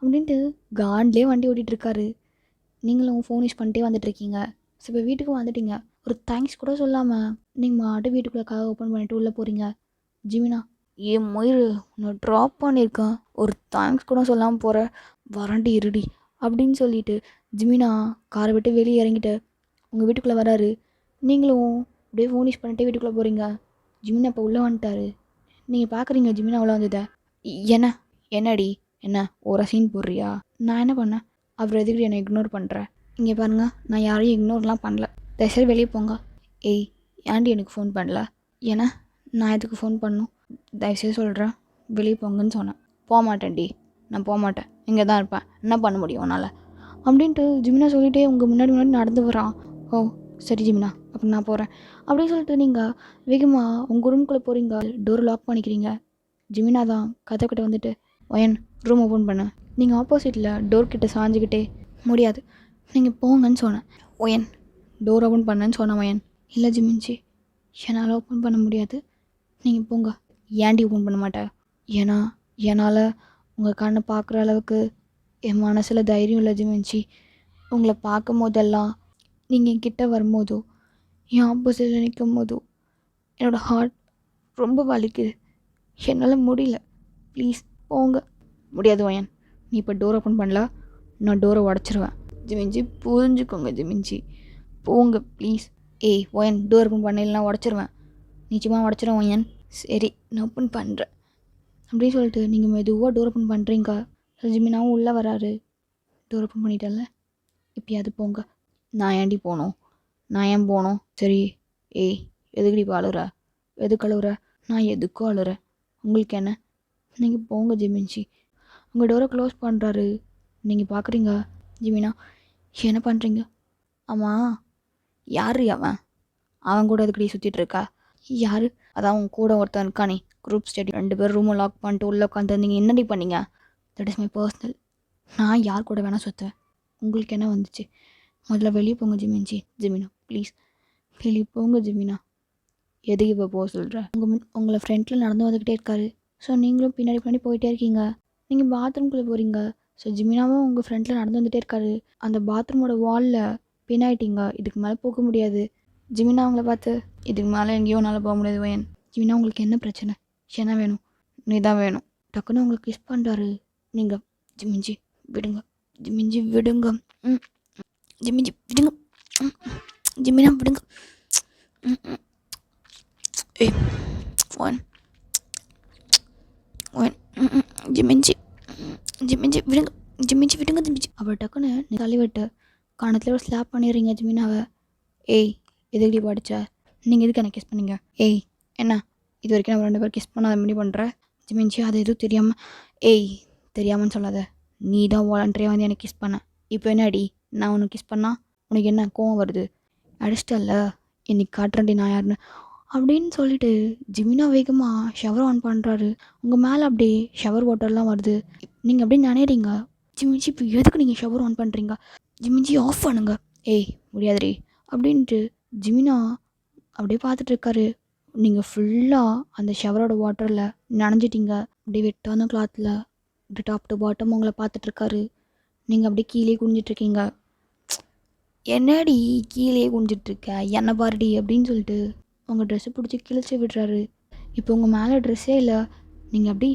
அப்படின்ட்டு கான்லேயே வண்டி ஓட்டிகிட்ருக்காரு. நீங்களும் ஃபோன் யூஸ் பண்ணிட்டே வந்துட்டுருக்கீங்க. ஸோ இப்போ வீட்டுக்கு வந்துட்டீங்க, ஒரு தேங்க்ஸ் கூட சொல்லாமல் நீங்கள் மாட்டு வீட்டுக்குள்ளே கதை ஓப்பன் பண்ணிவிட்டு உள்ளே போகிறீங்க. ஜிமினா என் மயிறு நான் ட்ராப் பண்ணியிருக்கேன், ஒரு தேங்க்ஸ் கூட சொல்லாமல் போகிற, வரண்டி இருடி அப்படின்னு சொல்லிட்டு ஜிமினா காரை விட்டு வெளியே இறங்கிட்டு உங்கள் வீட்டுக்குள்ளே வராரு. நீங்களும் அப்படியே ஃபோன் யூஸ் பண்ணிட்டே வீட்டுக்குள்ளே போகிறீங்க. ஜிமினா இப்போ உள்ளே வந்துட்டாரு. நீங்கள் பார்க்குறீங்க ஜிமினா உள்ளே வந்ததை. என்னடி என்ன ஒரு சீன் போடுறியா? நான் என்ன பண்ணேன்? அவர் எதுக்கு என்னை இக்னோர் பண்ணுறேன்? இங்கே பாருங்க, நான் யாரையும் இக்னோர்லாம் பண்ணல. தயவுசெய்து வெளியே போங்க. ஏன்டி எனக்கு ஃபோன் பண்ணல? ஏன்னா நான் எதுக்கு ஃபோன் பண்ணணும்? தயவுசெய்து சொல்கிறேன், வெளியே போங்கன்னு சொன்னேன். போக மாட்டேன்டி, நான் போக மாட்டேன், இங்கே தான் இருப்பேன், என்ன பண்ண முடியும் உன்னால் அப்படின்ட்டு ஜிமினா சொல்லிகிட்டே உங்கள் முன்னாடி நடந்து வரான். சரி ஜிமினா, அப்போ நான் போகிறேன் அப்படின்னு சொல்லிட்டு நீங்கள் வேகமாக உங்கள் ரூம்குள்ளே போகிறீங்க. டோர் லாக் பண்ணிக்கிறீங்க. ஜிமினா தான் கதைக்கிட்ட வந்துட்டு ஒயன் ரூம் ஓப்பன் பண்ண. நீங்கள் ஆப்போசிட்டில் டோர் கிட்ட சாஞ்சிக்கிட்டே முடியாது, நீங்கள் போங்கன்னு சொன்னேன். ஒயன் டோர் ஓப்பன் பண்ணேன்னு சொன்னேன். ஒயன் இல்லை ஜிமின்ஜி, என்னால் ஓப்பன் பண்ண முடியாது, நீங்கள் போங்க. ஏன்டி ஓப்பன் பண்ண மாட்டேன்? ஏன்னா என்னால் உங்கள் கண்ணை பார்க்குற அளவுக்கு என் மனசில் தைரியம் இல்லை ஜிமின்ஜி. உங்களை பார்க்கும் போதெல்லாம், நீங்கள் என்கிட்ட வரும்போதோ என் ஆப்போசிட்டில் நிற்கும் போதோ என்னோடய ஹார்ட் ரொம்ப வலிக்குது. என்னால் முடியல, ப்ளீஸ் போங்க. முடியாது ஒயன், நீ இப்போ டோர் ஓப்பன் பண்ணல, நான் டோரை உடச்சிருவேன். ஜிமின்ஜி புரிஞ்சுக்கோங்க ஜிமின்ஜி, போங்க ப்ளீஸ். ஒயன் டோர் ஓப்பன் பண்ணலாம் உடச்சிருவேன், நிச்சயமாக உடச்சிரும் ஒயன். சரி நான் ஓப்பன் பண்ணுறேன் அப்படின்னு சொல்லிட்டு நீங்கள் மெதுவாக டோர் ஓப்பன் பண்ணுறீங்க. ஜிமினாவும் உள்ளே வராரு. டோர் ஓப்பன் பண்ணிட்டல, இப்போயாவது போங்க. நான் ஏன்டி போகணும்? நான் ஏன் போகணும்? சரி எதுக்குடி இப்போ அழுற? எதுக்கு அழுற? நான் எதுக்கும் அழுறேன், உங்களுக்கு என்ன? நீங்கள் போங்க ஜிமின்ஜி. உங்கள் டோரை க்ளோஸ் பண்ணுறாரு. நீங்கள் பார்க்குறீங்க ஜிமினா என்ன பண்ணுறீங்க? ஆமாம் யார் அவன் கூட அதுக்கடி சுற்றிட்டுருக்கா? யார்? அதான் உன் கூட ஒருத்தன் இருக்கானே, குரூப் ஸ்டடி, 2 பேர் ரூமை லாக் பண்ணிட்டு உள்ளே உட்காந்து நீங்கள் என்னடி பண்ணீங்க? That is my personal. நான் யார் கூட வேணால் சுற்றுவேன், உங்களுக்கு என்ன வந்துச்சு? முதல்ல வெளியே போங்க ஜிமின்ஜி. ஜிமினா ப்ளீஸ் வெளியே போங்க ஜிமினா. எதுக்கு இப்போ போக சொல்கிறேன்? உங்களை ஃப்ரெண்டில் நடந்து வந்துக்கிட்டே இருக்காரு. ஸோ நீங்களும் பின்னாடி போயிட்டே இருக்கீங்க. நீங்கள் பாத்ரூம்குள்ளே போகிறீங்க. ஸோ ஜிமினாவும் உங்கள் ஃப்ரெண்டில் நடந்து வந்துகிட்டே இருக்காரு. அந்த பாத்ரூமோட வாலில் பின்னாயிட்டீங்க, இதுக்கு மேலே போக முடியாது. ஜிமினா அவங்கள பார்த்து இதுக்கு மேலே எங்கேயோ என்னால் போக முடியாது ஒயன். ஜிமினா உங்களுக்கு என்ன பிரச்சனை? என்ன வேணும்? நீ தான் வேணும். டக்குன்னு உங்களுக்கு கிஸ் பண்ணுறாரு. நீங்கள் ஜிமின்ஜி விடுங்க, ஜிமின்ஜி விடுங்க, ஜிமின்ஜி விடுங்க, ஜிமினா விடுங்க. ஒன் ஜிமின்ஜி விடுங்க, ஜிமின்ஜி விடுங்க ஜிமின்ஜி. அவள் டக்குன்னு தள்ளி விட்டு காணத்தில் ஒரு ஸ்லாப் பண்ணிடுறீங்க ஜிமினாவை. எதுக்கடி படிச்ச? நீங்கள் எதுக்கு எனக்கு கிஸ் பண்ணீங்க? என்ன இது வரைக்கும் நம்ம 2 பேர் கிஸ் பண்ணாத மாதிரி பண்ணுற? ஜிமின்ஜி அது எதுவும் தெரியாமல். தெரியாமன்னு சொல்லாத, நீ தான் வாலண்டரியாக வந்து எனக்கு கிஸ் பண்ண. இப்போ என்ன அடி? நான் உனக்கு கிஸ் பண்ணால் உனக்கு என்ன கோவம் வருது? அடிச்சிட்டல்ல, இன்னைக்கு காட்டுறேன்டி நான் யாருன்னு அப்படின்னு சொல்லிட்டு ஜிமினா வேகமாக ஷவர் ஆன் பண்ணுறாரு. உங்கள் மேலே அப்படியே ஷவர் வாட்டர்லாம் வருது. நீங்கள் அப்படியே நினைறீங்க. ஜிமின்ஜி இப்போ எதுக்கு நீங்கள் ஷவர் ஆன் பண்ணுறீங்க? ஜிமின்ஜி ஆஃப் பண்ணுங்க. முடியாதுடி, அப்படின்ட்டு ஜிமினா அப்படியே பார்த்துட்ருக்காரு. நீங்கள் ஃபுல்லாக அந்த ஷவரோட வாட்டரில் நனைஞ்சிட்டிங்க. அப்படியே வெட்டான கிளாத்தில் அப்படி டாப் டு பாட்டம் உங்களை பார்த்துட்ருக்காரு. நீங்கள் அப்படியே கீழே குனிஞ்சிட்ருக்கீங்க. என்னடி கீழே குனிஞ்சிட்ருக்க, என்ன பாருடி அப்படின்னு சொல்லிட்டு உங்கள் ட்ரெஸ்ஸை பிடிச்சி கிழிச்சு விடுறாரு. இப்போ உங்கள் மேலே ட்ரெஸ்ஸே இல்லை. நீங்கள் அப்படி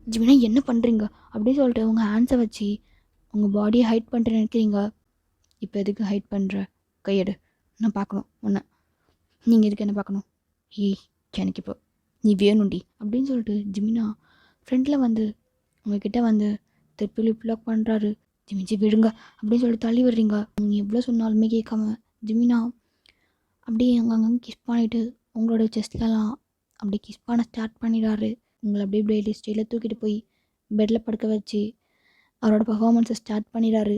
ஜிமினா என்ன பண்ணுறீங்க அப்படின்னு சொல்லிட்டு உங்கள் ஹேண்ட்ஸை வச்சு உங்கள் பாடியை ஹைட் பண்ணிட்டு நினைக்கிறீங்க. இப்போ எதுக்கு ஹைட் பண்ணுற? கையெடு, நான் பார்க்கணும் ஒன்று. நீங்கள் எதுக்கு என்ன பார்க்கணும்? ஏய் எனக்கு இப்போ நீ வேணும்டி அப்படின்னு சொல்லிட்டு ஜிமினா ஃப்ரெண்டில் வந்து உங்ககிட்ட வந்து திருப்பி லிப் லாக் பண்ணுறாரு. ஜிமிச்சி விடுங்க அப்படின்னு சொல்லிட்டு தள்ளி விடுறீங்க. நீங்கள் எவ்வளோ சொன்னாலுமே கேட்காம ஜிமினா அப்படியே அங்கங்கே கிஸ் பண்ணிவிட்டு உங்களோட செஸ்ட்லலாம் அப்படியே கிஸ் பண்ண ஸ்டார்ட் பண்ணிடுறாரு. உங்களை அப்படியே பிளேடி ஸ்டைலில் தூக்கிட்டு போய் பெட்டில் படுக்க வச்சு அவரோட பர்ஃபார்மன்ஸை ஸ்டார்ட் பண்ணிடுறாரு.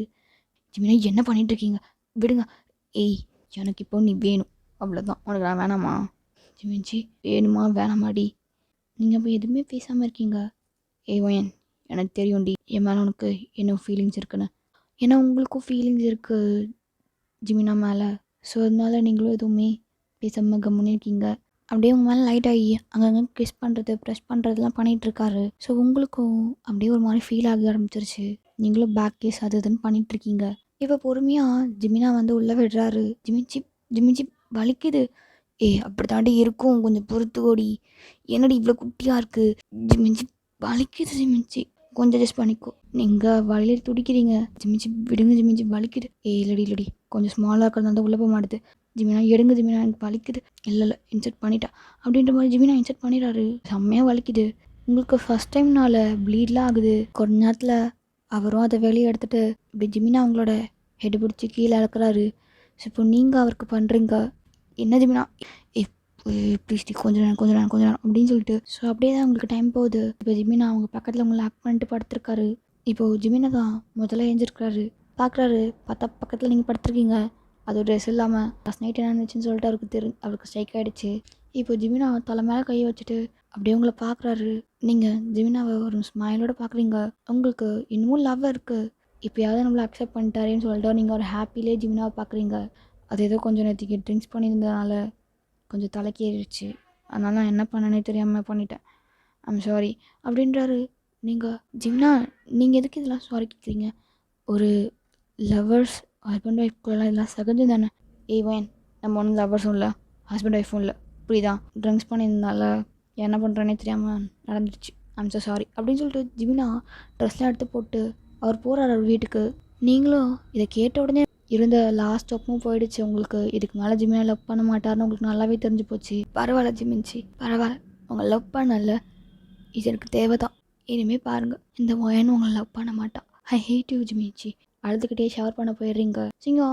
ஜிமினா என்ன பண்ணிகிட்ருக்கீங்க, விடுங்க. ஏய் எனக்கு இப்போ நீ வேணும், அவ்வளோதான். உனக்கு நான் வேணாமா? ஜிமிச்சி வேணுமா வேணாமாடி? நீங்கள் போய் எதுவுமே பேசாமல் இருக்கீங்க. ஒயன் எனக்கு தெரியும்டி என் மேலே உனக்கு என்ன ஃபீலிங்ஸ் இருக்குன்னு. ஏன்னா உங்களுக்கும் ஃபீலிங்ஸ் இருக்குது ஜிமினா மேலே. ஸோ அதனால நீங்களும் எதுவுமே பேசாமல் கம்முன்னு இருக்கீங்க. அப்படியே உங்கள் மேலே லைட் ஆகி அங்கங்கே கிஸ் பண்ணுறது ப்ரெஸ் பண்ணுறதுலாம் பண்ணிகிட்ருக்காரு. ஸோ உங்களுக்கும் அப்படியே ஒரு மாதிரி ஃபீல் ஆக ஆரம்பிச்சிருச்சு. நீங்களும் பேக் கேஸ் அது இதுன்னு பண்ணிகிட்ருக்கீங்க. இப்போ பொறுமையாக ஜிமினா வந்து உள்ளே விடுறாரு. ஜிமிச்சி வலிக்குது. அப்படி தாண்டி இருக்கும், கொஞ்சம் பொறுத்துக்கோடி. என்னடி இவ்வளோ குட்டியாக இருக்குது? ஜிமிச்சி வலிக்குது. ஜிமிச்சி கொஞ்சம் அட்ஜஸ்ட் பண்ணிக்கோ. நீங்கள் வழியில் துடிக்கிறீங்க. ஜிமிச்சி விடுங்க. ஜிமிச்சி வலிக்குது. இல்லடி கொஞ்சம் ஸ்மாலாக இருக்கிறது வந்து உள்ளே போக மாட்டுது. ஜிமினா எடுங்க. ஜிமினா எனக்கு வலிக்குது. இல்லை இன்சர்ட் பண்ணிட்டா அப்படின்ற மாதிரி ஜிமினா இன்சர்ட் பண்ணிடுறாரு. செம்மையாக வலிக்குது. உங்களுக்கு ஃபஸ்ட் டைம்னால ப்ளீட்லாம் ஆகுது. கொஞ்ச நேரத்தில் அவரும் அதை வெளியே எடுத்துகிட்டு இப்படி ஜிமினா அவங்களோட ஹெட் பிடிச்சி கீழே இறக்குறாரு. ஸோ இப்போ நீங்கள் அவருக்கு பண்ணுறீங்க. என்ன ஜிமினா ப்ளீஸ் கொஞ்சம் நேரம் அப்படின்னு சொல்லிட்டு. ஸோ அப்படியே தான் உங்களுக்கு டைம் போகுது. இப்போ ஜிமினா அவங்க பக்கத்தில் உங்களை ஆக்ட் பண்ணிட்டு படுத்துருக்காரு. இப்போது ஜிமினா தான் முதல்ல எழுந்திருக்கிறாரு. பார்க்குறாரு, பார்த்தா பக்கத்தில் நீங்கள் படுத்துருக்கீங்க. அது ஒரு ட்ரெஸ் இல்லாமல். லாஸ்ட் நைட் என்ன இருந்துச்சுன்னு சொல்லிட்டு அவருக்கு ஸ்ட்ரைக் ஆகிடுச்சு. இப்போ ஜிமினா தலை மேலே கையை வச்சுட்டு அப்படியே உங்களை பார்க்குறாரு. நீங்கள் ஜிமினாவை ஒரு ஸ்மைலோடு பார்க்குறீங்க. உங்களுக்கு இன்னமும் லவ் இருக்குது. இப்போயாவது நம்மளை அக்செப்ட் பண்ணிட்டாரேன்னு சொல்லிட்டு நீங்கள் ஒரு ஹாப்பிலே ஜிமினாவை பார்க்குறீங்க. அது ஏதோ கொஞ்சம் நேற்றுக்கு ட்ரிங்க்ஸ் பண்ணியிருந்ததுனால கொஞ்சம் தலைக்கேறிடுச்சு. அதனால் நான் என்ன பண்ணனே தெரியாமல் பண்ணிட்டேன். ஐம் சாரி அப்படின்றாரு. நீங்கள் ஜிமினா நீங்கள் எதுக்கு இதெல்லாம் சாரி கேட்குறீங்க? ஒரு லவ்வர்ஸ் ஹஸ்பண்ட் ஒய்ஃப்குள்ளெல்லாம் இதெல்லாம் சகஜம் தானே. வயன் நம்ம ஒன்றும் லவ்வர்ஸும் இல்லை, ஹஸ்பண்ட் ஒய்ஃபும் இல்லை, புரியுதா? ட்ரிங்க்ஸ் பண்ணியிருந்தால என்ன பண்ணுறேனே தெரியாமல் நடந்துடுச்சு. ஐம் ஸோ சாரி அப்படின்னு சொல்லிட்டு ஜிமினா ட்ரெஸ்லாம் எடுத்து போட்டு அவர் போகிறார் அவர் வீட்டுக்கு. நீங்களும் இதை கேட்ட உடனே இருந்த லாஸ்ட் ஸ்டாப்பும் போயிடுச்சு உங்களுக்கு. இதுக்கு மேலே ஜிமினா லவ் பண்ண மாட்டார்னு உங்களுக்கு நல்லாவே தெரிஞ்சு போச்சு. பரவாயில்ல ஜிமின்ச்சி, பரவாயில்ல. உங்களை லவ் பண்ணல, இது எனக்கு தேவை தான். இனிமேல் பாருங்கள், இந்த ஒயனும் உங்களை லவ் பண்ண மாட்டான். ஐ ஹேட் யூ ஜிமின்ச்சி. அழுதுகிட்டே ஷவர் பண்ண போயிடுறீங்க. ஸோ இங்கே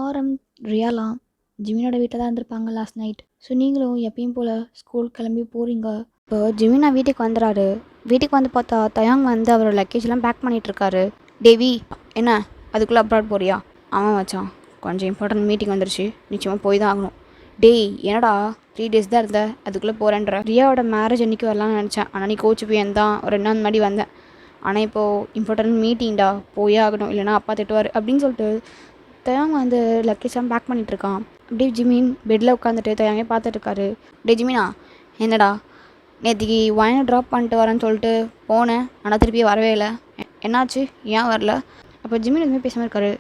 ரியாலாம் ஜிமினோட வீட்டில் தான் இருந்திருப்பாங்க லாஸ்ட் நைட். ஸோ நீங்களும் எப்பயும் போல் ஸ்கூல் கிளம்பி போகிறீங்க. இப்போ ஜிமினா வீட்டுக்கு வந்துடுறாரு. வீட்டுக்கு வந்து பார்த்தா தயாங் வந்து அவரோட லக்கேஜ்லாம் பேக் பண்ணிகிட்ருக்காரு. டேவி என்ன அதுக்குள்ளே அப்ராட் போறியா? அவன் வச்சான், கொஞ்சம் இம்பார்ட்டன்ட் மீட்டிங் வந்துருச்சு, நிச்சயமாக போய் தான் ஆகணும். டேய் என்னடா 3 days தான் இருந்த, அதுக்குள்ளே போகிறேன்ற. ரியாவோட மேரேஜ் அன்றைக்கி வரலான்னு நினச்சேன். ஆனால் நீ கோச்சு போய் தான் ஒரு 2 நாள் முன்னாடி வந்தேன். ஆனால் இப்போது இம்பார்ட்டன்ட் மீட்டிங்டா, போயே ஆகணும், இல்லைனா அப்பா திட்டுவார் அப்படின்னு சொல்லிட்டு தயாங் வந்து லக்கேஜ்லாம் பேக் பண்ணிகிட்ருக்கான். அப்படியே ஜிமின் பெட்டில் உட்காந்துட்டு தயாங்கே பார்த்துட்ருக்காரு. டே ஜிமினா என்னடா, நேற்றுக்கு வயனை ட்ராப் பண்ணிட்டு வரேன்னு சொல்லிட்டு போனேன், ஆனால் திருப்பி வரவே இல்லை, என்னாச்சு, ஏன் வரல? அப்போ ஜிமின் எதுவுமே பேசாமல் இருக்காரு.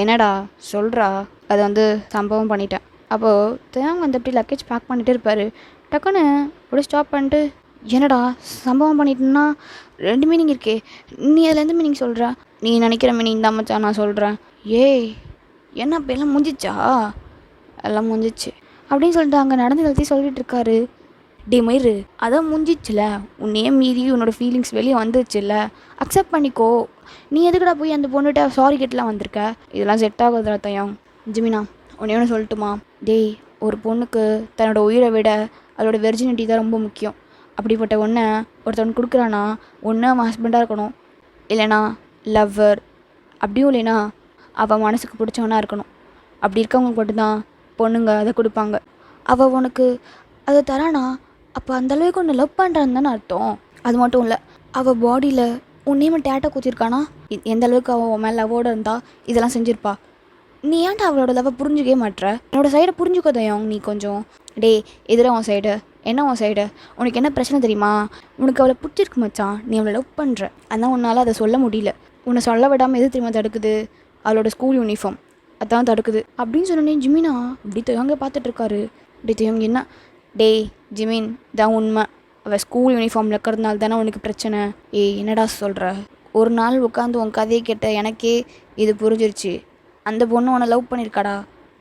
என்னடா சொல்கிறா? அது வந்து சம்பவம் பண்ணிட்டேன். அப்போது தயாங் வந்து அப்படி லக்கேஜ் பேக் பண்ணிகிட்டே இருப்பார். டக்குன்னு அப்படியே ஸ்டாப் பண்ணிட்டு, என்னடா சம்பவம் பண்ணிட்டேன்னா 2 மீனிங் இருக்கே, நீ அதில் எந்த மீனிங் சொல்கிற? நீ நினைக்கிற மீனிங் தான் மச்சான் நான் சொல்கிறேன். என்ன இப்போ எல்லாம் முடிஞ்சிச்சா? எல்லாம் முடிஞ்சிச்சு அப்படின்னு சொல்லிட்டு அங்கே நடந்து கழித்து சொல்லிட்டு இருக்காரு. டே மயிறு, அதான் முடிஞ்சிச்சுல, உன்னையே மீறி உன்னோட ஃபீலிங்ஸ் வெளியே வந்துருச்சுல்ல, அக்செப்ட் பண்ணிக்கோ. நீ எதுக்கடா போய் அந்த பொண்ணுகிட்ட சாரி கேட்டுலாம் வந்திருக்க? இதெல்லாம் செட் ஆகுதுடா தயம். ஜிமினா உன்னை ஒன்று சொல்லட்டுமா? டேய், ஒரு பொண்ணுக்கு தன்னோட உயிரை விட அதோட வெர்ஜினிட்டி தான் ரொம்ப முக்கியம். அப்படிப்பட்ட ஒன்றை ஒருத்தவன் கொடுக்குறான்னா ஒன்று அவன் ஹஸ்பண்டாக இருக்கணும், இல்லைனா லவ்வர், அப்படியும் இல்லைனா அவள் மனசுக்கு பிடிச்சவனாக இருக்கணும். அப்படி இருக்கவங்க மட்டும்தான் பொண்ணுங்க அதை கொடுப்பாங்க. அவள் உனக்கு அதை தரானா அப்போ அந்தளவுக்கு ஒன்று லவ் பண்ணுறான்னு தானே அர்த்தம். அது மட்டும் இல்லை, அவள் பாடியில் உன்னையுமே டேட்டா குத்திருக்கானா, எந்த அளவுக்கு அவள் மேலே லவ்வோடு இருந்தால் இதெல்லாம் செஞ்சுருப்பா. நீ ஏன்டா அவளோட லவ்வை புரிஞ்சுக்கவே மாட்ற? என்னோட சைடை புரிஞ்சுக்கோ தயம் நீ கொஞ்சம். டே எதிராக உன் சைடு என்ன உன் சைடு உனக்கு என்ன பிரச்சனை தெரியுமா? உனக்கு அவளை பிடிச்சிருக்கு மச்சான், நீ அவளை லவ் பண்ணுற, அதான் உன்னால் அதை சொல்ல முடியல. உன்னை சொல்ல விடாமல் எது தெரியுமா தடுக்குது? அவளோட ஸ்கூல் யூனிஃபார்ம் அதான் தடுக்குது அப்படின்னு சொன்னோன்னே ஜிமினா அப்படி தயங்க பார்த்துட்ருக்காரு. அப்படி தயங்க என்ன? டேய் ஜிமின், தான் உண்மை. அவள் ஸ்கூல் யூனிஃபார்மில் இருக்கிறதுனால தானே உனக்கு பிரச்சனை. ஏய் என்னடா சொல்கிற? ஒரு நாள் உட்காந்து உன் கதையை கேட்ட எனக்கே இது புரிஞ்சிருச்சு. அந்த பொண்ணு உன்னை லவ் பண்ணியிருக்காடா.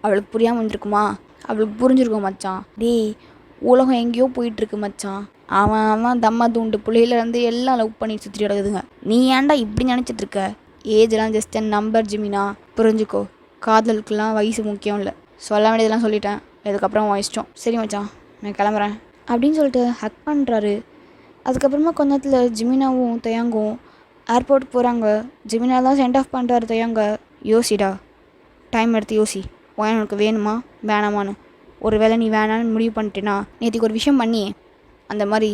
அவளுக்கு புரியாமல் இருந்திருக்குமா? அவளுக்கு புரிஞ்சிருக்கும் மச்சான். டேய் உலகம் எங்கேயோ போயிட்டுருக்கு மச்சான். அவன் தம்மா தூண்டு பிள்ளையிலேருந்து எல்லாம் லவ் பண்ணி சுற்றிட்டு கிடக்குதுங்க. நீ ஏன்டா இப்படி நினச்சிட்ருக்க? ஏஜ்லாம் ஜஸ்ட் அண்ட் நம்பர் ஜிமினா, புரிஞ்சுக்கோ. காதலுக்குலாம் வயசு முக்கியம் இல்லை. சொல்ல வேண்டியதெல்லாம் சொல்லிட்டேன், இதுக்கப்புறம் உன் இஷ்டம். சரி மச்சான் நான் கிளம்புறேன் அப்படின்னு சொல்லிட்டு ஹக் பண்ணுறாரு. அதுக்கப்புறமா கொஞ்ச நேரத்தில் ஜிமினாவும் தயங்கும் ஏர்போர்ட்டுக்கு போகிறாங்க. ஜிமினா தான் சென்ட் ஆஃப் பண்ணுறாரு தயங்க. யோசிடா, டைம் எடுத்து யோசி. உனக்கு வேணுமா வேணாமான்னு. ஒரு வேளை நீ வேணான்னு முடிவு பண்ணிட்டேன்னா, நேற்றுக்கு ஒரு விஷயம் பண்ணி அந்த மாதிரி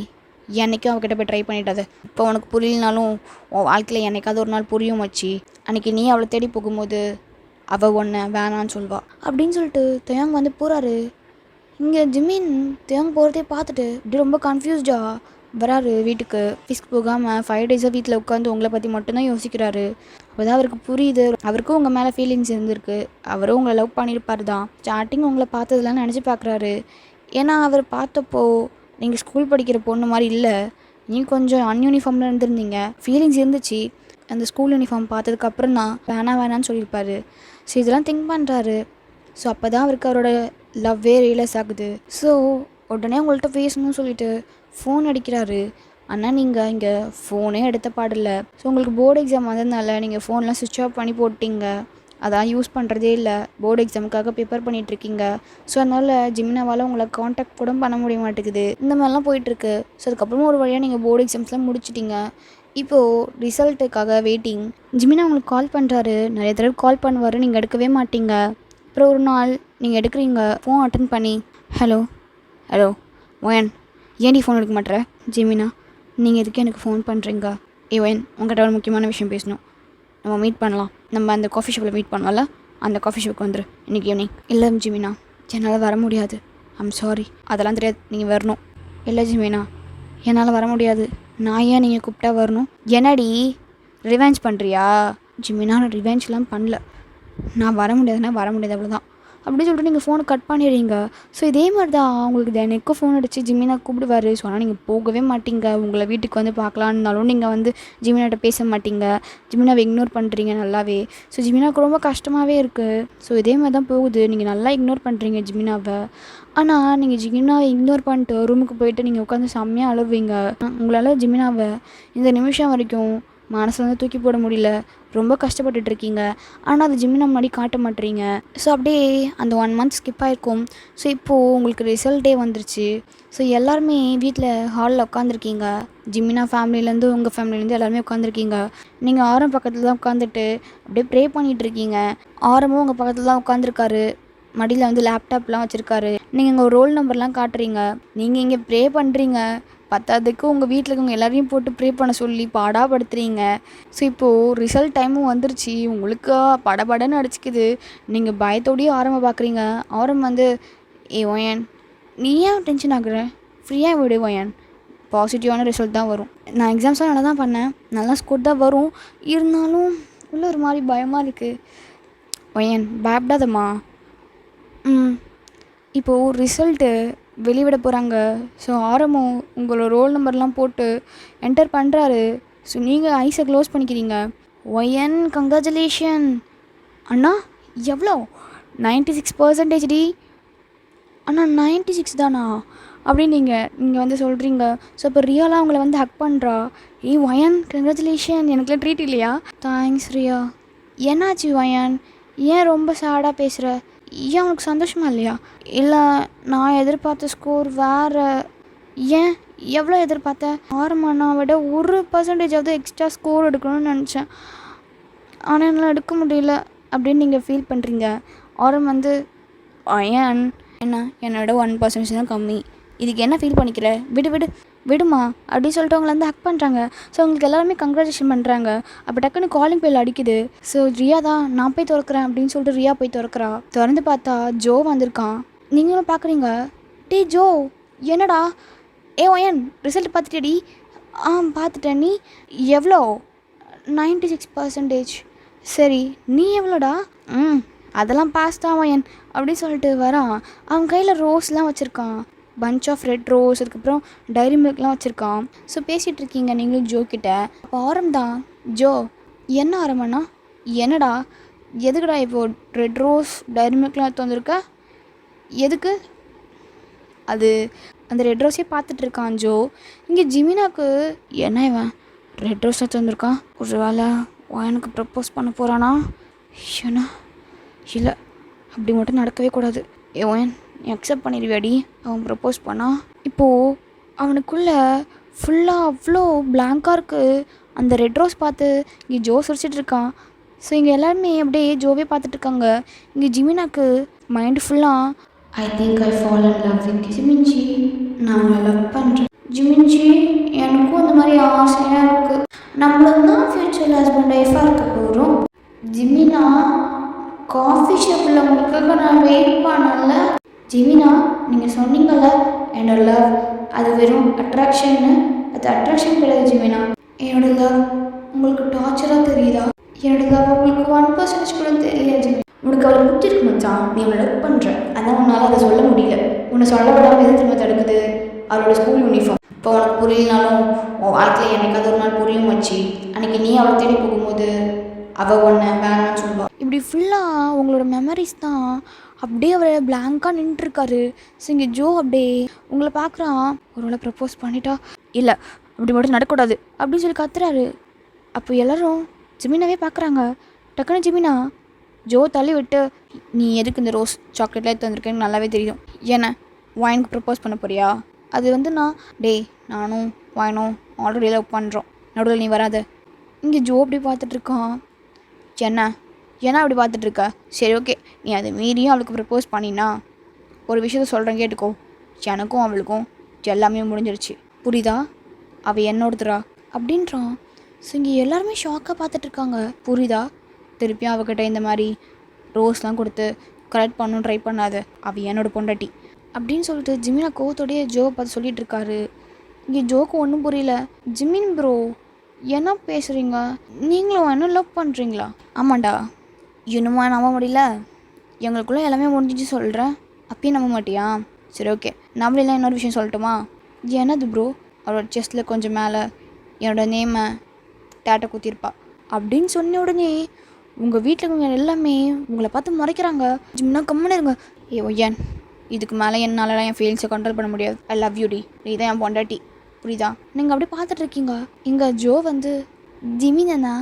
என்றைக்கும் அவகிட்ட போய் ட்ரை பண்ணிட்டாது. இப்போ உனக்கு புரியலனாலும் உன் வாழ்க்கையில் என்னைக்காவது ஒரு நாள் புரியும் வச்சு. அன்றைக்கி நீ அவளை தேடி போகும்போது அவள் ஒன்று வேணான்னு சொல்வா அப்படின்னு சொல்லிட்டு தயாங் வந்து போகிறாரு. இங்கே ஜிமின் தயாங் போகிறதே பார்த்துட்டு இப்படி ரொம்ப கன்ஃபியூஸ்டாக வராரு வீட்டுக்கு. ஆஃபீஸ்க்கு போகாமல் 5 டேஸாக வீட்டில் உட்காந்து உங்களை பற்றி மட்டும்தான் யோசிக்கிறாரு. அப்போதான் அவருக்கு புரியுது, அவருக்கும் உங்கள் மேலே ஃபீலிங்ஸ் இருந்திருக்கு. அவரும் உங்களை லவ் பண்ணியிருப்பார் தான். ஸ்டார்டிங் உங்களை பார்த்ததுலாம் நினச்சி பார்க்குறாரு. ஏன்னா அவர் பார்த்தப்போ நீங்கள் ஸ்கூல் படிக்கிற பொண்ணு மாதிரி இல்லை, நீங்கள் கொஞ்சம் அன்யூனிஃபார்மில் இருந்திருந்தீங்க. ஃபீலிங்ஸ் இருந்துச்சு. அந்த ஸ்கூல் யூனிஃபார்ம் பார்த்ததுக்கப்புறம் தான் வேணான்னு சொல்லியிருப்பாரு. ஸோ இதெல்லாம் திங்க் பண்ணுறாரு. ஸோ அப்போ தான் அவருக்கு அவரோட லவ்வே ரியலைஸ் ஆகுது. ஸோ உடனே உங்கள்கிட்ட பேசணும்னு சொல்லிட்டு ஃபோன் அடிக்கிறாரு. ஆனால் நீங்கள் இங்கே ஃபோனே எடுத்த பாடில்லை. ஸோ உங்களுக்கு போர்டு எக்ஸாம் வந்ததுனால நீங்கள் ஃபோன்லாம் சுவிட்ச் ஆஃப் பண்ணி போட்டிங்க. அதான் யூஸ் பண்ணுறதே இல்லை. போர்டு எக்ஸாமுக்காக ப்ரிப்பேர் பண்ணிகிட்ருக்கீங்க. ஸோ அதனால் ஜிமினாவால் உங்களை காண்டாக்ட் கூட பண்ண முடிய மாட்டேங்குது. இந்த மாதிரிலாம் போயிட்டுருக்கு. ஸோ அதுக்கப்புறமா ஒரு வழியாக நீங்கள் போர்டு எக்ஸாம்ஸ்லாம் முடிச்சிட்டிங்க. இப்போது ரிசல்ட்டுக்காக வெயிட்டிங். ஜிமினா உங்களுக்கு கால் பண்ணுறாரு. நிறைய தடவை கால் பண்ணுவார், நீங்கள் எடுக்கவே மாட்டீங்க. அப்புறம் ஒரு நாள் நீங்கள் எடுக்கிறீங்க. ஃபோன் அட்டன் பண்ணி ஹலோ ஹலோ ஒயன், ஏன்டி ஃபோன் எடுக்க மாட்டேற? ஜிமினா, நீங்கள் எதுக்கு எனக்கு ஃபோன் பண்ணுறீங்க? ஒயன், உங்கள்கிட்ட ஒரு முக்கியமான விஷயம் பேசணும். நம்ம மீட் பண்ணலாம். நம்ம அந்த காஃபி ஷாப்பில் மீட் பண்ணலாம்ல, அந்த காஃபி ஷாப்புக்கு வந்துரு இன்றைக்கி ஈவினிங். இல்லை ஜிமினா, என்னால் வர முடியாது. I'm sorry. அதெல்லாம் தெரியாது, நீங்கள் வரணும். இல்லை ஜிமினா, என்னால் வர முடியாது. நான் ஏன் நீங்கள் கூப்பிட்டா வரணும்? என்னடி ரிவெஞ்ச் பண்ணுறியா? ஜிமினா, நான் ரிவெஞ்ச்லாம் பண்ணல. நான் வர முடியாதுன்னா வர முடியாது, அவ்வளோதான் அப்படின்னு சொல்லிட்டு நீங்கள் ஃபோனை கட் பண்ணிடுறீங்க. ஸோ இதே மாதிரி தான் உங்களுக்கு தினைக்கும் ஃபோன் அடித்து ஜிமினா கூப்பிடுவார். ஸோ ஆனால் நீங்கள் போகவே மாட்டீங்க. உங்களை வீட்டுக்கு வந்து பார்க்கலான்னாலும் நீங்கள் வந்து ஜிமினாட்ட பேச மாட்டீங்க. ஜிமினாவை இக்னோர் பண்ணுறீங்க நல்லாவே. ஸோ ஜிமினாவுக்கு ரொம்ப கஷ்டமாகவே இருக்குது. ஸோ இதே மாதிரி தான் போகுது. நீங்கள் நல்லா இக்னோர் பண்ணுறீங்க ஜிமினாவை. ஆனால் நீங்கள் ஜிமினாவை இக்னோர் பண்ணிட்டு ரூமுக்கு போயிட்டு நீங்கள் உட்காந்து செம்மையாக அழுவீங்க. உங்களால் ஜிமினாவை இந்த நிமிஷம் வரைக்கும் மனசில் வந்து தூக்கி போட முடியல. ரொம்ப கஷ்டப்பட்டுட்ருக்கீங்க. ஆனால் அது ஜிமினா முன்னாடி காட்ட மாட்டேறீங்க. ஸோ அப்படியே அந்த 1 மந்த் ஸ்கிப் ஆகிருக்கும். ஸோ இப்போது உங்களுக்கு ரிசல்ட்டே வந்துருச்சு. ஸோ எல்லாருமே வீட்டில் ஹாலில் உட்காந்துருக்கீங்க. ஜிமினா ஃபேமிலியிலேருந்து உங்கள் ஃபேமிலியிலேருந்து எல்லாருமே உட்காந்துருக்கீங்க. நீங்கள் ஆரம் பக்கத்தில் தான் உட்காந்துட்டு அப்படியே ப்ரே பண்ணிகிட்ருக்கீங்க. ஆரமும் உங்கள் பக்கத்தில் தான் உட்காந்துருக்காரு. மடியில் வந்து லேப்டாப்லாம் வச்சுருக்காரு. நீங்கள் இங்கே ரோல் நம்பர்லாம் காட்டுறீங்க. நீங்கள் இங்கே ப்ரே பண்ணுறீங்க. பத்தாததுக்கு உங்கள் வீட்டில் இருக்கவங்க எல்லாரையும் போட்டு ப்ரே பண்ண சொல்லி பாடாப்படுத்துறீங்க. ஸோ இப்போது ரிசல்ட் டைமும் வந்துருச்சு. உங்களுக்கு படபடன்னு அடிச்சிக்குது. நீங்கள் பயத்தோடையே ஆரம்ப பார்க்குறீங்க. ஆரம் வந்து ஒயன், நீ ஏன் டென்ஷன் ஆகுற? ஃப்ரீயாக விடு ஒயன், பாசிட்டிவான ரிசல்ட் தான் வரும். நான் எக்ஸாம்ஸ்லாம் நல்லா தான் பண்ணேன், நல்லா ஸ்கோர் தான் வரும். இருந்தாலும் உள்ள ஒரு மாதிரி பயமாக இருக்குது. ஒயன் பயப்படாதம்மா. இப்போது ரிசல்ட்டு வெளிவிட போகிறாங்க. ஸோ ஆரமும் உங்களோட ரோல் நம்பர்லாம் போட்டு என்டர் பண்ணுறாரு. ஸோ நீங்கள் ஐஸை க்ளோஸ் பண்ணிக்கிறீங்க. ஒயன், கங்க்ராச்சுலேஷன் அண்ணா. எவ்வளோ? 96% டி. அண்ணா 96 தானா அப்படின்னு நீங்கள் வந்து சொல்கிறீங்க. ஸோ இப்போ ரியாலாம் அவங்கள வந்து ஹக் பண்ணுறா. ஒயன் கங்க்ராச்சுலேஷன், எனக்குலாம் ட்ரீட் இல்லையா? தேங்க்ஸ் ரியா. என்னாச்சு ஒயன், ஏன் ரொம்ப சேடாக பேசுகிற? ஏன் உனக்கு சந்தோஷமா இல்லையா? இல்லை, நான் எதிர்பார்த்த ஸ்கோர் வேறு. ஏன், எவ்வளோ எதிர்பார்த்தேன்? ஆரமானா விட 1% எக்ஸ்ட்ரா ஸ்கோர் எடுக்கணும்னு நினச்சேன். ஆனால் என்னால் எடுக்க முடியல அப்படின்னு நீங்கள் ஃபீல் பண்ணுறீங்க. ஆரம் வந்து ஏன் என்ன, என்னோட 1% தான் கம்மி. இதுக்கு என்ன ஃபீல் பண்ணிக்கிற? விடு விடு, விடுமா அப்படின்னு சொல்லிட்டு அவங்கள வந்து ஹக் பண்ணுறாங்க. ஸோ அவங்களுக்கு எல்லாருமே கங்க்ராச்சுலேஷன் பண்ணுறாங்க. அப்போ டக்குன்னு காலிங் பெல் அடிக்குது. ஸோ ரியா தான், நான் போய் திறக்கிறேன் அப்படின்னு சொல்லிட்டு ரியா போய் திறக்கிறா. திறந்து பார்த்தா ஜோ வந்திருக்கான். நீங்களும் பார்க்குறீங்க. டே ஜோ, என்னடா? ஒயன் ரிசல்ட் பார்த்துட்டேடி? பார்த்துட்டேன். நீ எவ்வளோ? 96%. சரி, நீ எவ்வளோடா? அதெல்லாம் பாஸ் தான் ஒயன் அப்படின்னு சொல்லிட்டு வரான். அவன் கையில் ரோஸ்லாம் வச்சுருக்கான், பஞ்ச் ஆஃப் ரெட் ரோஸ், அதுக்கப்புறம் டைரி மில்க்லாம் வச்சுருக்கான். ஸோ பேசிகிட்டு இருக்கீங்க நீங்களும் ஜோ கிட்ட. அப்போ ஆரம் தான். ஜோ, என்ன ஆரம்பண்ணா? என்னடா, எதுக்குடா இப்போ ரெட் ரோஸ் டைரி மில்க்லாம் எடுத்து வந்திருக்க? எதுக்கு? அது அந்த ரெட் ரோஸே பார்த்துட்ருக்கான் ஜோ. இங்கே ஜிமினாக்கு என்ன இவன் ரெட் ரோஸ் எடுத்து வந்திருக்கான்? ஒரு வேளை எனக்கு ப்ரப்போஸ் பண்ண போகிறானா? ஏன்னா இல்லை, அப்படி மட்டும் நடக்கவே கூடாது. ஒயன், நீ அக்செப்ட் பண்ணிடுவியாடி அவன் ப்ரப்போஸ் பண்ணா? இப்போது அவனுக்குள்ளே ஃபுல்லாக அவ்வளோ பிளாங்காக இருக்குது. அந்த ரெட் ரோஸ் பார்த்து இங்கே ஜோ சிரிச்சிட்டு இருக்கான். ஸோ இங்கே எல்லாருமே அப்படியே ஜோவே பார்த்துட்ருக்காங்க. இங்கே ஜிமினாக்கு மைண்டு ஃபுல்லாக I think I fall in love with ஜிமின்ஜி, நான் லவ் பண்ணுறேன் ஜிமின்ஜி, எனக்கும் அந்த மாதிரி ஆசையாக இருக்குது. நம்மளும் தான் ஃப்யூச்சரில் ஹஸ்பண்ட் ஒய்ஃபாக இருக்க போகிறோம். ஜிமினா, காஃபி ஷாப்பில் உங்களுக்காக நான் வெயிட் பண்ணல. ஜிமினா, நீங்கள் சொன்னீங்கல்ல என்னோட லவ் அது வெறும் அட்ராக்ஷன்னு, அது அட்ராக்ஷன் கிடையாது ஜிமினா. என்னோட லவ் உங்களுக்கு டார்ச்சராக தெரியுதா? என்னோட லவ் உங்களுக்கு 1% கூட தெரியல ஜிமினா. உனக்கு அவளை புத்தி இருக்கு மச்சான், நீ அவளை லவ் பண்ணுற, அதான் உன்னால் அதை சொல்ல முடியல. உன்னை சொல்ல விடாமல் எது திரும்ப தடுக்குது? அவளோட ஸ்கூல் யூனிஃபார்ம். இப்போ உனக்கு புரியலனாலும் உன் வாழ்க்கையில் என்னைக்காவது ஒரு நாள் புரியும் வச்சு. அன்றைக்கி நீ அவளை தேடி போகும்போது அவள் ஒன்று வேணான்னு சொல்லுவாள். இப்படி ஃபுல்லாக உங்களோட மெமரிஸ் தான் அப்படியே அவரை பிளாங்காக நின்றுருக்காரு. ஸோ இங்கே ஜோ அப்படியே உங்களை பார்க்குறான். ஒருவேளை ப்ரப்போஸ் பண்ணிட்டா? இல்லை, அப்படி மட்டும் நடக்கூடாது அப்படின்னு சொல்லி கத்துறாரு. அப்போ எல்லோரும் ஜிமினாவே பார்க்குறாங்க. டக்குன்னு ஜிமினா ஜோ தள்ளி விட்டு, நீ எதுக்கு இந்த ரோஸ் சாக்லேட்லாம் எடுத்து வந்திருக்கேன்னு நல்லாவே தெரியும். ஏன்னா ஒயனுக்கு ப்ரப்போஸ் பண்ண போறியா? அது வந்து நானும் ஒயனும் ஆல்ரெடி லவ் பண்ணுறோம், நடுவில் நீ வராத. இங்கே ஜோ அப்படி பார்த்துட்ருக்கான். ஏன்னா அப்படி பார்த்துட்ருக்க? சரி ஓகே, நீ அதை மீறியும் அவளுக்கு ப்ரப்போஸ் பண்ணினா ஒரு விஷயத்த சொல்கிறேன் கேட்டுக்கோ. எனக்கும் அவளுக்கும் எல்லாமே முடிஞ்சிருச்சு, புரியுதா? அவள் என்னோடதுரா அப்படின்றான். ஸோ இங்கே எல்லாருமே ஷாக்காக பார்த்துட்ருக்காங்க. புரியுதா? திருப்பியும் அவகிட்ட இந்த மாதிரி ரோஸ்லாம் கொடுத்து கரெக்ட் பண்ணணும் ட்ரை பண்ணாத, அவள் என்னோட பொண்டாட்டி அப்படின்னு சொல்லிட்டு ஜிமினா கோவத்தோடையே ஜோவை பார்த்து சொல்லிகிட்டு இருக்காரு. இங்கே ஜோக்கு ஒன்றும் புரியல. ஜிமின் ப்ரோ, என்ன பேசுகிறீங்க? நீங்களும் என்ன லவ் பண்ணுறீங்களா? ஆமாண்டா, இன்னுமா நம்ப முடியல? எங்களுக்குள்ளே எல்லாமே முடிஞ்சிச்சு சொல்கிறேன், அப்பயும் நம்ப மாட்டியா? சரி ஓகே, நம்மளெல்லாம் இன்னொரு விஷயம் சொல்லட்டுமா? என்னது ப்ரோ? அவரோட செஸ்ட்டில் கொஞ்சம் மேலே என்னோட நேமை டேட்டை குத்திருப்பா அப்படின்னு சொன்ன உடனே உங்கள் வீட்டில் இருக்கவங்க எல்லாமே உங்களை பார்த்து முறைக்கிறாங்க. ஜிம்னா கம்முன்னு இருங்க. ஒய்யன், இதுக்கு மேலே என்னால் என் ஃபீலிங்ஸை கண்ட்ரோல் பண்ண முடியாது. ஐ லவ் யூ டி, நீ தான் என் பொண்டாட்டி, புரியுதா? நீங்கள் அப்படியே பார்த்துட்ருக்கீங்க. இங்கே ஜோ வந்து, ஜிமினா,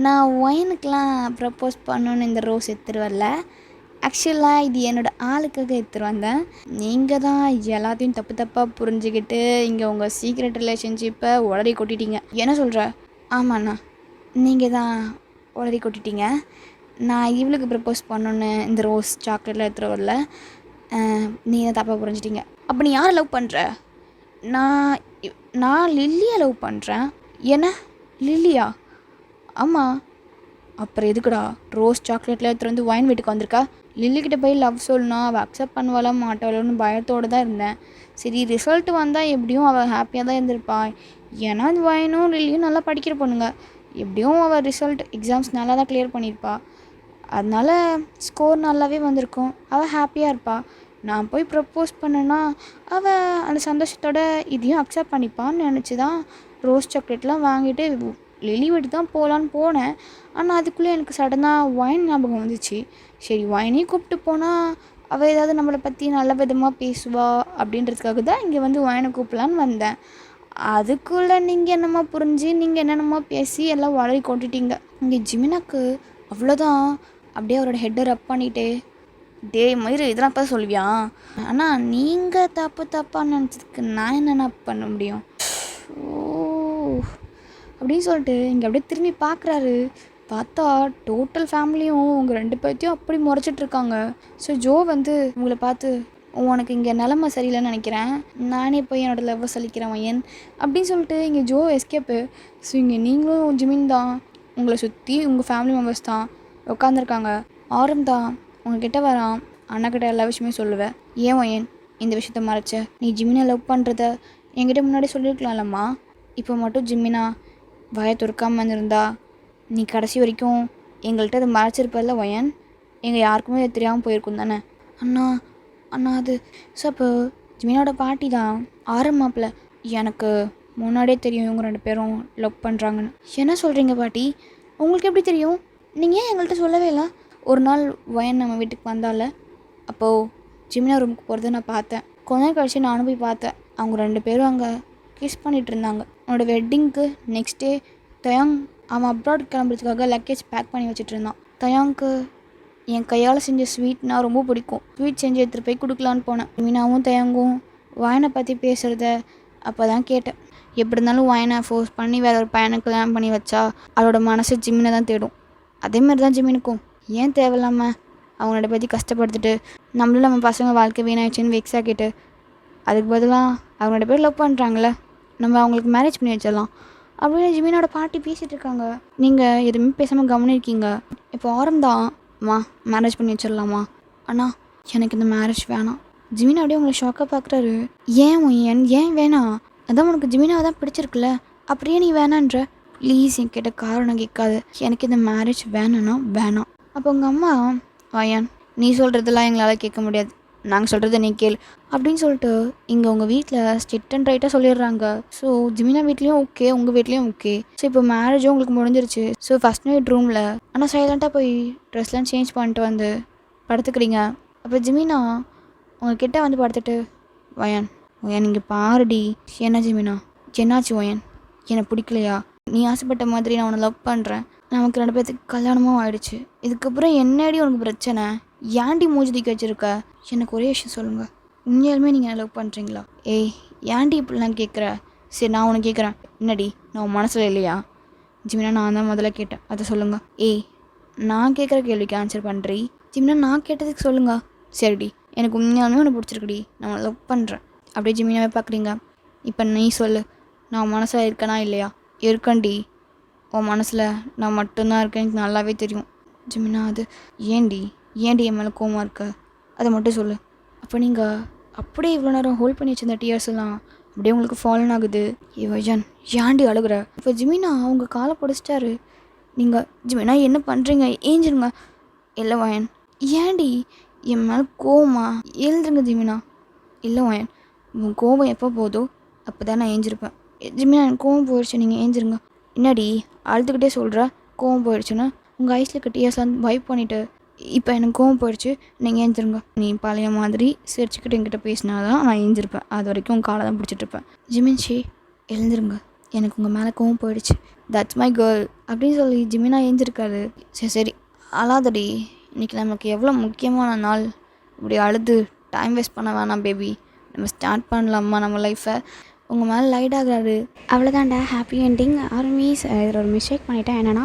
நான் ஒயனுக்கெலாம் ப்ரப்போஸ் பண்ணணுன்னு இந்த ரோஸ் எடுத்துகிட்டு வரல. ஆக்சுவலாக இது என்னோடய ஆளுக்காக எடுத்துகிட்டு வந்தேன். நீங்கள் தான் எல்லாத்தையும் தப்பாக புரிஞ்சுக்கிட்டு இங்கே உங்கள் சீக்ரெட் ரிலேஷன்ஷிப்பை உடனே கொட்டிட்டீங்க. என்ன சொல்கிற? ஆமாண்ணா, நீங்கள் தான் உடனே கொட்டிட்டீங்க. நான் இவளுக்கு ப்ரப்போஸ் பண்ணணுன்னு இந்த ரோஸ் சாக்லேட்டில் எடுத்துகிட்டு வரல. நீங்கள் தப்பாக புரிஞ்சிட்டிங்க. அப்போ நீ யாரை லவ் பண்ணுற? நான் லில்லியை லவ் பண்ணுறேன். என்ன லில்லியா? ஆமாம். அப்புறம் எதுக்குடா ரோஸ் சாக்லேட்டில் எடுத்துகிட்டு வந்து ஒயின் வீட்டுக்கு வந்திருக்கா? லில்லிக்கிட்ட போய் லவ் சொல்லணும், அவள் அக்செப்ட் பண்ணுவாளா மாட்டாளோன்னு பயத்தோடு தான் இருந்தேன். சரி, ரிசல்ட் வந்தால் எப்படியும் அவள் ஹாப்பியாக தான் இருந்திருப்பாள். ஏன்னா ஒயனும் லில்லியும் நல்லா படிக்கிற பொண்ணுங்க, எப்படியும் அவள் ரிசல்ட் எக்ஸாம்ஸ் நல்லா தான் கிளியர் பண்ணியிருப்பாள். அதனால் ஸ்கோர் நல்லாவே வந்திருக்கும், அவள் ஹாப்பியாக இருப்பாள். நான் போய் ப்ரப்போஸ் பண்ணேன்னா அவள் அந்த சந்தோஷத்தோட இதையும் அக்செப்ட் பண்ணிப்பான்னு நினச்சி தான் ரோஸ் சாக்லேட்லாம் வாங்கிட்டு லில்லி வீட்டுக்கு தான் போகலான்னு போனேன். ஆனால் அதுக்குள்ளே எனக்கு சடனாக ஒயின் ஞாபகம் வந்துச்சு. சரி, ஒயினையும் கூப்பிட்டு போனால் அவள் ஏதாவது நம்மளை பற்றி நல்ல விதமாக பேசுவா அப்படின்றதுக்காக தான் இங்கே வந்து ஒயினை கூப்பிடலான்னு வந்தேன். அதுக்குள்ளே நீங்கள் என்னமோ புரிஞ்சு நீங்கள் என்னென்னமோ பேசி எல்லாம் வளரி கொண்டுட்டீங்க. இங்கே ஜிமினாக்கு அவ்வளோதான். அப்படியே அவரோட ஹெட்டை ரப் பண்ணிகிட்டே, டே மயிறு இதெல்லாம் பார்த்து சொல்லுவியா? ஆனால் நீங்கள் தப்பாக நினச்சதுக்கு நான் என்னென்ன பண்ண முடியும்? ஓ அப்படின்னு சொல்லிட்டு இங்கே அப்படியே திரும்பி பார்க்குறாரு. பார்த்தா டோட்டல் ஃபேமிலியும் உங்கள் 2 பேர்த்தையும் அப்படி முறைச்சிட்ருக்காங்க. ஸோ ஜோ வந்து உங்களை பார்த்து, உனக்கு இங்கே நிலமை சரியில்லைன்னு நினைக்கிறேன், நானே போய் என்னோடய லவ்வை சொல்லிக்கிறேன் வயன் அப்படின்னு சொல்லிட்டு இங்கே ஜோ எஸ்கேப்பு. ஸோ இங்கே நீங்களும் ஜிமின் தான், உங்களை சுற்றி உங்கள் ஃபேமிலி மெம்பர்ஸ் தான் உட்காந்துருக்காங்க. ஆரம் தான் உங்ககிட்ட வரான், அண்ணாக்கிட்ட எல்லா விஷயமே சொல்லுவேன். ஏன் வயன் இந்த விஷயத்த மறைச்ச? நீ ஜிமினை லவ் பண்ணுறத என்கிட்ட முன்னாடி சொல்லியிருக்கலாம்லம்மா. இப்போ மட்டும் ஜிமினா வாயை துறக்காமல் இருந்திருந்தா நீ கடைசி வரைக்கும் எங்கள்கிட்ட அதை மறைச்சிருப்பதில்ல வயன். எங்கள் யாருக்குமே அது தெரியாமல் போயிருக்கும் தானே? அண்ணா அண்ணா அது ஸோ அப்போ ஜிமினோட பாட்டி தான் ஆரம்மாப்பில். எனக்கு முன்னாடியே தெரியும் இவங்க 2 பேரும் லவ் பண்ணுறாங்கன்னு. என்ன சொல்கிறீங்க பாட்டி? உங்களுக்கு எப்படி தெரியும்? நீங்கள் ஏன் எங்கள்கிட்ட சொல்லவே இல்லை? ஒரு நாள் வயன் நம்ம வீட்டுக்கு வந்தால, அப்போது ஜிமினா ரூமுக்கு போகிறத நான் பார்த்தேன். கொஞ்ச நேரம் கழிச்சு நானும் போய் பார்த்தேன். அவங்க 2 பேரும் அங்கே கிஸ் பண்ணிகிட்டு இருந்தாங்க. அவனோட வெட்டிங்க்கு நெக்ஸ்ட் டே தயாங் அவன் அப்ராட் கிளம்புறதுக்காக லக்கேஜ் பேக் பண்ணி வச்சுட்டு இருந்தான். தயாங்க்கு என் கையால் செஞ்ச ஸ்வீட்னா ரொம்ப பிடிக்கும். ஸ்வீட் செஞ்சு எடுத்துகிட்டு போய் கொடுக்கலான்னு போனேன். மீனாவும் தயாங்கும் வாயனை பற்றி பேசுகிறத அப்போ தான் கேட்டேன். எப்படி இருந்தாலும் வாயனை ஃபோர்ஸ் பண்ணி வேறு ஒரு பையனை கல்யாணம் பண்ணி வச்சா அவளோட மனசு ஜிமினை தான் தேடும். அதேமாதிரி தான் ஜிமினுக்கும். ஏன் தேவையில்லாமல் அவங்களோட பற்றி கஷ்டப்படுத்திட்டு நம்மளும் நம்ம பசங்க வாழ்க்கை வீணாயிடுச்சுன்னு வெக்ஸ் ஆக்கிட்டு அதுக்கு பதிலாக அவங்களோட பேர் லவ் பண்ணுறாங்களே, நம்ம அவங்களுக்கு மேரேஜ் பண்ணி வச்சிடலாம் அப்படின்னு ஜிமினோட பாட்டி பேசிகிட்டு இருக்காங்க. நீங்கள் எதுவுமே பேசாமல் கவனிருக்கீங்க. இப்போ ஆரம் தான் அம்மா மேரேஜ் பண்ணி வச்சிடலாமா? அண்ணா எனக்கு இந்த மேரேஜ் வேணாம். ஜிமினா அப்படியே உங்களை ஷாக்காக பார்க்குறாரு. ஏன் வேணாம்? அதான் உனக்கு ஜிமினாவை தான் பிடிச்சிருக்குல்ல, அப்படியே நீ வேணான்ற? ப்ளீஸ் என்கிட்ட காரணம் கேட்காது. எனக்கு இந்த மேரேஜ் வேணான்னா வேணாம். அப்போ உங்கள் அம்மா வாயான் நீ சொல்கிறதெல்லாம் எங்களால் கேட்க முடியாது, நாங்கள் சொல்கிறத நீ கேள் அப்படின்னு சொல்லிட்டு இங்கே உங்கள் வீட்டில் ஸ்ட்ரிக்ட் அண்ட் ரைட்டாக சொல்லிடுறாங்க. ஸோ ஜிமினா வீட்லேயும் ஓகே, உங்கள் வீட்லேயும் ஓகே. ஸோ இப்போ மேரேஜும் உங்களுக்கு முடிஞ்சிருச்சு. ஸோ ஃபஸ்ட் நைட் ரூமில் ஆனால் சைலண்ட்டாக போய் ட்ரெஸ்லாம் சேஞ்ச் பண்ணிட்டு வந்து படுத்துக்கிறீங்க. அப்போ ஜிமினா உங்ககிட்ட வந்து படுத்துட்டு வயன் இங்கே பாருடி. என்ன ஜிமினா என்னாச்சு வயன்? என்னை பிடிக்கலையா? நீ ஆசைப்பட்ட மாதிரி நான் உன்னை லவ் பண்ணுறேன், நமக்கு 2 பேர்த்துக்கு கல்யாணமும் ஆகிடுச்சு. இதுக்கப்புறம் என்னடி உனக்கு பிரச்சனை? ஏன்டி மூஞ்சி தூக்கி வச்சுருக்க? எனக்கு ஒரே விஷயம் சொல்லுங்கள், உண்மையாலுமே நீங்கள் என்ன லவ் பண்ணுறீங்களா? ஏய் ஏன்டி இப்படிலாம் கேட்குற? சரி நான் உனக்கு கேட்குறேன், என்னடி நான் உன் மனசில் இல்லையா? ஜிமினா நான் தான் முதல்ல கேட்டேன், அதை சொல்லுங்கள். ஏய் நான் கேட்குற கேள்விக்கு ஆன்சர் பண்ணுறீ. ஜிமினா நான் கேட்டதுக்கு சொல்லுங்கள். சரிடி எனக்கு உண்மையாலுமே உன்னை பிடிச்சிருக்குடி, நான் லவ் பண்ணுறேன். அப்படியே ஜிமினாவே பார்க்குறீங்க. இப்போ நீ சொல்லு, நான் உன் மனசில் இருக்கேனா இல்லையா? இருக்கேன்டி, உன் மனசில் நான் மட்டும்தான் இருக்கேன், எனக்கு நல்லாவே தெரியும். ஜிமினா அது ஏன்டி என் மேலே கோவமாக இருக்க? அதை மட்டும் சொல்லு. அப்போ நீங்கள் அப்படியே இவ்வளோ நேரம் ஹோல்ட் பண்ணி வச்சிருந்த டியர்ஸ் எல்லாம் அப்படியே உங்களுக்கு ஃபாலன் ஆகுது. வயன் ஏன்டி அழுகுற? இப்போ ஜிமினா அவங்க காலை பிடிச்சிட்டாரு. நீங்கள் ஜிமினா என்ன பண்ணுறீங்க? ஏஞ்சிருங்க. இல்லை வயன் ஏன்டி என் மேலே கோவமா? எழுதுருங்க ஜிமினா. இல்லை வயன் உன் கோவம் எப்போ போதோ அப்போ தான் நான் ஏஞ்சிருப்பேன். ஜிமினா எனக்கு கோவம் போயிடுச்சு, நீங்கள் ஏஞ்சிருங்க. என்னடி அழுதுகிட்டே சொல்கிற கோவம் போயிடுச்சுன்னு? உங்கள் ஐஸில் இருக்க டியர்ஸ்லாம் வைப் பண்ணிவிட்டு இப்போ எனக்கு கோவம் போயிடுச்சு, நீங்கள் ஏஞ்சிருங்க. நீ பழைய மாதிரி சிரிச்சுக்கிட்டு என்கிட்ட பேசினா தான் நான் ஏஞ்சிருப்பேன். அது வரைக்கும் உங்கள் காலை தான் பிடிச்சிட்ருப்பேன். ஜிமின்ஷி எழுந்திருங்க, எனக்கு உங்கள் மேலே கோவம் போயிடுச்சு, தட்ஸ் மை கேர்ள் அப்படின்னு சொல்லி ஜிமினா ஏஞ்சிருக்காரு. சரி அழாதடி, இன்றைக்கி நமக்கு எவ்வளோ முக்கியமான நாள். இப்படி அழுது டைம் வேஸ்ட் பண்ண வேணாம் பேபி, நம்ம ஸ்டார்ட் பண்ணலாமா நம்ம லைஃப்பை. உங்கள் மேலே லைட் ஆகிறாரு. அவ்வளோதான்டா, ஹாப்பி என்டிங். ஆர்மீஸ் இதில் ஒரு மிஸ்டேக் பண்ணிட்டேன். என்னென்னா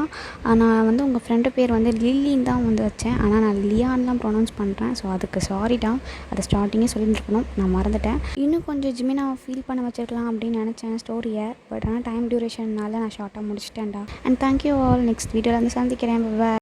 நான் வந்து உங்கள் ஃப்ரெண்டு பேர் வந்து லில்லின்னு தான் வந்து வச்சேன், ஆனால் நான் லியான்னு தான் ப்ரொனவுன்ஸ் பண்ணுறேன். ஸோ அதுக்கு சாரிடா, அதை ஸ்டார்டிங்கே சொல்லியிருக்கணும், நான் மறந்துட்டேன். இன்னும் கொஞ்சம் ஜிமினா ஃபீல் பண்ண வச்சிருக்கலாம் அப்படின்னு நினச்சேன் ஸ்டோரியை. பட் ஆனால் டைம் டியூரேஷன்னால நான் ஷார்ட்டாக முடிச்சிட்டேன்டா. And thank you all. நெக்ஸ்ட் வீடியோவில் வந்து சந்திக்கிறேன். பாய்.